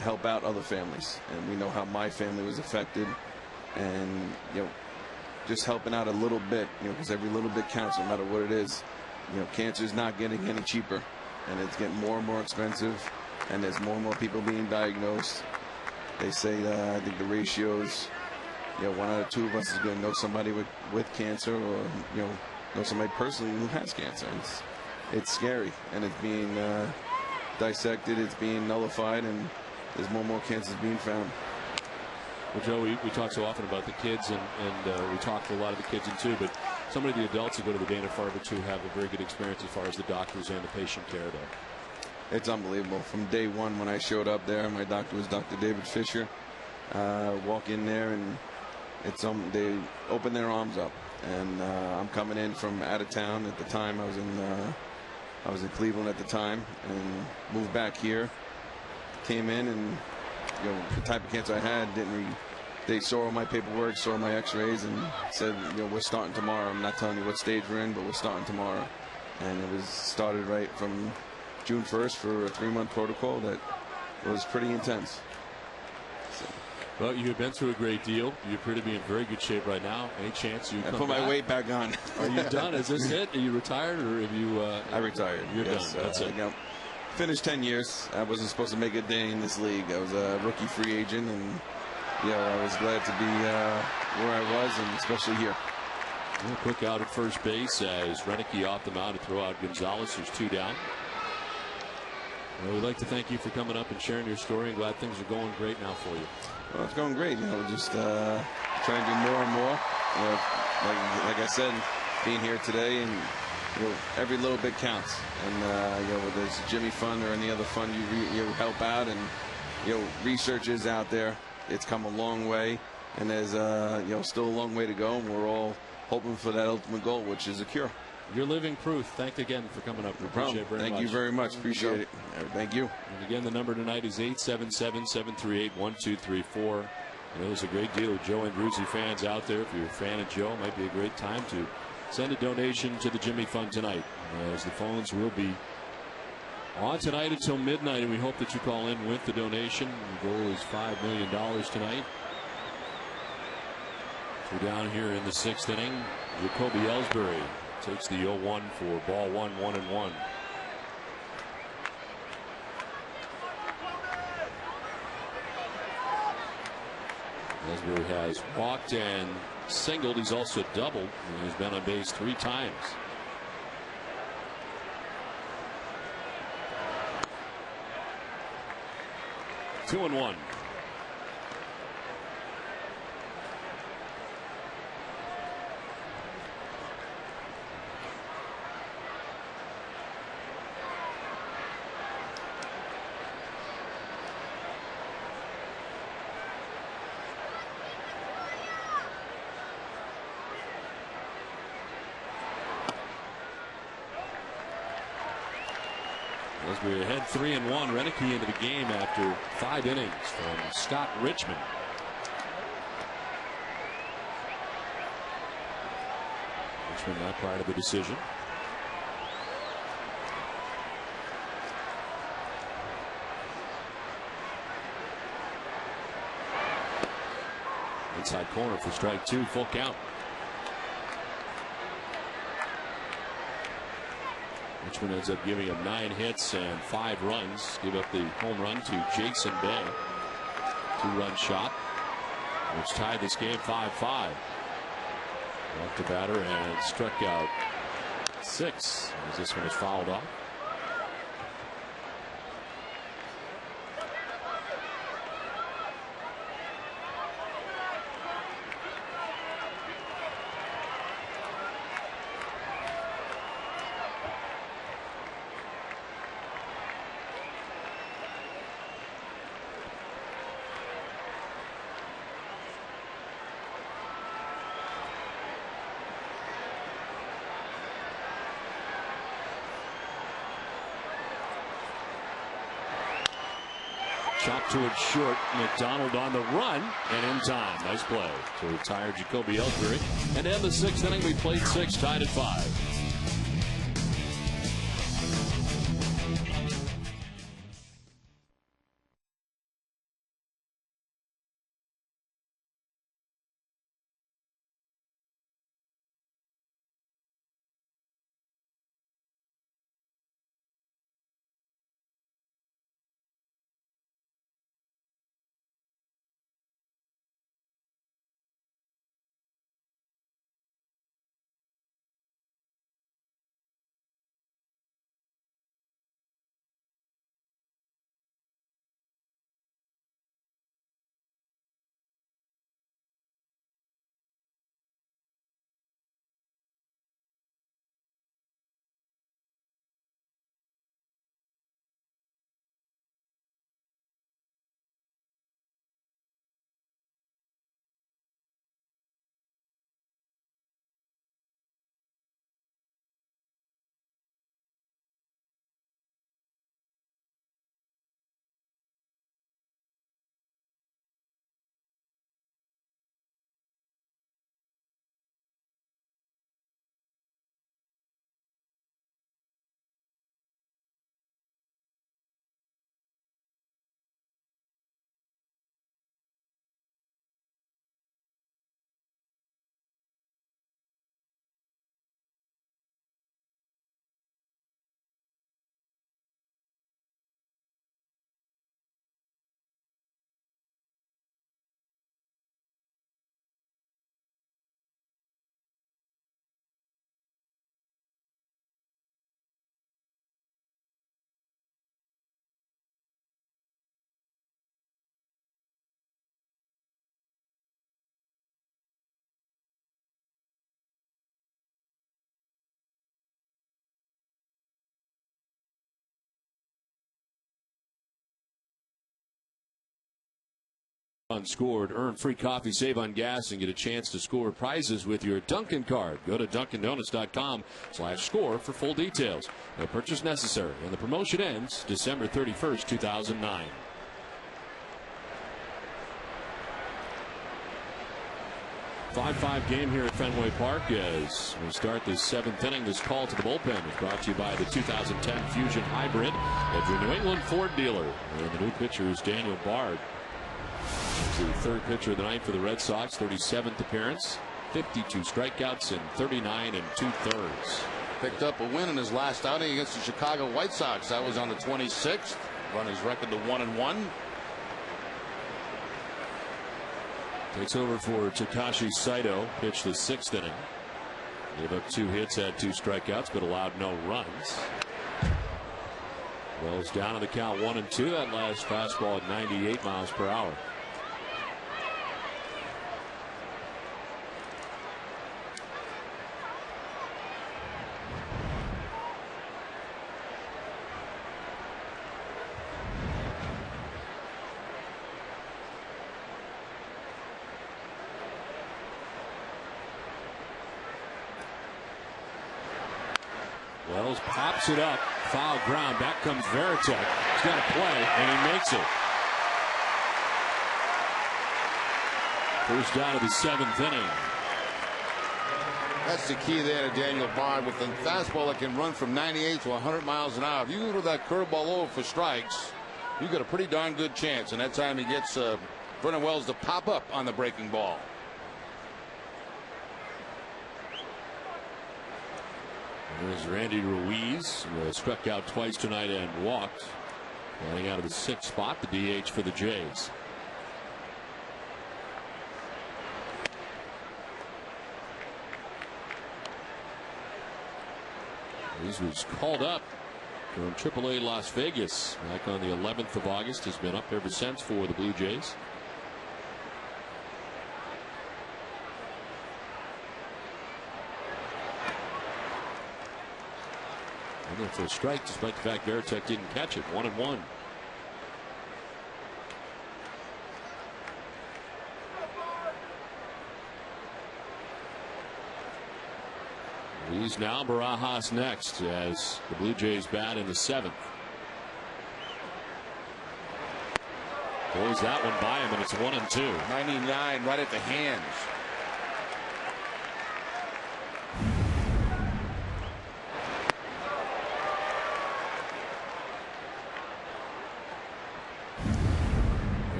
help out other families. And we know how my family was affected, and just helping out a little bit, because every little bit counts, no matter what it is. Cancer is not getting any cheaper, and it's getting more and more expensive, and there's more and more people being diagnosed. They say I think the ratios, 1 out of 2 of us is going to know somebody with cancer, or know somebody personally who has cancer. It's scary, and it's being dissected, it's being nullified, and there's more and more cancers being found. Well, Joe, we talk so often about the kids, and we talk to a lot of the kids too, but so many of the adults who go to the Dana-Farber too have a very good experience as far as the doctors and the patient care there. It's unbelievable. From day one when I showed up there, my doctor was Dr. David Fisher. Walk in there, and they open their arms up, and I'm coming in from out of town at the time. I was in Cleveland at the time, and moved back here. Came in, and the type of cancer I had, they saw all my paperwork, saw my x-rays, and said, we're starting tomorrow. I'm not telling you what stage we're in, but we're starting tomorrow. And it was started right from June 1st for a 3-month protocol that was pretty intense. Well, you've been through a great deal. You appear to be in very good shape right now. Any chance you I come put back? my weight back on. Are you done? Is this it? Are you retired, or have you? I retired. You're yes, done. That's it. Finished 10 years. I wasn't supposed to make a day in this league. I was a rookie free agent, and I was glad to be where I was, and especially here. Well, quick out at first base as Renicky off the mound to throw out Gonzalez. There's 2 down. Well, we'd like to thank you for coming up and sharing your story, and glad things are going great now for you. Well, it's going great. Just trying to do more and more. Like I said, being here today, and every little bit counts. And whether it's a Jimmy Fund or any other fund you help out, and research is out there. It's come a long way, and there's still a long way to go. And we're all hoping for that ultimate goal, which is a cure. You're living proof. Thank you again for coming up. No problem. Thank you very much. Appreciate it. Thank you. And again, the number tonight is 877-738-1234. There's a great deal of Joe Andruzzi fans out there. If you're a fan of Joe, it might be a great time to send a donation to the Jimmy Fund tonight, as the phones will be on tonight until midnight, and we hope that you call in with the donation. The goal is $5 million tonight. So down here in the 6th inning, Jacoby Ellsbury takes the 0-1 for ball 1, 1-1. Ellsbury has walked and singled. He's also doubled. He's been on base 3 times. 2-1. As we head 3-1, Renicky into the game after 5 innings from Scott Richmond. Richmond not part of the decision. Inside corner for strike 2, full count. Richmond ends up giving up 9 hits and 5 runs. Give up the home run to Jason Bay. 2-run shot, which tied this game 5-5. Walked the batter and struck out 6 as this one was fouled off. Chopped towards short. McDonald on the run and in time. Nice play to retire Jacoby Ellsbury. And to end the 6th inning, we played 6, tied at 5. Unscored, earn free coffee, save on gas, and get a chance to score prizes with your Dunkin' card. Go to DunkinDonuts.com/score for full details. No purchase necessary, and the promotion ends December 31st, 2009. Five game here at Fenway Park as we start the 7th inning. This call to the bullpen is brought to you by the 2010 Fusion Hybrid at your New England Ford dealer. And the new pitcher is Daniel Bard. The 3rd pitcher of the night for the Red Sox, 37th appearance, 52 strikeouts in 39 2/3. Picked up a win in his last outing against the Chicago White Sox. That was on the 26th. Run his record to 1-1. Takes over for Takashi Saito. Pitched the 6th inning. Gave up 2 hits, had 2 strikeouts, but allowed no runs. Wells down on the count 1-2. That last fastball at 98 miles per hour. Wells pops it up. Foul ground. Back comes Varitek. He's got to play, and he makes it. First down of the 7th inning. That's the key there to Daniel Bard with the fastball that can run from 98 to 100 miles an hour. If you can throw that curveball over for strikes, you got a pretty darn good chance. And that time he gets Vernon Wells to pop up on the breaking ball. There's Randy Ruiz, who struck out twice tonight and walked. Running out of the 6th spot, the DH for the Jays. Ruiz was called up from AAA Las Vegas back on the 11th of August. Has been up ever since for the Blue Jays. And for a strike, despite the fact Varitek didn't catch it. 1-1. He's now Barajas next as the Blue Jays bat in the 7th. Throws that one by him, and it's 1-2. 99 right at the hands.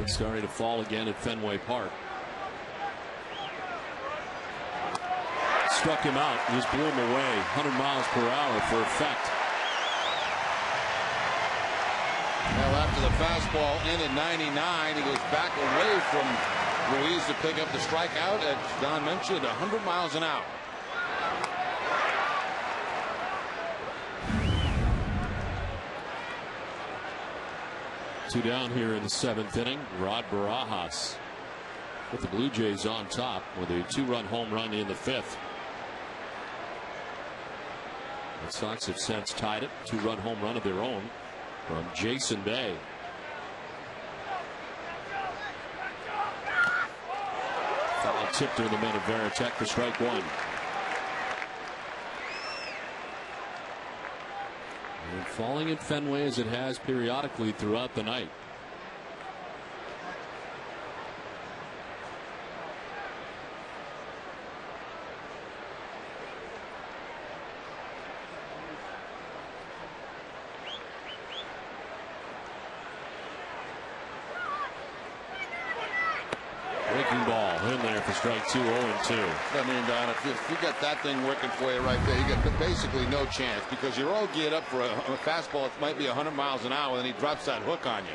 It's starting to fall again at Fenway Park. Struck him out, just blew him away. 100 miles per hour for effect. Well, after the fastball in at 99, he goes back away from Ruiz to pick up the strikeout at, Don mentioned, 100 miles an hour. Two down here in the 7th inning. Rod Barajas with the Blue Jays on top with a 2-run home run in the 5th. The Sox have since tied it. 2-run home run of their own from Jason Bay. Foul tip to the men of Varitek for strike 1. And falling at Fenway as it has periodically throughout the night. Breaking ball in there for strike 2, 0-2. I mean, Don, if you got that thing working for you right there, you got basically no chance because you're all geared up for a fastball that might be 100 miles an hour, and he drops that hook on you.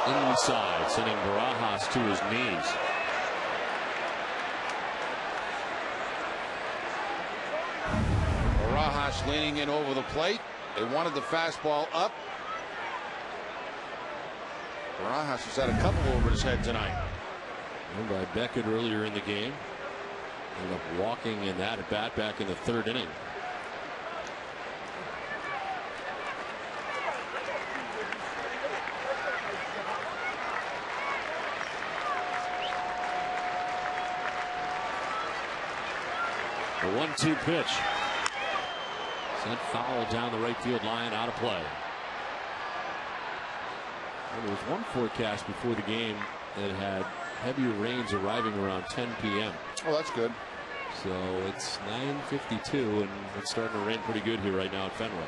Inside, sending Barajas to his knees. Barajas leaning in over the plate. They wanted the fastball up. Barajas has had a couple over his head tonight. And by Beckett earlier in the game. Ended up walking in that at bat back in the 3rd inning. The 1-2 pitch. Sent foul down the right field line, out of play. There was one forecast before the game that had heavier rains arriving around 10 p.m. Oh, that's good. So it's 9:52, and it's starting to rain pretty good here right now at Fenway.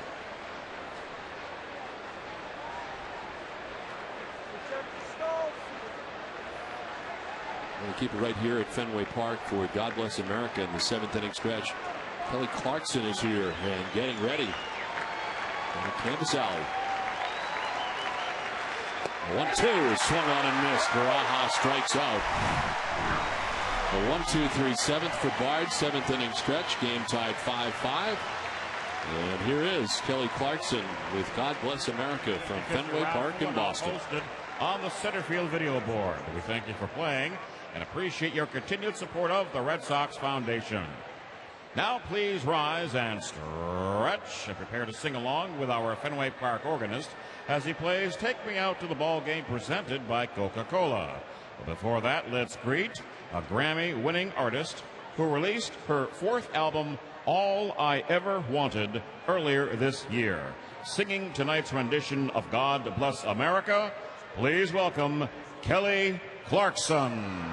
We'll keep it right here at Fenway Park for God Bless America in the 7th inning stretch. Kelly Clarkson is here and getting ready Campus Alley. 1-2 swung on and missed. Baraja strikes out. A 1-2-3 seventh for Bard. Seventh inning stretch. Game tied 5-5. And here is Kelly Clarkson with God Bless America from Fenway Park in Boston. Posted on the center field video board. We thank you for playing and appreciate your continued support of the Red Sox Foundation. Now please rise and stretch and prepare to sing along with our Fenway Park organist as he plays Take Me Out to the Ball Game presented by Coca-Cola. But before that, let's greet a Grammy-winning artist who released her fourth album, All I Ever Wanted, earlier this year. Singing tonight's rendition of God Bless America, please welcome Kelly Clarkson.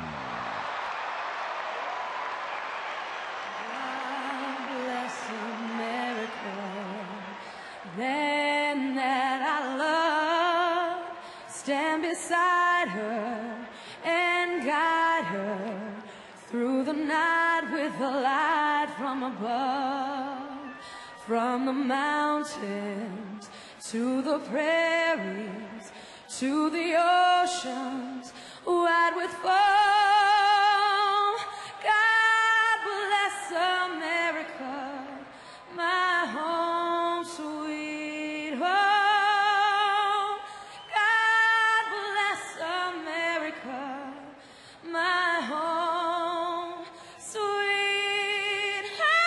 Then that I love, stand beside her and guide her through the night with the light from above. From the mountains to the prairies to the oceans wide with foam. God bless America, my home sweet home. God bless America, my home sweet home.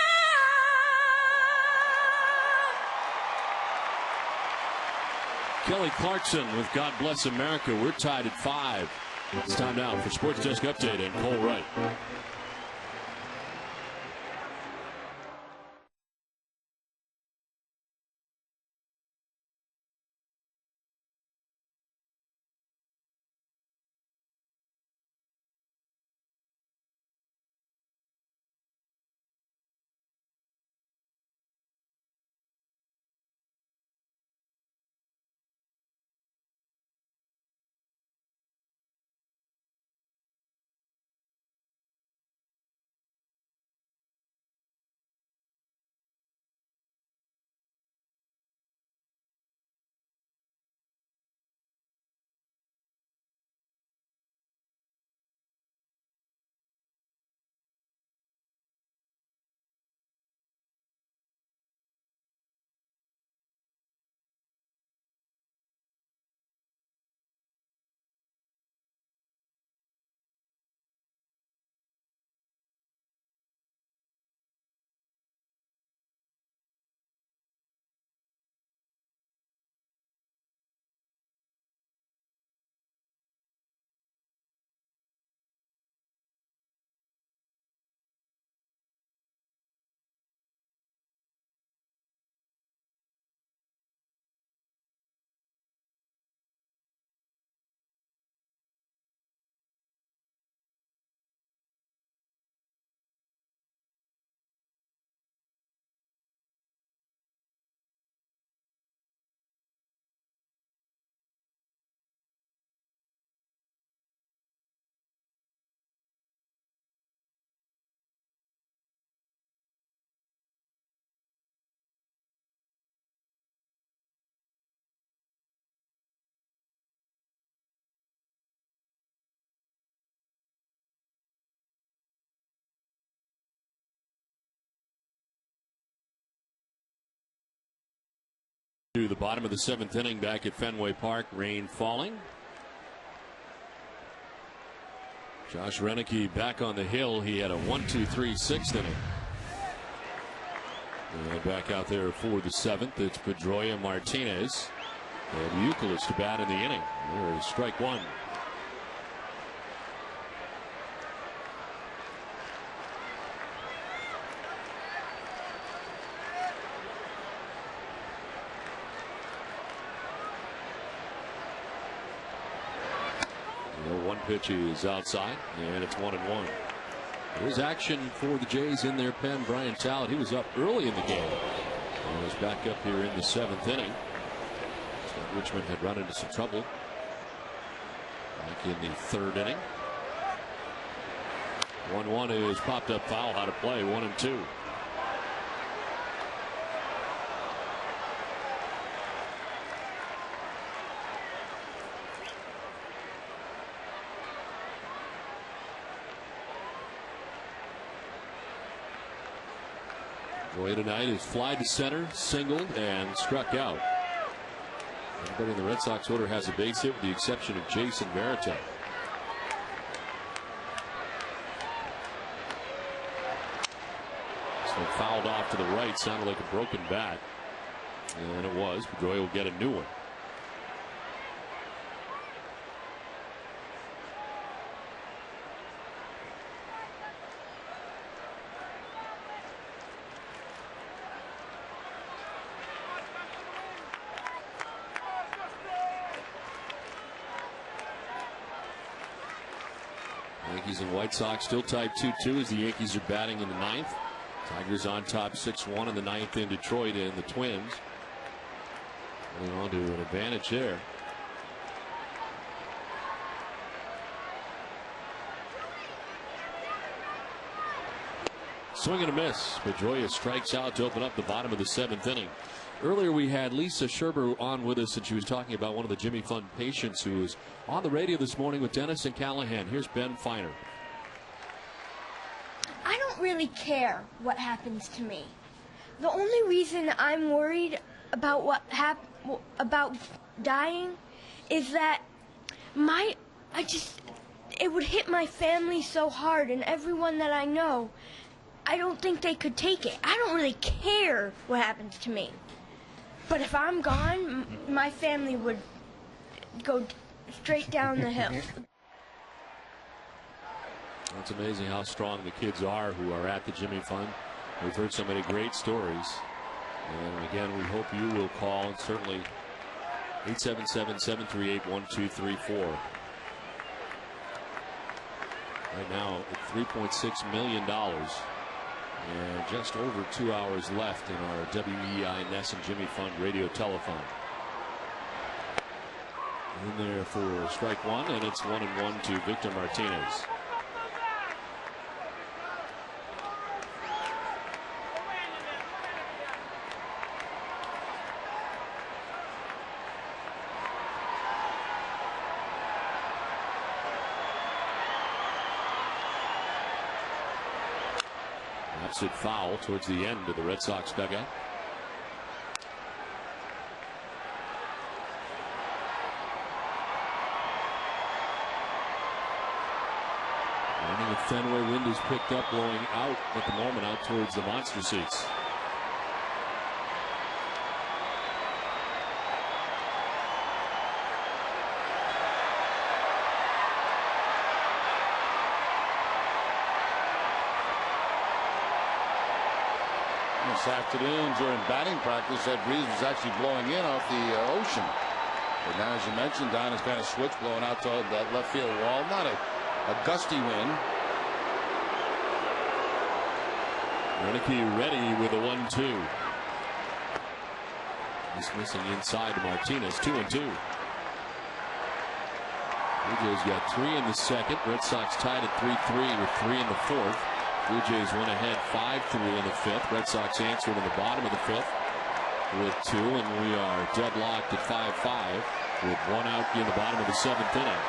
Kelly Clarkson with God Bless America. We're tied at 5. It's time now for Sports Desk Update and Cole Wright. To the bottom of the 7th inning back at Fenway Park, rain falling. Josh Renicky back on the hill. He had a 1-2-3 6th inning. And back out there for the 7th, it's Pedroia, Martinez, and Youkilis to bat in the inning. There is strike one. One pitch is outside, and it's 1-1. There's action for the Jays in their pen. Brian Talent, he was up early in the game. And was back up here in the 7th inning. Scott Richmond had run into some trouble back in the 3rd inning. 1-1 is popped up foul out of play, 1-2. Pedroia tonight is fly to center, singled, and struck out. Everybody in the Red Sox order has a base hit with the exception of Jason Varitek. So fouled off to the right, sounded like a broken bat. And it was. Pedroia will get a new one. Yankees and White Sox still tied 2-2 as the Yankees are batting in the ninth. Tigers on top 6-1 in the ninth in Detroit, and the Twins holding on to an advantage there. Swing and a miss. Pedroia strikes out to open up the bottom of the seventh inning. Earlier we had Lisa Sherber on with us, and she was talking about one of the Jimmy Fund patients who was on the radio this morning with Dennis and Callahan. Here's Ben Feiner. I don't really care what happens to me. The only reason I'm worried about about dying is that it would hit my family so hard, and everyone that I know, I don't think they could take it. I don't really care what happens to me. But if I'm gone, my family would go straight down the hill. It's amazing how strong the kids are who are at the Jimmy Fund. We've heard so many great stories. And again, we hope you will call, and certainly 877-738-1234. Right now, $3.6 million. And just over 2 hours left in our WEI Ness and Jimmy Fund radio telethon. In there for strike one, and it's 1-1 to Victor Martinez. Opposite foul towards the end of the Red Sox dugout. Running at Fenway, wind is picked up, blowing out at the moment, out towards the monster seats. This afternoon during batting practice, that breeze was actually blowing in off the ocean. But now, as you mentioned, Don, has kind of switched, blowing out toward that left field wall. Not a gusty wind. Renicky ready with a 1-2. He's missing inside to Martinez. 2-2. Blue Jays got 3 in the second. Red Sox tied at 3-3 with 3 in the fourth. Blue Jays went ahead 5-3 in the fifth. Red Sox answered in the bottom of the fifth with 2, and we are deadlocked at 5-5 with 1 out in the bottom of the seventh inning.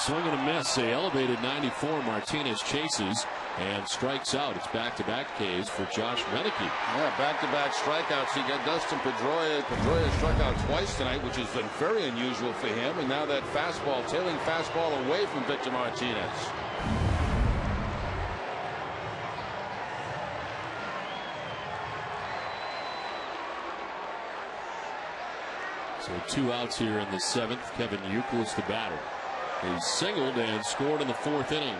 Swing and a miss. A elevated 94. Martinez chases and strikes out. It's back-to-back Ks for Josh Renicky. Yeah, back-to-back strikeouts. He got Dustin Pedroia. Pedroia struck out twice tonight, which has been very unusual for him. And now that fastball, tailing fastball away from Victor Martinez. So 2 outs here in the seventh. Kevin Youkilis, the batter. He singled and scored in the fourth inning.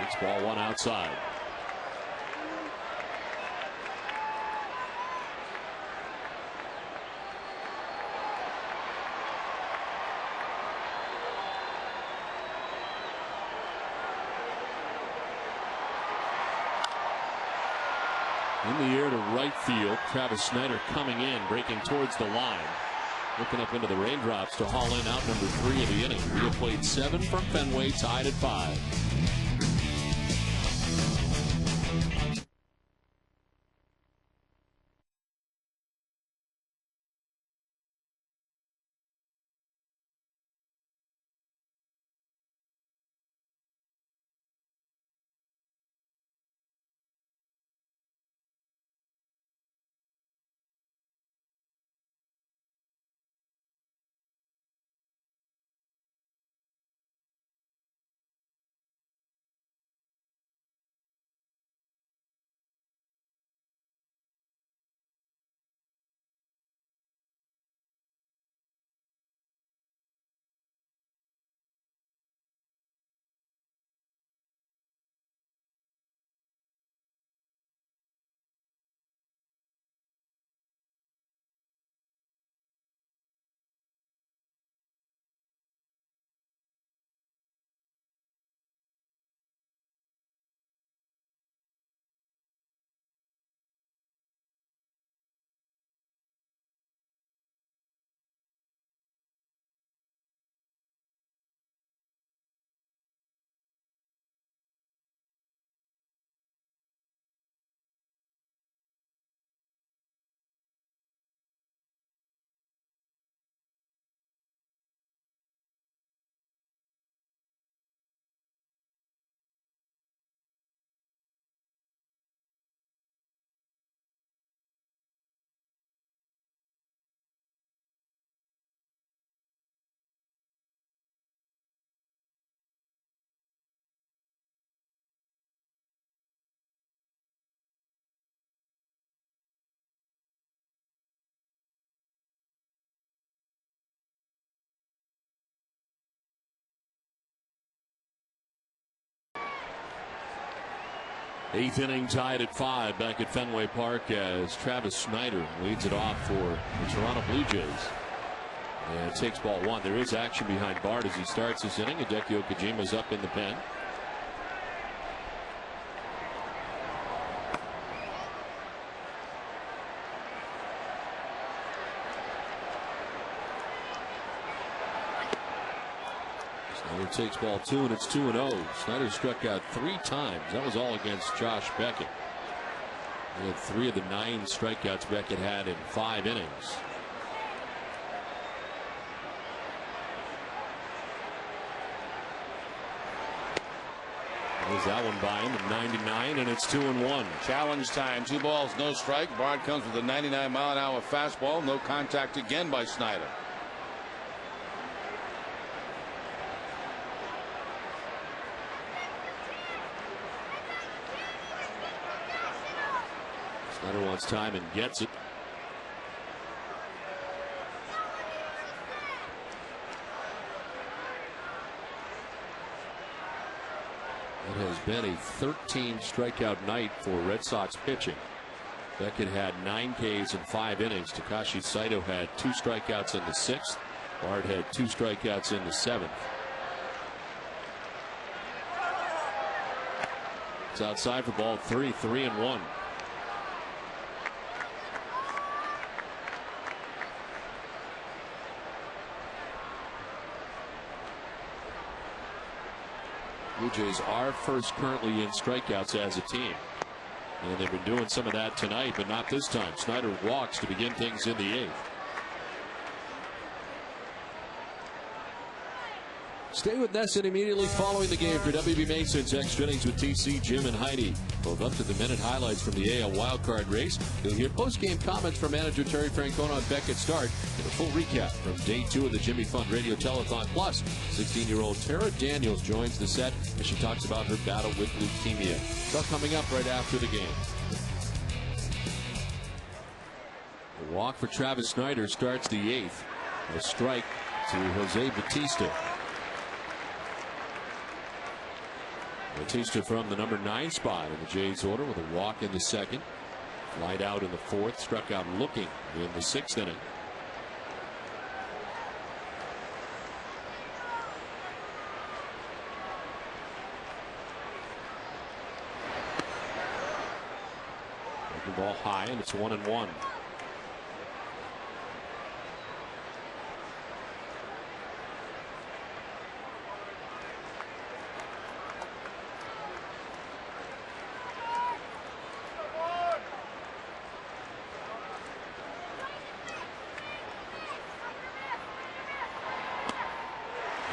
It's ball 1 outside. In the air to right field. Travis Snyder coming in, breaking towards the line. Looking up into the raindrops to haul in out number 3 of the inning. We have played 7 from Fenway, tied at 5. Eighth inning tied at 5 back at Fenway Park as Travis Snyder leads it off for the Toronto Blue Jays. And takes ball 1. There is action behind Bard as he starts this inning. Hideki Okajima's up in the pen. Snyder takes ball 2 and it's 2-0. Snyder struck out 3 times. That was all against Josh Beckett. He had 3 of the 9 strikeouts Beckett had in 5 innings. There's that one by him at 99 and it's 2-1. Challenge time. 2 balls, no strike. Bard comes with a 99-mile-an-hour fastball. No contact again by Snyder. Snyder wants time and gets it. It has been a 13 strikeout night for Red Sox pitching. Beckett had 9 Ks in 5 innings. Takashi Saito had 2 strikeouts in the 6th. Bard had 2 strikeouts in the 7th. It's outside for ball 3, 3-1. Blue Jays are first currently in strikeouts as a team. And they've been doing some of that tonight, but not this time. Snyder walks to begin things in the 8th. Stay with NESN immediately following the game for WB Mason's Extra Innings with TC, Jim, and Heidi. Both up-to-the-minute highlights from the AL wildcard race. You'll hear post-game comments from manager Terry Francona on Beckett's start and a full recap from Day 2 of the Jimmy Fund Radio Telethon. Plus, 16-year-old Tara Daniels joins the set as she talks about her battle with leukemia. It's all coming up right after the game. The walk for Travis Snyder starts the 8th. A strike to Jose Bautista. Bautista from the number 9 spot in the Jays order with a walk in the 2nd. Flied out in the 4th. Struck out looking in the 6th inning. Breaking ball high and it's 1-1.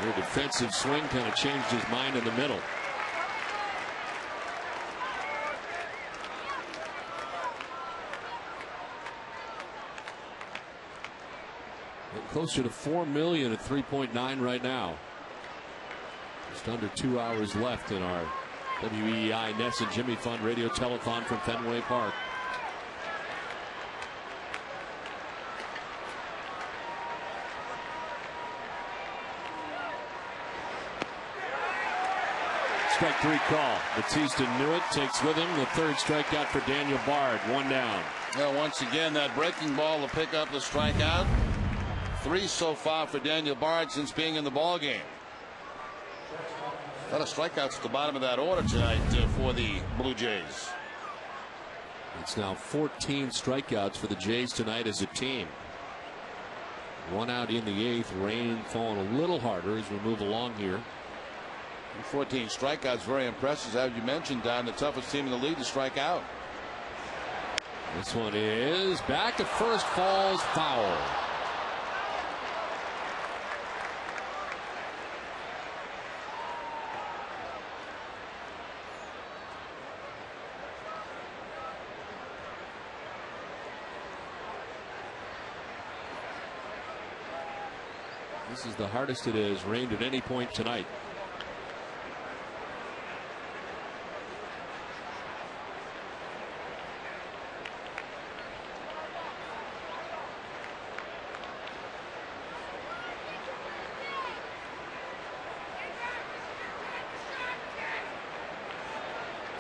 The defensive swing kind of changed his mind in the middle. Getting closer to $4 million at 3.9 right now. Just under 2 hours left in our WEEI NESN Jimmy Fund Radio Telethon from Fenway Park. Strike 3 call. Bautista knew it. Takes with him the 3rd strikeout for Daniel Bard. 1 down. Well, once again, that breaking ball to pick up the strikeout. 3 so far for Daniel Bard since being in the ball game. A lot of strikeouts at the bottom of that order tonight for the Blue Jays. It's now 14 strikeouts for the Jays tonight as a team. 1 out in the 8th. Rain falling a little harder as we move along here. 14 strikeouts, very impressive. As you mentioned, Don, the toughest team in the league to strike out. This one is back at first, falls foul. This is the hardest it has rained at any point tonight.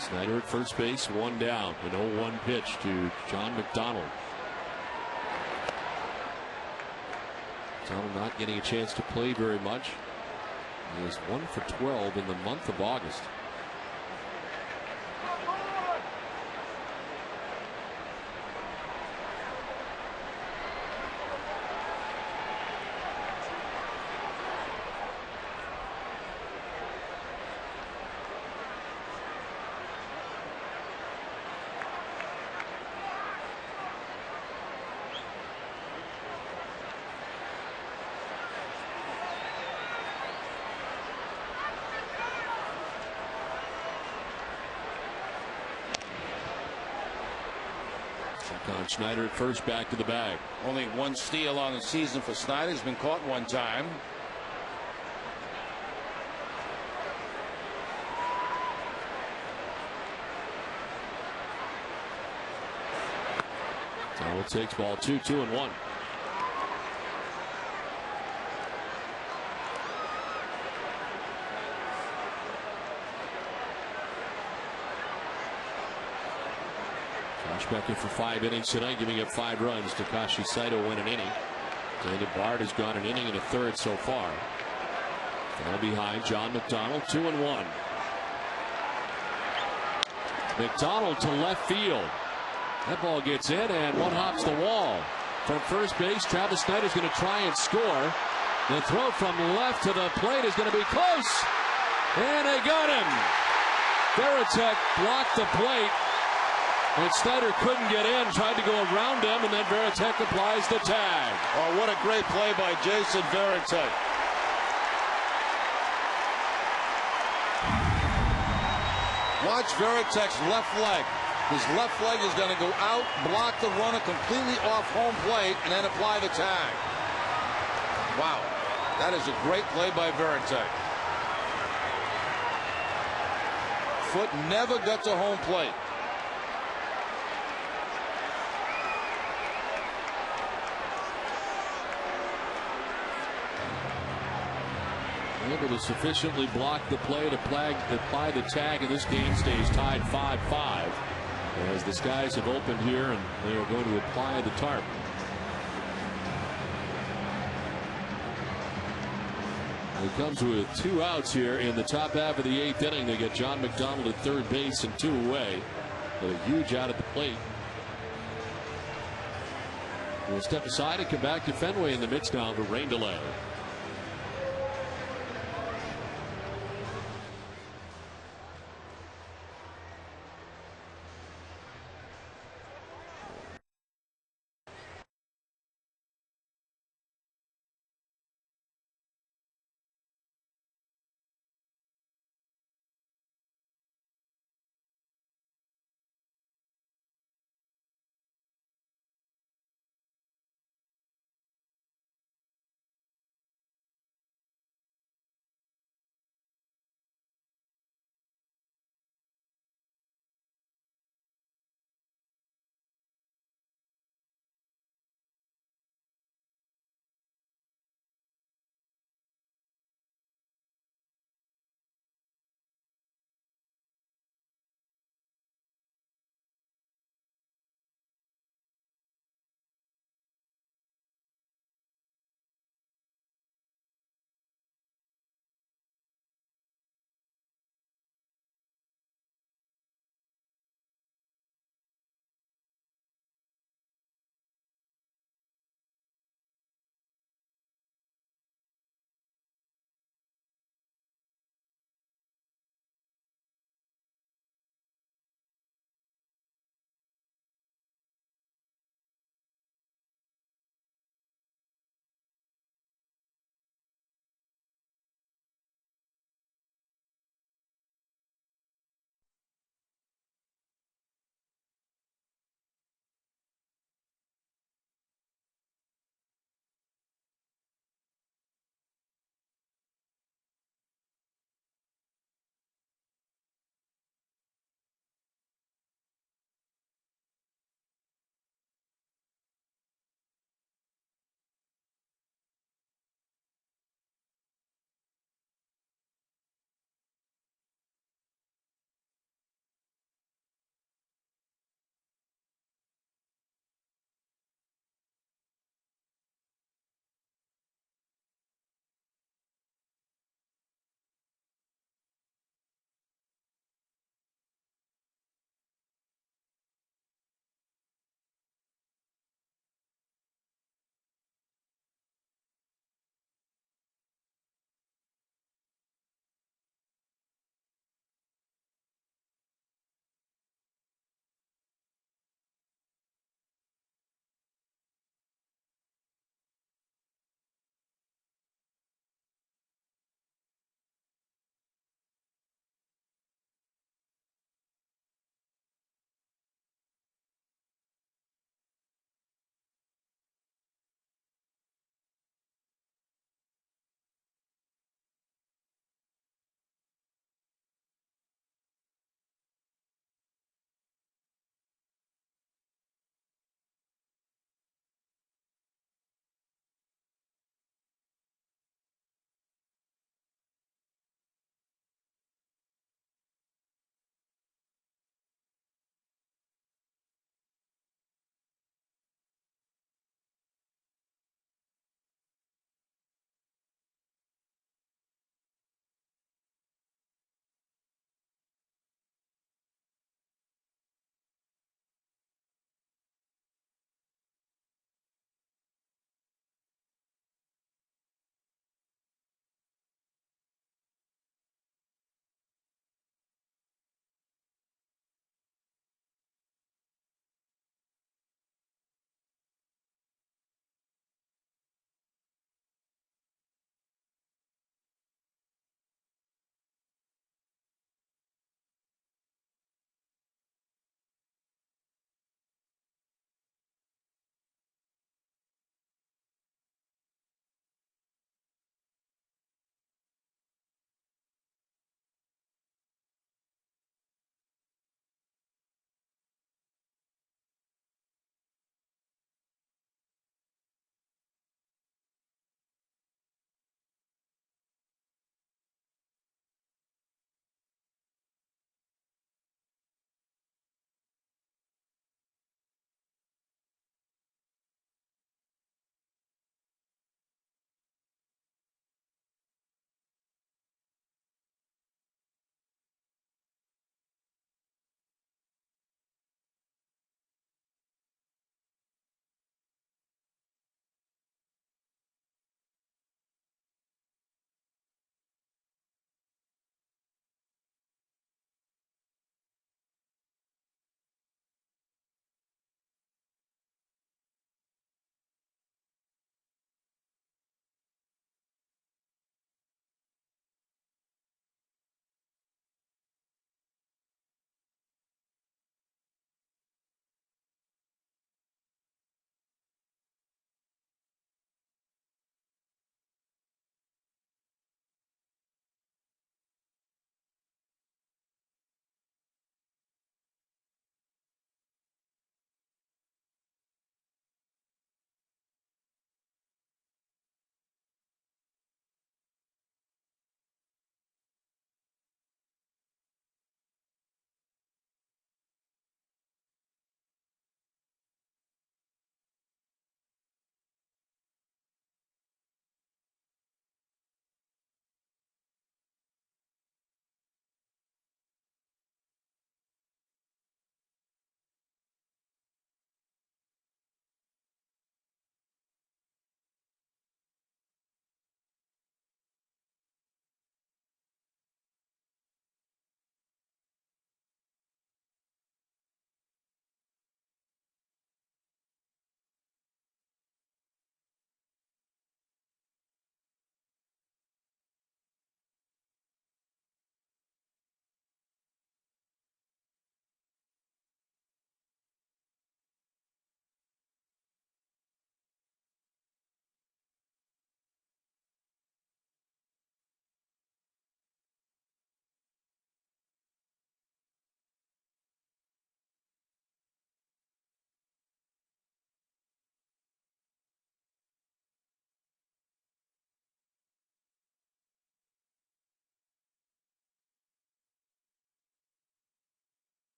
Snyder at first base, one down. An 0-1 pitch to John McDonald. McDonald not getting a chance to play very much. He is 1 for 12 in the month of August. On Snyder at first, back to the bag. Only one steal on the season for Snyder. He's been caught one time. Donald takes ball 2, 2-1. Beckett for 5 innings tonight, giving up 5 runs. Takashi Saito went an inning. David Bard has gone an inning and a third so far. Now behind John McDonald, 2-1. McDonald to left field. That ball gets in and one hops the wall. From first base, Travis Snyder's going to try and score. The throw from left to the plate is going to be close. And they got him. Veritek blocked the plate. And Snyder couldn't get in, tried to go around him, and then Veritek applies the tag. Oh, what a great play by Jason Veritek. Watch Veritek's left leg. His left leg is going to go out, block the runner completely off home plate, and then apply the tag. Wow, that is a great play by Veritek. Foot never got to home plate. Able to sufficiently block the play to apply the tag, and this game stays tied 5-5 as the skies have opened here and they are going to apply the tarp. It comes with 2 outs here in the top half of the 8th inning. They get John McDonald at third base and 2 away. But a huge out at the plate. We'll step aside and come back to Fenway in the midst now of a rain delay.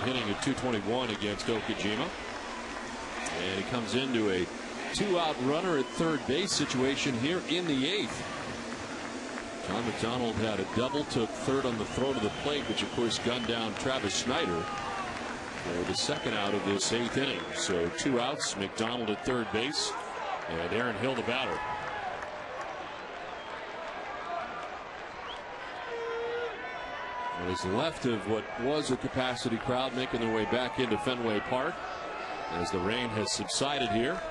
hitting at .221 against Okajima. And he comes into a 2-out runner at third base situation here in the 8th. John McDonald had a double, took third on the throw to the plate, which of course gunned down Travis Snyder for the 2nd out of this 8th inning. So 2 outs, McDonald at third base, and Aaron Hill the batter. It was left of what was a capacity crowd making their way back into Fenway Park as the rain has subsided here.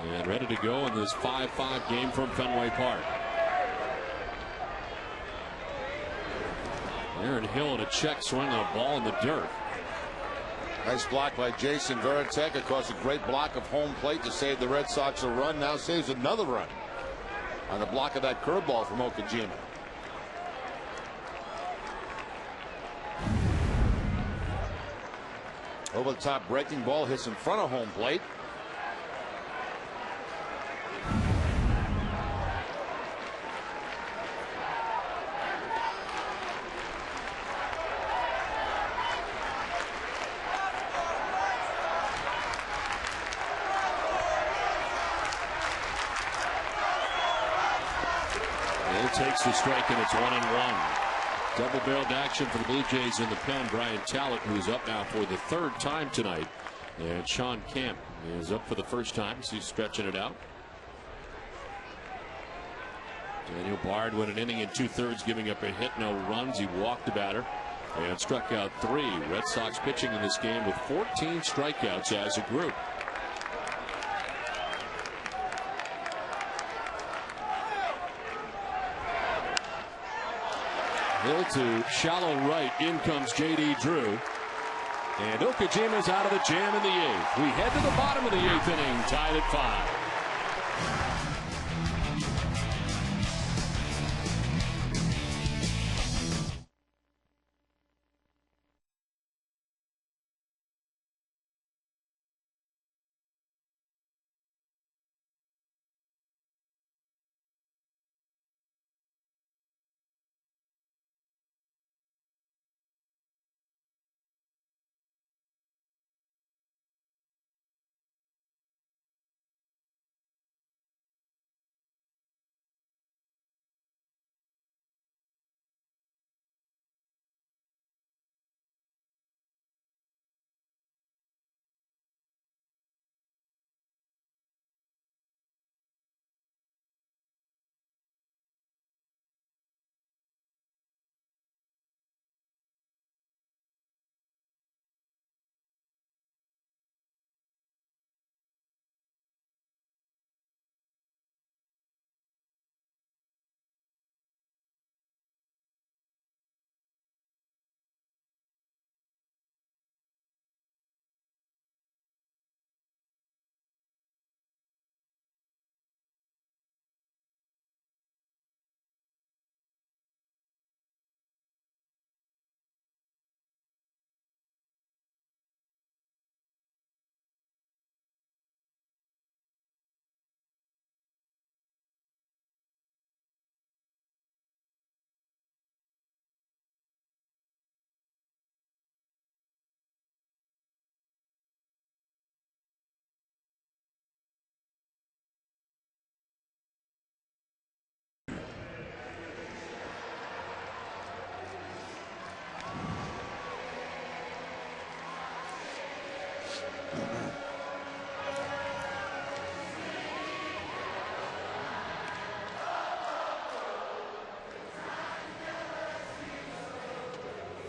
And ready to go in this 5-5 game from Fenway Park. Aaron Hill and a check swing on a ball in the dirt. Nice block by Jason Varitek. Of course, a great block of home plate to save the Red Sox a run. Now saves another run on the block of that curveball from Okajima. Over the top breaking ball hits in front of home plate. Takes the strike, and it's 1-1. Double-barreled action for the Blue Jays in the pen. Brian Talent, who's up now for the 3rd time tonight, and Sean Camp is up for the 1st time, so he's stretching it out. Daniel Bard went an inning in 2/3, giving up a hit, no runs. He walked the batter and struck out 3. Red Sox pitching in this game with 14 strikeouts as a group. Hill to shallow right. In comes J.D. Drew. And Okajima's out of the jam in the 8th. We head to the bottom of the 8th inning, tied at 5.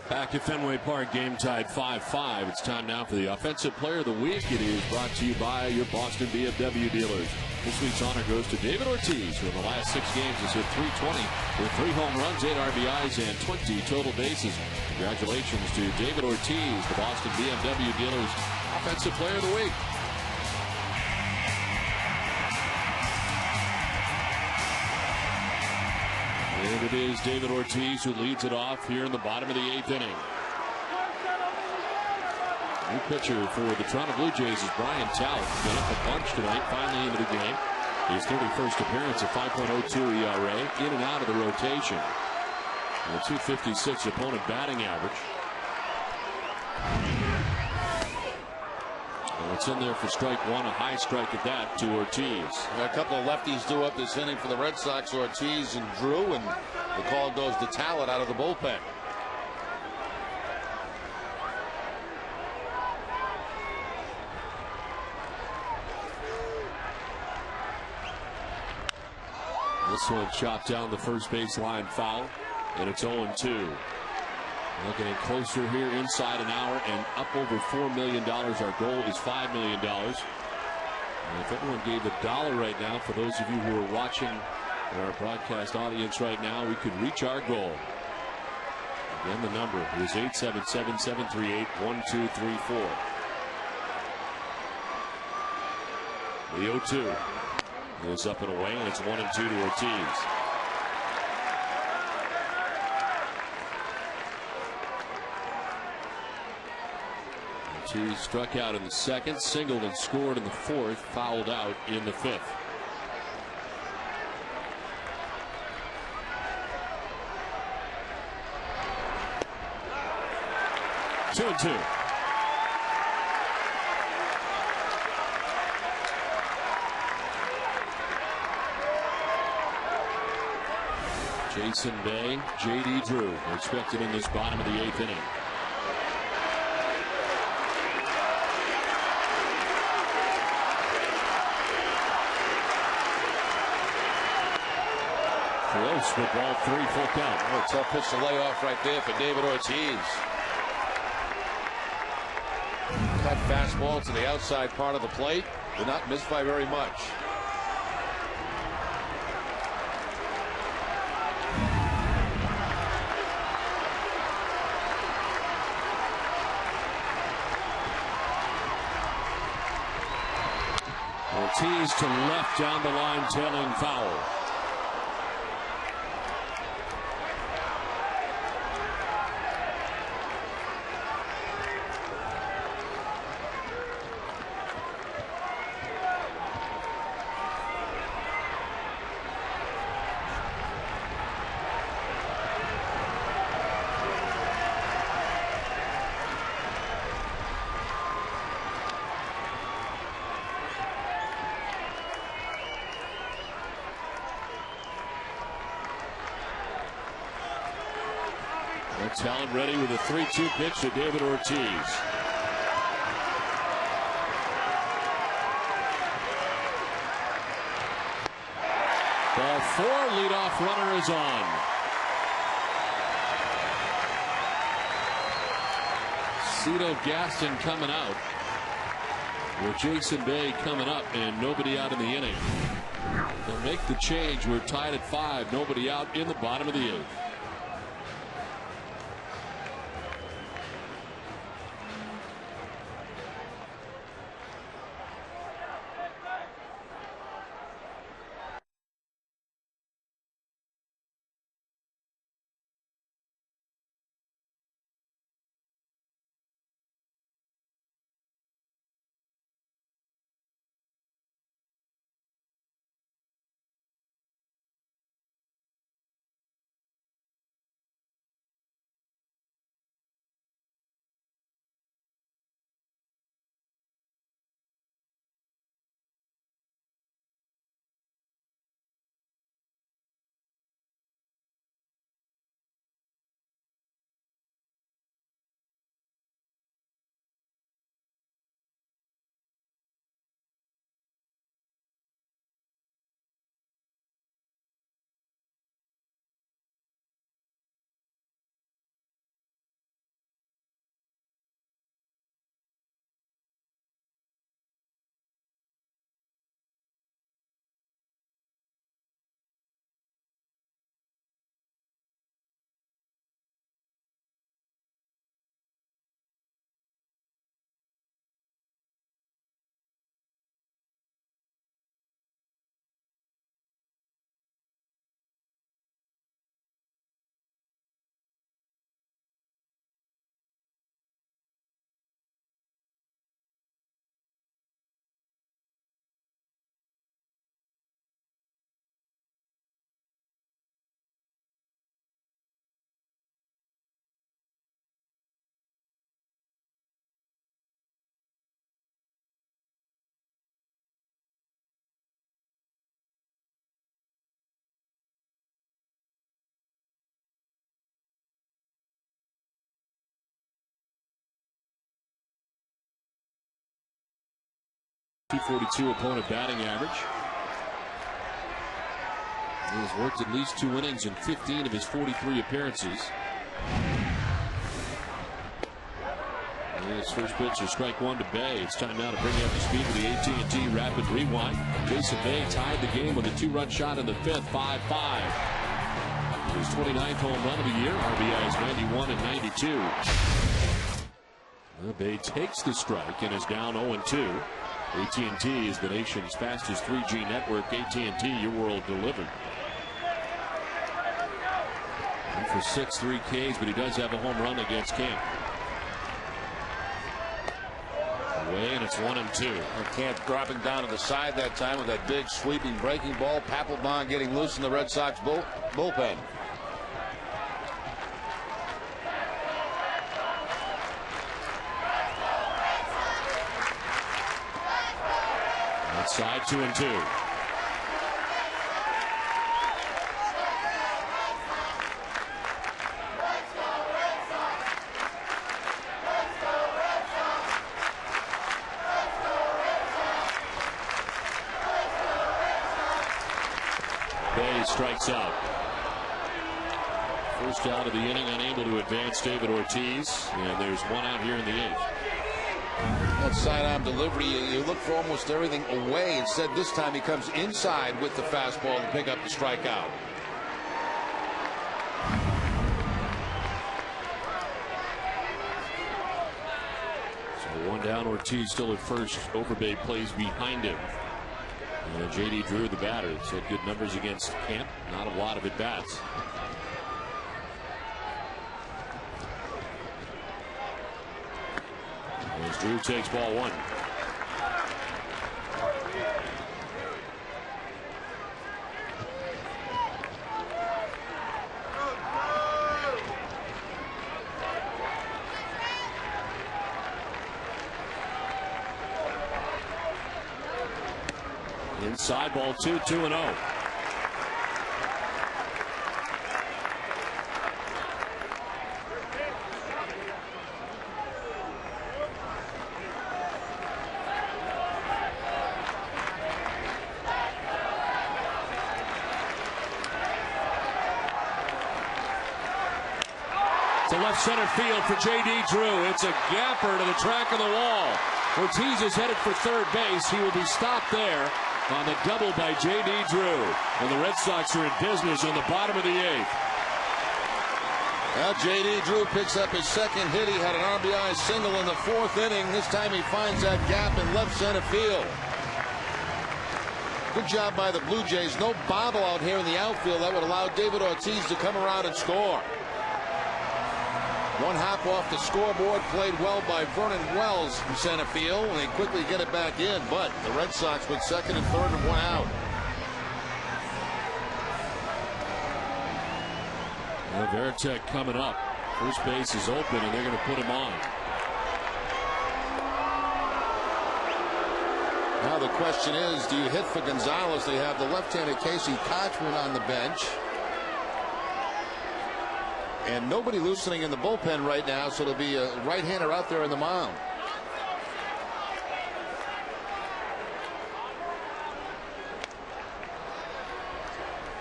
Back at Fenway Park, game tied 5-5. It's time now for the Offensive Player of the Week. It is brought to you by your Boston BMW dealers. This week's honor goes to David Ortiz, who in the last 6 games has hit .320 with 3 home runs, 8 RBIs, and 20 total bases. Congratulations to David Ortiz, the Boston BMW dealers Offensive Player of the Week. And it is David Ortiz who leads it off here in the bottom of the 8th inning. New pitcher for the Toronto Blue Jays is Brian Talent. Got up a bunch tonight, finally into the game. His 31st appearance, a 5.02 ERA, in and out of the rotation. And a .256 opponent batting average. And it's in there for strike one, a high strike at that to Ortiz. A couple of lefties due up this inning for the Red Sox, Ortiz and Drew, and the call goes to Talent out of the bullpen. This one chopped down the first baseline foul, and it's 0-2. Looking at closer here, inside an hour and up over $4 million. Our goal is $5 million. And if everyone gave $1 right now, for those of you who are watching in our broadcast audience right now, we could reach our goal. Again, the number is 877-738-1234. The 0-2 is up and away, and it's 1-2 to Ortiz. Ortiz struck out in the second, singled and scored in the fourth, fouled out in the fifth. Two and two. Jason Bay, J.D. Drew are expected in this bottom of the eighth inning. Close with ball three, full count. Oh, tough pitch to lay off right there for David Ortiz. Cut fastball to the outside part of the plate. Did not miss by very much. Ortiz to left down the line, tailing foul. Talent ready with a 3-2 pitch to David Ortiz. Ball four, leadoff runner is on. Cito Gaston coming out, with Jason Bay coming up, and nobody out in the inning. They'll make the change. We're tied at 5. Nobody out in the bottom of the eighth. .242 opponent batting average. He has worked at least 2 innings in 15 of his 43 appearances. His first pitch is strike 1 to Bay. It's time now to bring you up to speed with the AT&T Rapid Rewind. Jason Bay tied the game with a 2-run shot in the 5th, 5-5. His 29th home run of the year. RBIs 91 and 92. Well, Bay takes the strike and is down 0-2. AT&T is the nation's fastest 3G network. AT&T, your world delivered. And for 6-3 Ks, but he does have a home run against Camp. Away, and it's 1-2. Camp dropping down to the side that time with that big sweeping breaking ball. Papelbon getting loose in the Red Sox bullpen. Outside 2-2. Bay strikes out. First out of the inning, unable to advance David Ortiz, and there's 1 out here in the 8th. That sidearm delivery, you look for almost everything away. Instead, this time he comes inside with the fastball to pick up the strikeout. So 1 down, Ortiz still at first. Overbay plays behind him. J.D. Drew, the batter, has had good numbers against Camp. Not a lot of at-bats. As Drew takes ball 1. Inside ball 2, 2-0. To left center field for J.D. Drew. It's a gapper to the track of the wall. Ortiz is headed for third base. He will be stopped there on the double by J.D. Drew. And the Red Sox are in business in the bottom of the 8th. Well, J.D. Drew picks up his second hit. He had an RBI single in the 4th inning. This time he finds that gap in left center field. Good job by the Blue Jays. No bobble out here in the outfield that would allow David Ortiz to come around and score. 1 hop off the scoreboard, played well by Vernon Wells from center field, and they quickly get it back in, but the Red Sox with second and third and 1 out. Well, Veritek coming up. First base is open, and they're going to put him on. Now the question is, do you hit for Gonzalez? They have the left-handed Casey Kochman on the bench. And nobody loosening in the bullpen right now, so there'll be a right-hander out there in the mound.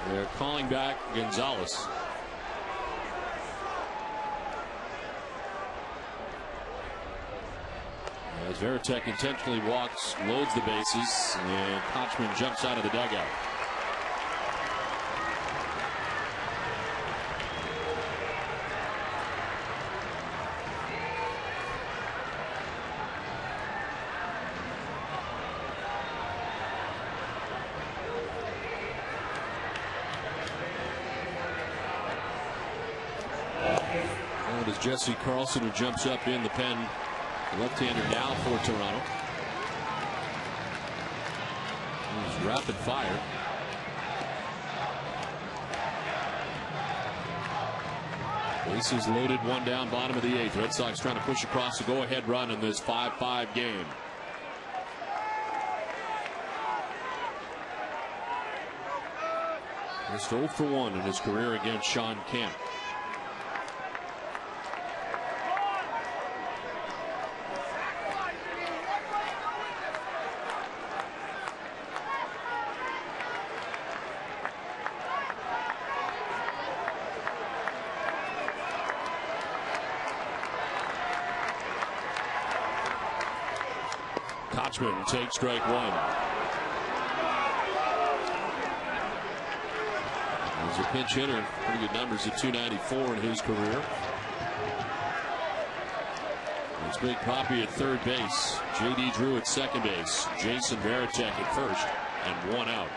They're calling back Gonzalez. As Veritek intentionally walks, loads the bases, and Kochman jumps out of the dugout. And it's Jesse Carlson who jumps up in the pen. The left-hander now for Toronto. He's rapid fire. Bases loaded, 1 down, bottom of the 8th. Red Sox trying to push across the go-ahead run in this 5-5 game. Just 0 for 1 in his career against Sean Kemp. Kochman takes strike one. He's a pinch hitter. Pretty good numbers at 294 in his career. It's Big Papi at third base. J.D. Drew at second base. Jason Varitek at first. And one out.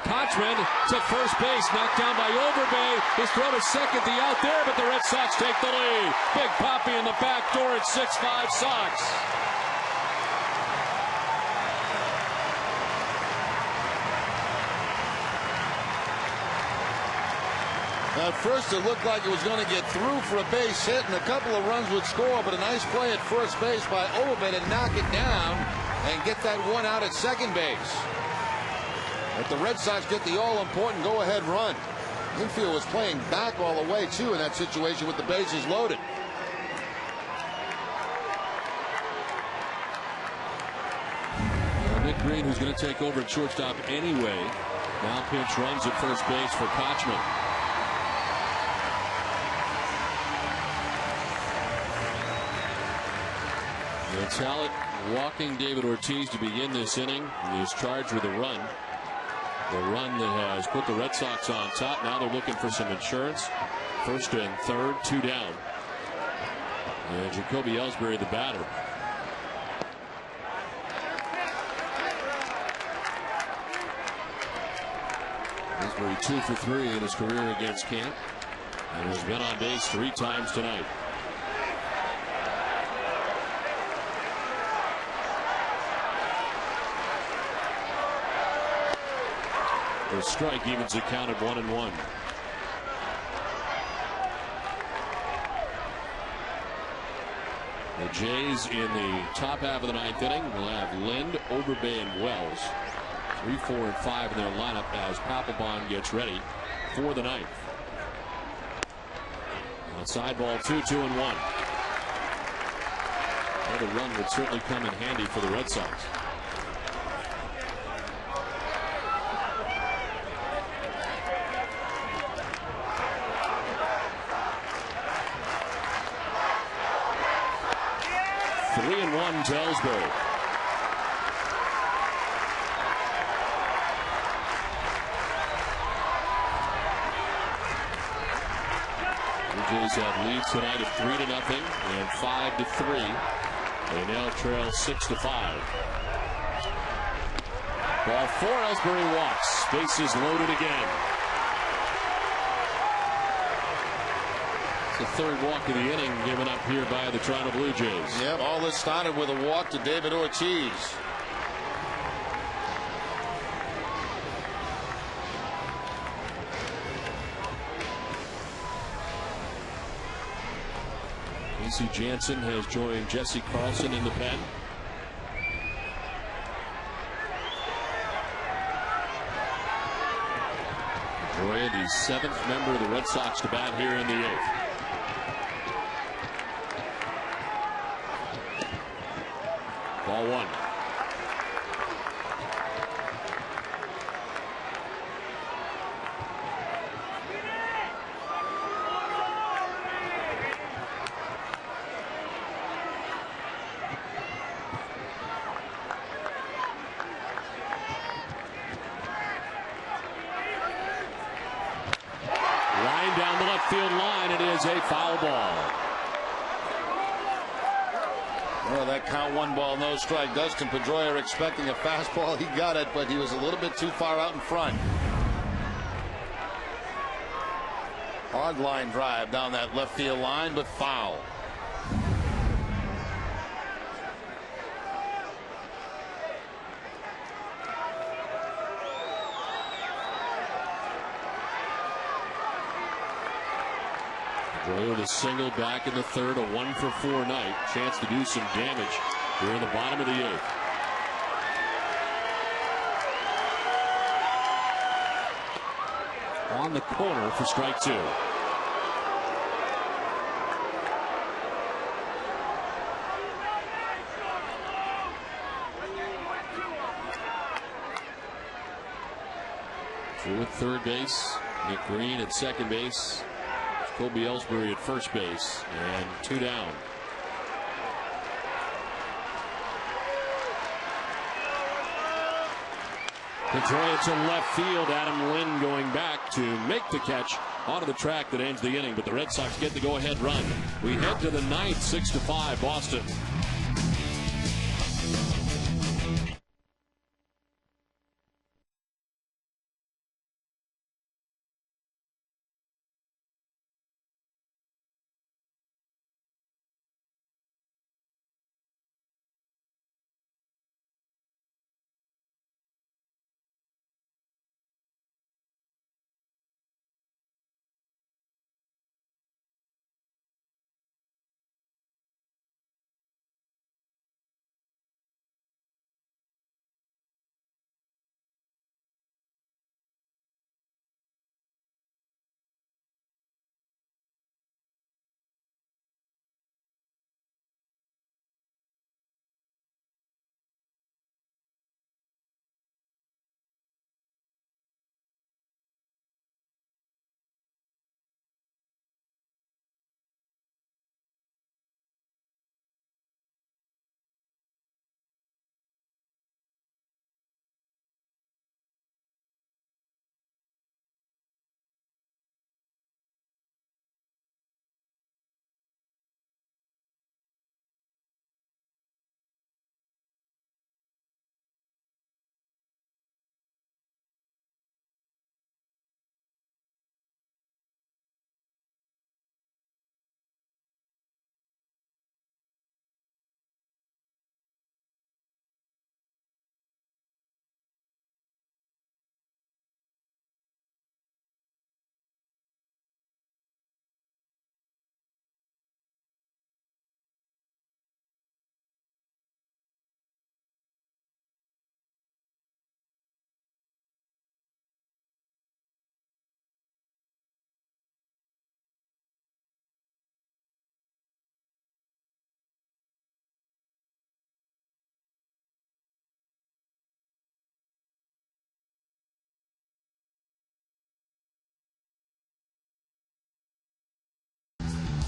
Kochman to first base, knocked down by Overbay. His throw to second, the out there, but the Red Sox take the lead. Big Papi in the back door at 6-5 Sox. At first it looked like it was going to get through for a base hit and a couple of runs would score, but a nice play at first base by Overbay to knock it down and get that one out at second base. But the Red Sox get the all-important go-ahead run. Infield was playing back all the way, too, in that situation with the bases loaded. Nick Green, who's going to take over at shortstop anyway, now pinch runs at first base for Kochman. Talent walking David Ortiz to begin this inning. He is charged with a run. The run that has put the Red Sox on top. Now they're looking for some insurance. First and third, two down. And Jacoby Ellsbury, the batter. Ellsbury 2 for 3 in his career against Camp, and has been on base 3 times tonight. The strike evens the count at 1-1. The Jays in the top half of the ninth inning will have Lind, Overbay, and Wells. 3, 4, and 5 in their lineup as Papelbon gets ready for the ninth. Outside ball 2, 2-1. Another run would certainly come in handy for the Red Sox. To Ellsbury. The Jays have leads tonight of 3-0 and 5-3. They now trail 6-5. Ball 4, Ellsbury walks. Bases loaded again. The third walk of the inning given up here by the Toronto Blue Jays. Yep, all this started with a walk to David Ortiz. Casey Jansen has joined Jesse Carlson in the pen. Pedroia, the 7th member of the Red Sox to bat here in the 8th. Ball 1. Line down the left field line. It is a foul ball. Well, that count 1 ball, no strike. Dustin Pedroia expecting a fastball. He got it, but he was a little bit too far out in front. Hard line drive down that left field line, but foul. Pedroia with a single back in the third, a 1-for-4 night. Chance to do some damage here in the bottom of the 8th. On the corner for strike 2. Drew at third base, Nick Green at second base, Jacoby Ellsbury at first base, and 2 down. Pedroia to left field. Adam Lynn going back to make the catch onto the track that ends the inning, but the Red Sox get the go-ahead run. We head to the ninth, 6-5 Boston.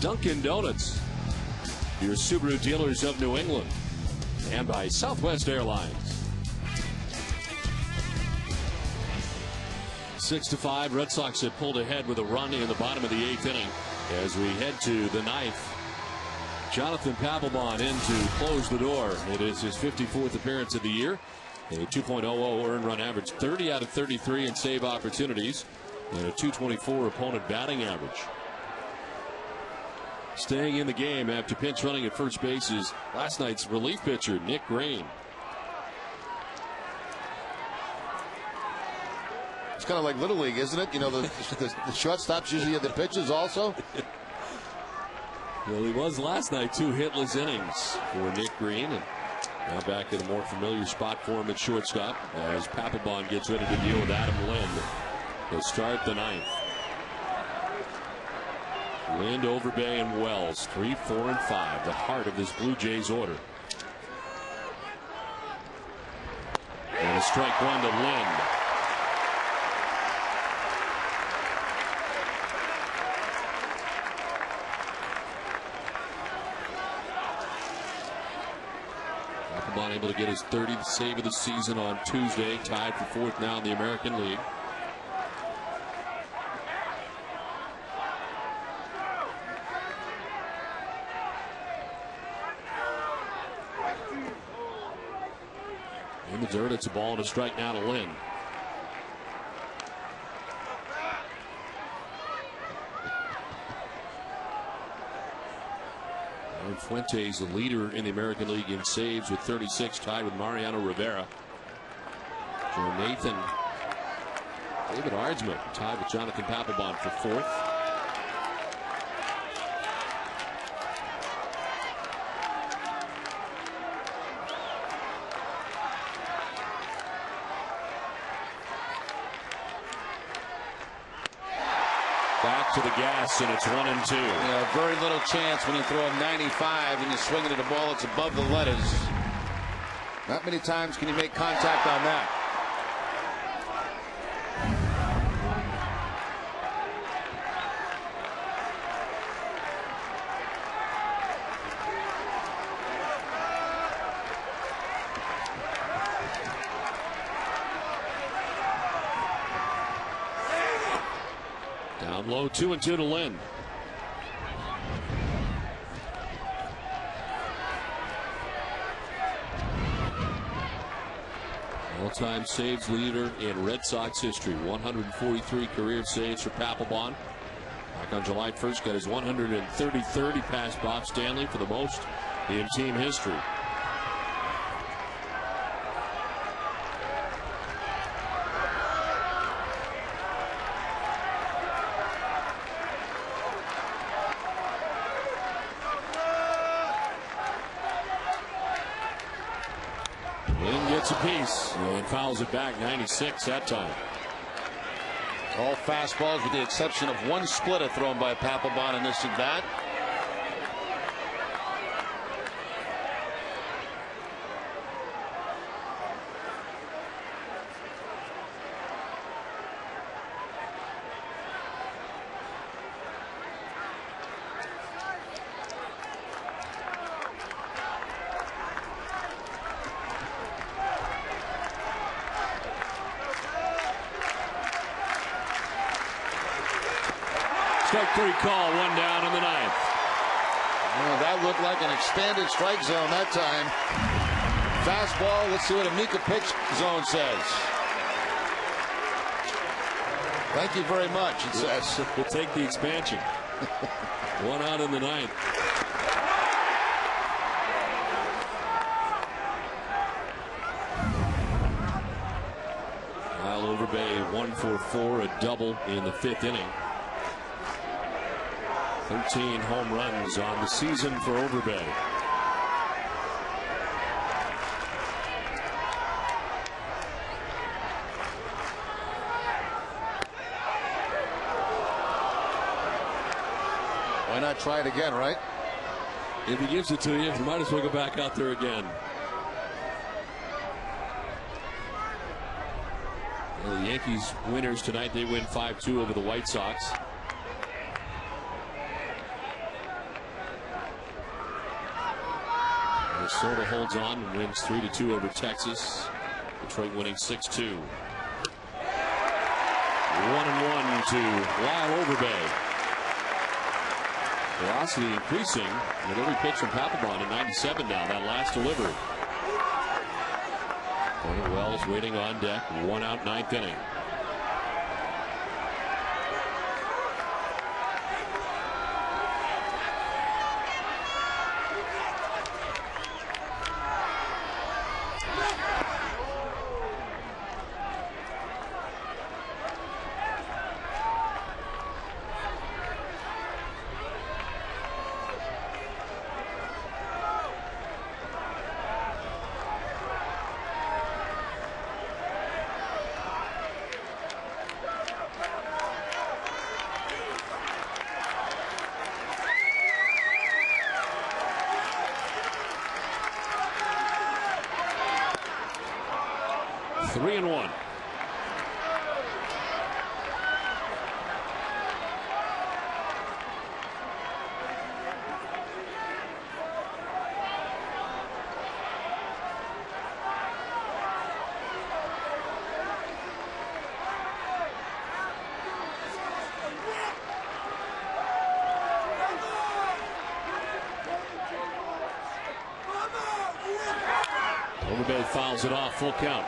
Dunkin' Donuts, your Subaru dealers of New England, and by Southwest Airlines. 6-5, Red Sox have pulled ahead with a run in the bottom of the 8th inning. As we head to the 9th, Jonathan Papelbon in to close the door. It is his 54th appearance of the year. A 2.00 earned run average, 30 out of 33 in save opportunities, and a 224 opponent batting average. Staying in the game after pinch running at first base is last night's relief pitcher, Nick Green. It's kind of like Little League, isn't it? You know, the shortstops usually have the pitches also. Well, he was last night, 2 hitless innings for Nick Green, and now back in a more familiar spot for him at shortstop as Papelbon gets ready to deal with Adam Lind to start the 9th. Lind, Overbay, and Wells, 3, 4, and 5, the heart of this Blue Jays order. And a strike one to Lind. Papelbon able to get his 30th save of the season on Tuesday, tied for 4th now in the American League. In the dirt, it's a ball and a strike now to Lynn. And Fuentes, the leader in the American League in saves with 36, tied with Mariano Rivera. Joe Nathan, David Ardsma tied with Jonathan Papelbon for 4th. Back to the gas, and it's 1-2. Yeah, very little chance when you throw a 95 and you're swinging at a ball that's above the letters. Not many times can you make contact on that. Low 2-2 to Lynn. All-time saves leader in Red Sox history. 143 career saves for Papelbon. Back on July 1st, got his 133rd. He passed Bob Stanley for the most in team history. Lynn gets a piece and fouls it back. 96 that time. All fastballs with the exception of one splitter thrown by Papelbon in this at bat. Strike 3 call, 1 down in the 9th. Well, that looked like an expanded strike zone that time. Fastball. Let's see what a Mika pitch zone says. Thank you very much, it says. We'll take the expansion. 1 out in the 9th. Kyle Overbay 1 for 4, a double in the 5th inning. 13 home runs on the season for Overbay. Why not try it again, right? If he gives it to you, you might as well go back out there again. Well, the Yankees winners tonight. They win 5-2 over the White Sox. Minnesota holds on and wins 3-2 over Texas. Detroit winning 6-2. 1-1 to Lyle Overbay. Velocity increasing with every pitch from Papelbon at 97 now. That last delivery. Tony Wells waiting on deck. 1 out, 9th inning. Three and one. Overbay fouls it off, full count.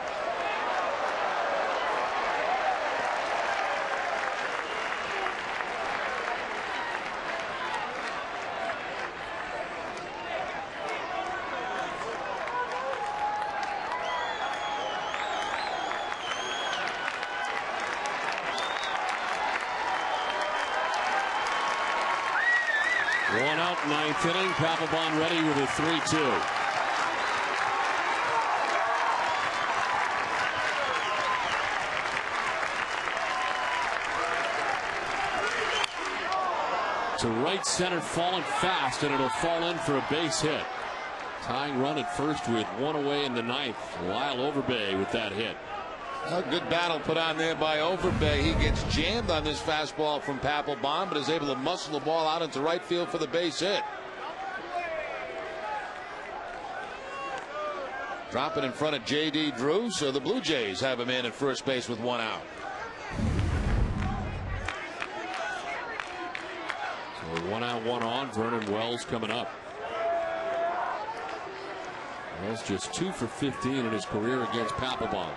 One out, 9th inning. Papelbon ready with a 3-2. To right center, falling fast, and it'll fall in for a base hit. Tying run at first with 1 away in the 9th. Lyle Overbay with that hit. A good battle put on there by Overbay. He gets jammed on this fastball from Papelbon, but is able to muscle the ball out into right field for the base hit. Drop it in front of J.D. Drew, so the Blue Jays have a man at first base with 1 out. 1 out, 1 on. Vernon Wells coming up. Wells just 2 for 15 in his career against Papelbon.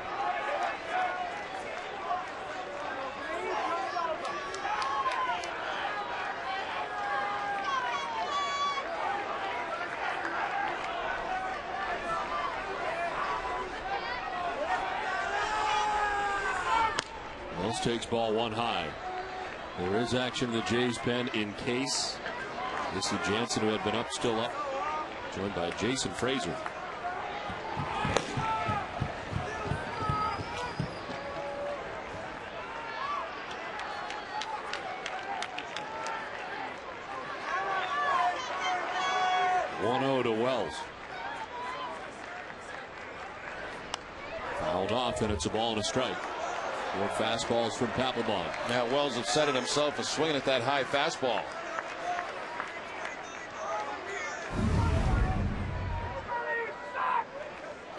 Wells takes ball 1 high. There is action in the Jays pen in case. Jesse Jansen, who had been up, still up, joined by Jason Fraser. To Wells. Fouled off, and it's a ball and a strike. 4 fastballs from Papelbon. Now Wells have set it himself, is swinging at that high fastball.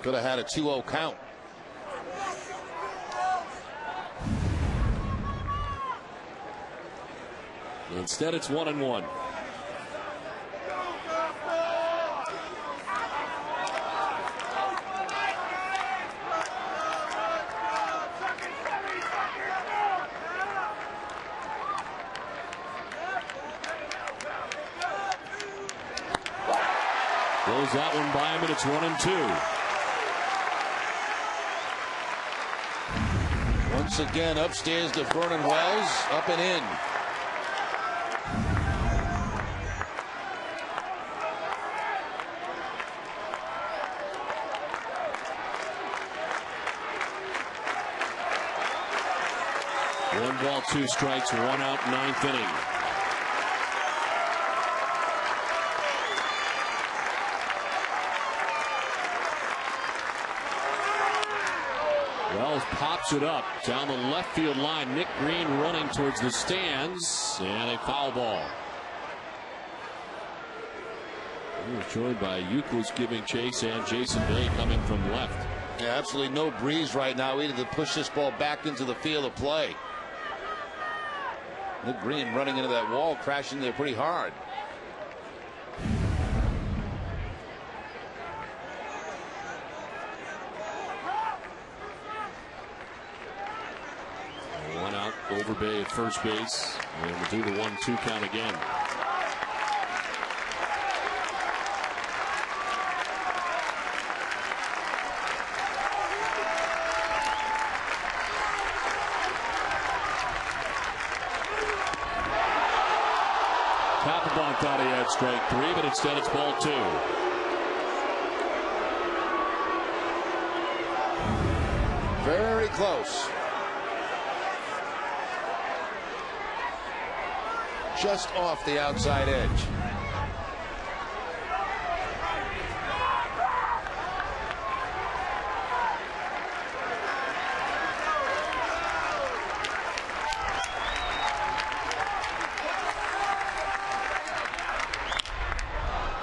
Could have had a 2-0 count. Instead, it's 1-1. Goes that one by him, and it's 1-2. Once again, upstairs to Vernon Wells, up and in. One ball, 2 strikes, 1 out, 9th inning. Wells pops it up down the left field line. Nick Green running towards the stands, and a foul ball. He was joined by Euclid giving chase and Jason Bay coming from left. Yeah, absolutely no breeze right now either to push this ball back into the field of play. Nick Green running into that wall, crashing there pretty hard. Overbay at first base, and we'll do the 1-2 count again. Papelbon thought he had strike 3, but instead it's ball 2. Very close. Just off the outside edge.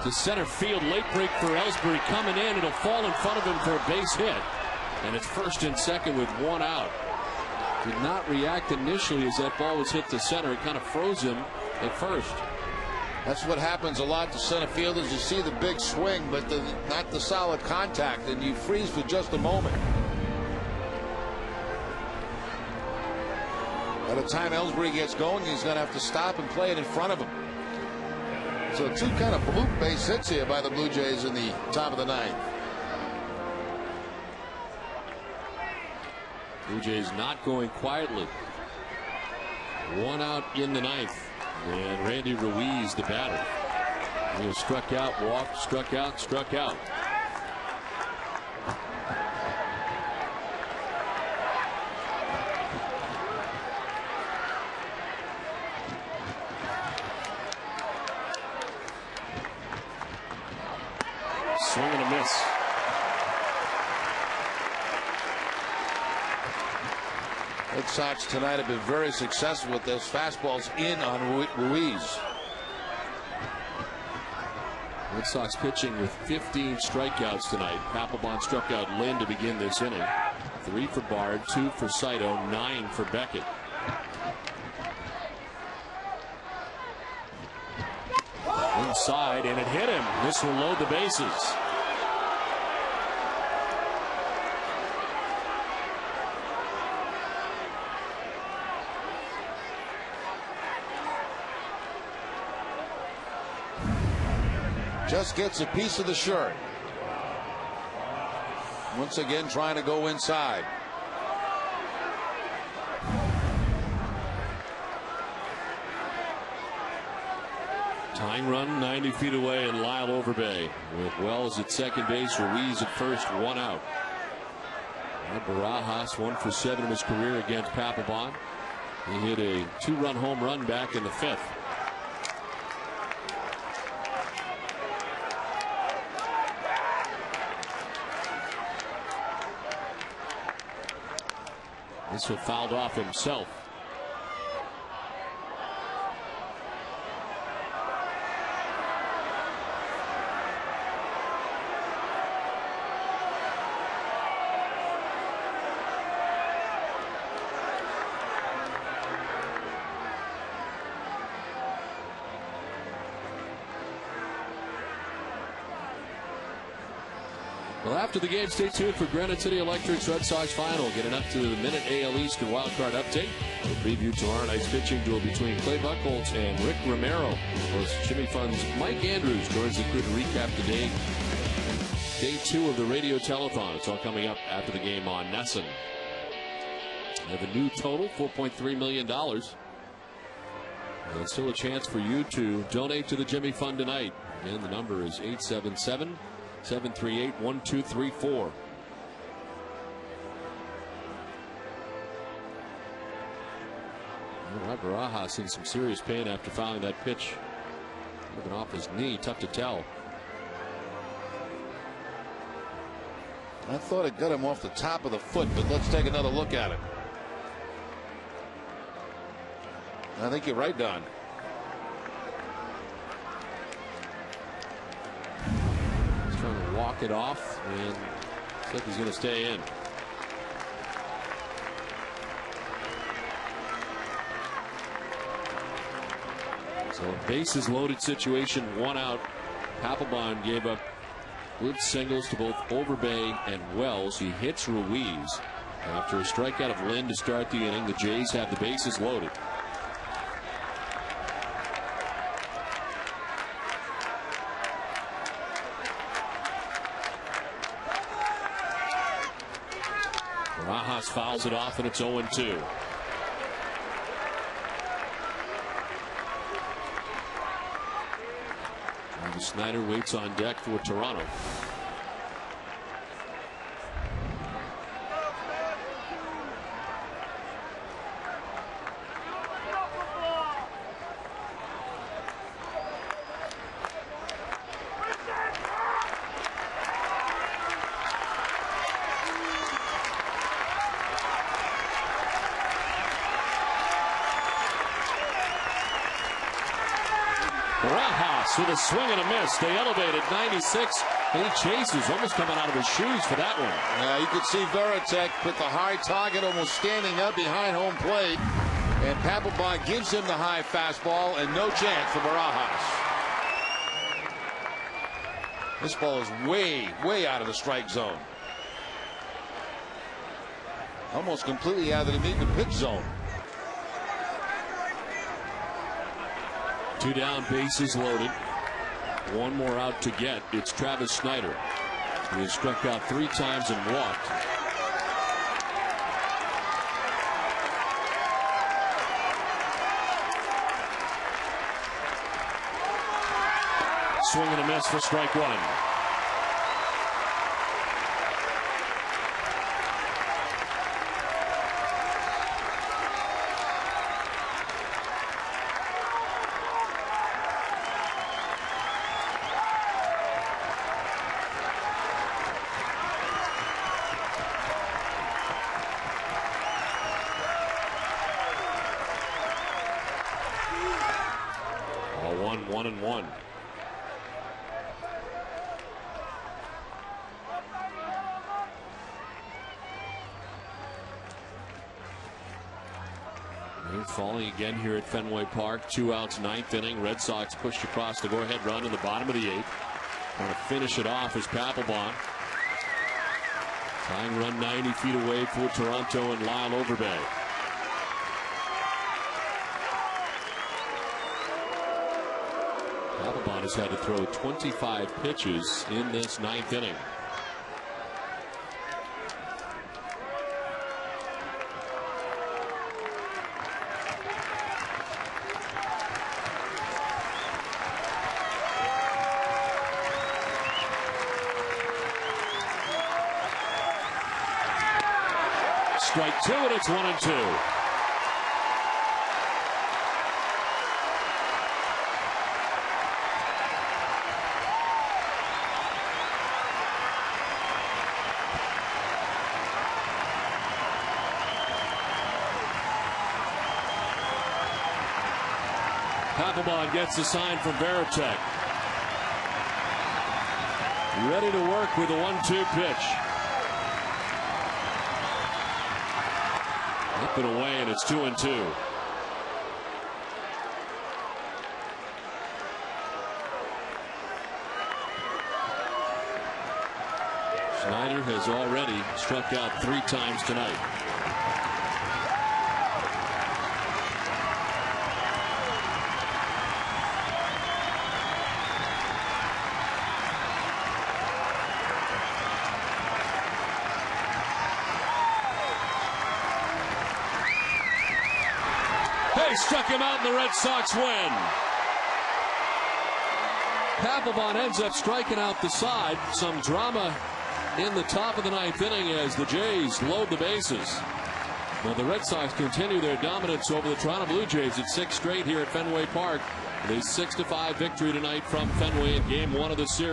To center field, late break for Ellsbury coming in. It'll fall in front of him for a base hit. And it's first and second with 1 out. Did not react initially as that ball was hit to center. It kind of froze him at first. That's what happens a lot to center fielders. You see the big swing, but not the solid contact, and you freeze for just a moment. By the time Ellsbury gets going, he's going to have to stop and play it in front of him. So 2 kind of bloop base hits here by the Blue Jays in the top of the 9th. Blue Jays not going quietly. 1 out in the 9th. And Randy Ruiz, the batter. He was struck out, walked, struck out, struck out. Swing and a miss. Red Sox tonight have been very successful with those fastballs in on Ruiz. Red Sox pitching with 15 strikeouts tonight. Papelbon struck out Lynn to begin this inning. 3 for Bard, 2 for Saito, 9 for Beckett. inside, and it hit him. This will load the bases. Just gets a piece of the shirt. Once again trying to go inside. Tying run 90 feet away in Lyle Overbay with Wells at second base, Ruiz at first, one out. Barajas 1 for 7 in his career against Papelbon. He hit a 2-run home run back in the 5th. This one fouled off himself. Well, after the game, stay tuned for Granite City Electric's Red Sox final. Get an up-to-the-minute AL East and wildcard update. We'll preview tomorrow night's pitching duel between Clay Buchholz and Rick Romero. Of course, Jimmy Fund's Mike Andrews joins the crew to recap the day 2 of the radio telethon. It's all coming up after the game on Nesson. We have a new total, $4.3 million. And it's still a chance for you to donate to the Jimmy Fund tonight. Again, the number is 877-738-1234. Barajas in some serious pain after fouling that pitch. Looking off his knee, tough to tell. I thought it got him off the top of the foot, but let's take another look at it. I think you're right, Don. He's trying to walk it off, and looks like he's going to stay in. So a bases loaded situation, 1 out. Papelbon gave up good singles to both Overbay and Wells. He hits Ruiz. After a strikeout of Lynn to start the inning, the Jays have the bases loaded. Barajas fouls it off, and it's 0-2. And Snyder waits on deck for Toronto. With a swing and a miss. They elevated 96, and he chases, almost coming out of his shoes for that one. Yeah, you could see Veritek put the high target almost standing up behind home plate, and Papelbon gives him the high fastball, and no chance for Barajas. This ball is way out of the strike zone. Almost completely out of the immediate pitch zone. 2 down, bases loaded. 1 more out to get. It's Travis Snyder. He has struck out 3 times and walked. Swing and a miss for strike 1. One and one. falling again here at Fenway Park. 2 outs, 9th inning. Red Sox pushed across the go-ahead run in the bottom of the 8th. Trying to finish it off is Papelbon. Tying run 90 feet away for Toronto and Lyle Overbay. Papelbon has had to throw 25 pitches in this 9th inning. Strike 2, and it's 1-2. Papelbon gets the sign from Varitek. Ready to work with a 1-2 pitch. Up and away, and it's 2-2. Schneider has already struck out 3 times tonight. They struck him out and the Red Sox win. Papelbon ends up striking out the side. Some drama in the top of the 9th inning as the Jays load the bases. Well, the Red Sox continue their dominance over the Toronto Blue Jays at 6 straight here at Fenway Park. With a 6-5 victory tonight from Fenway in Game 1 of the series.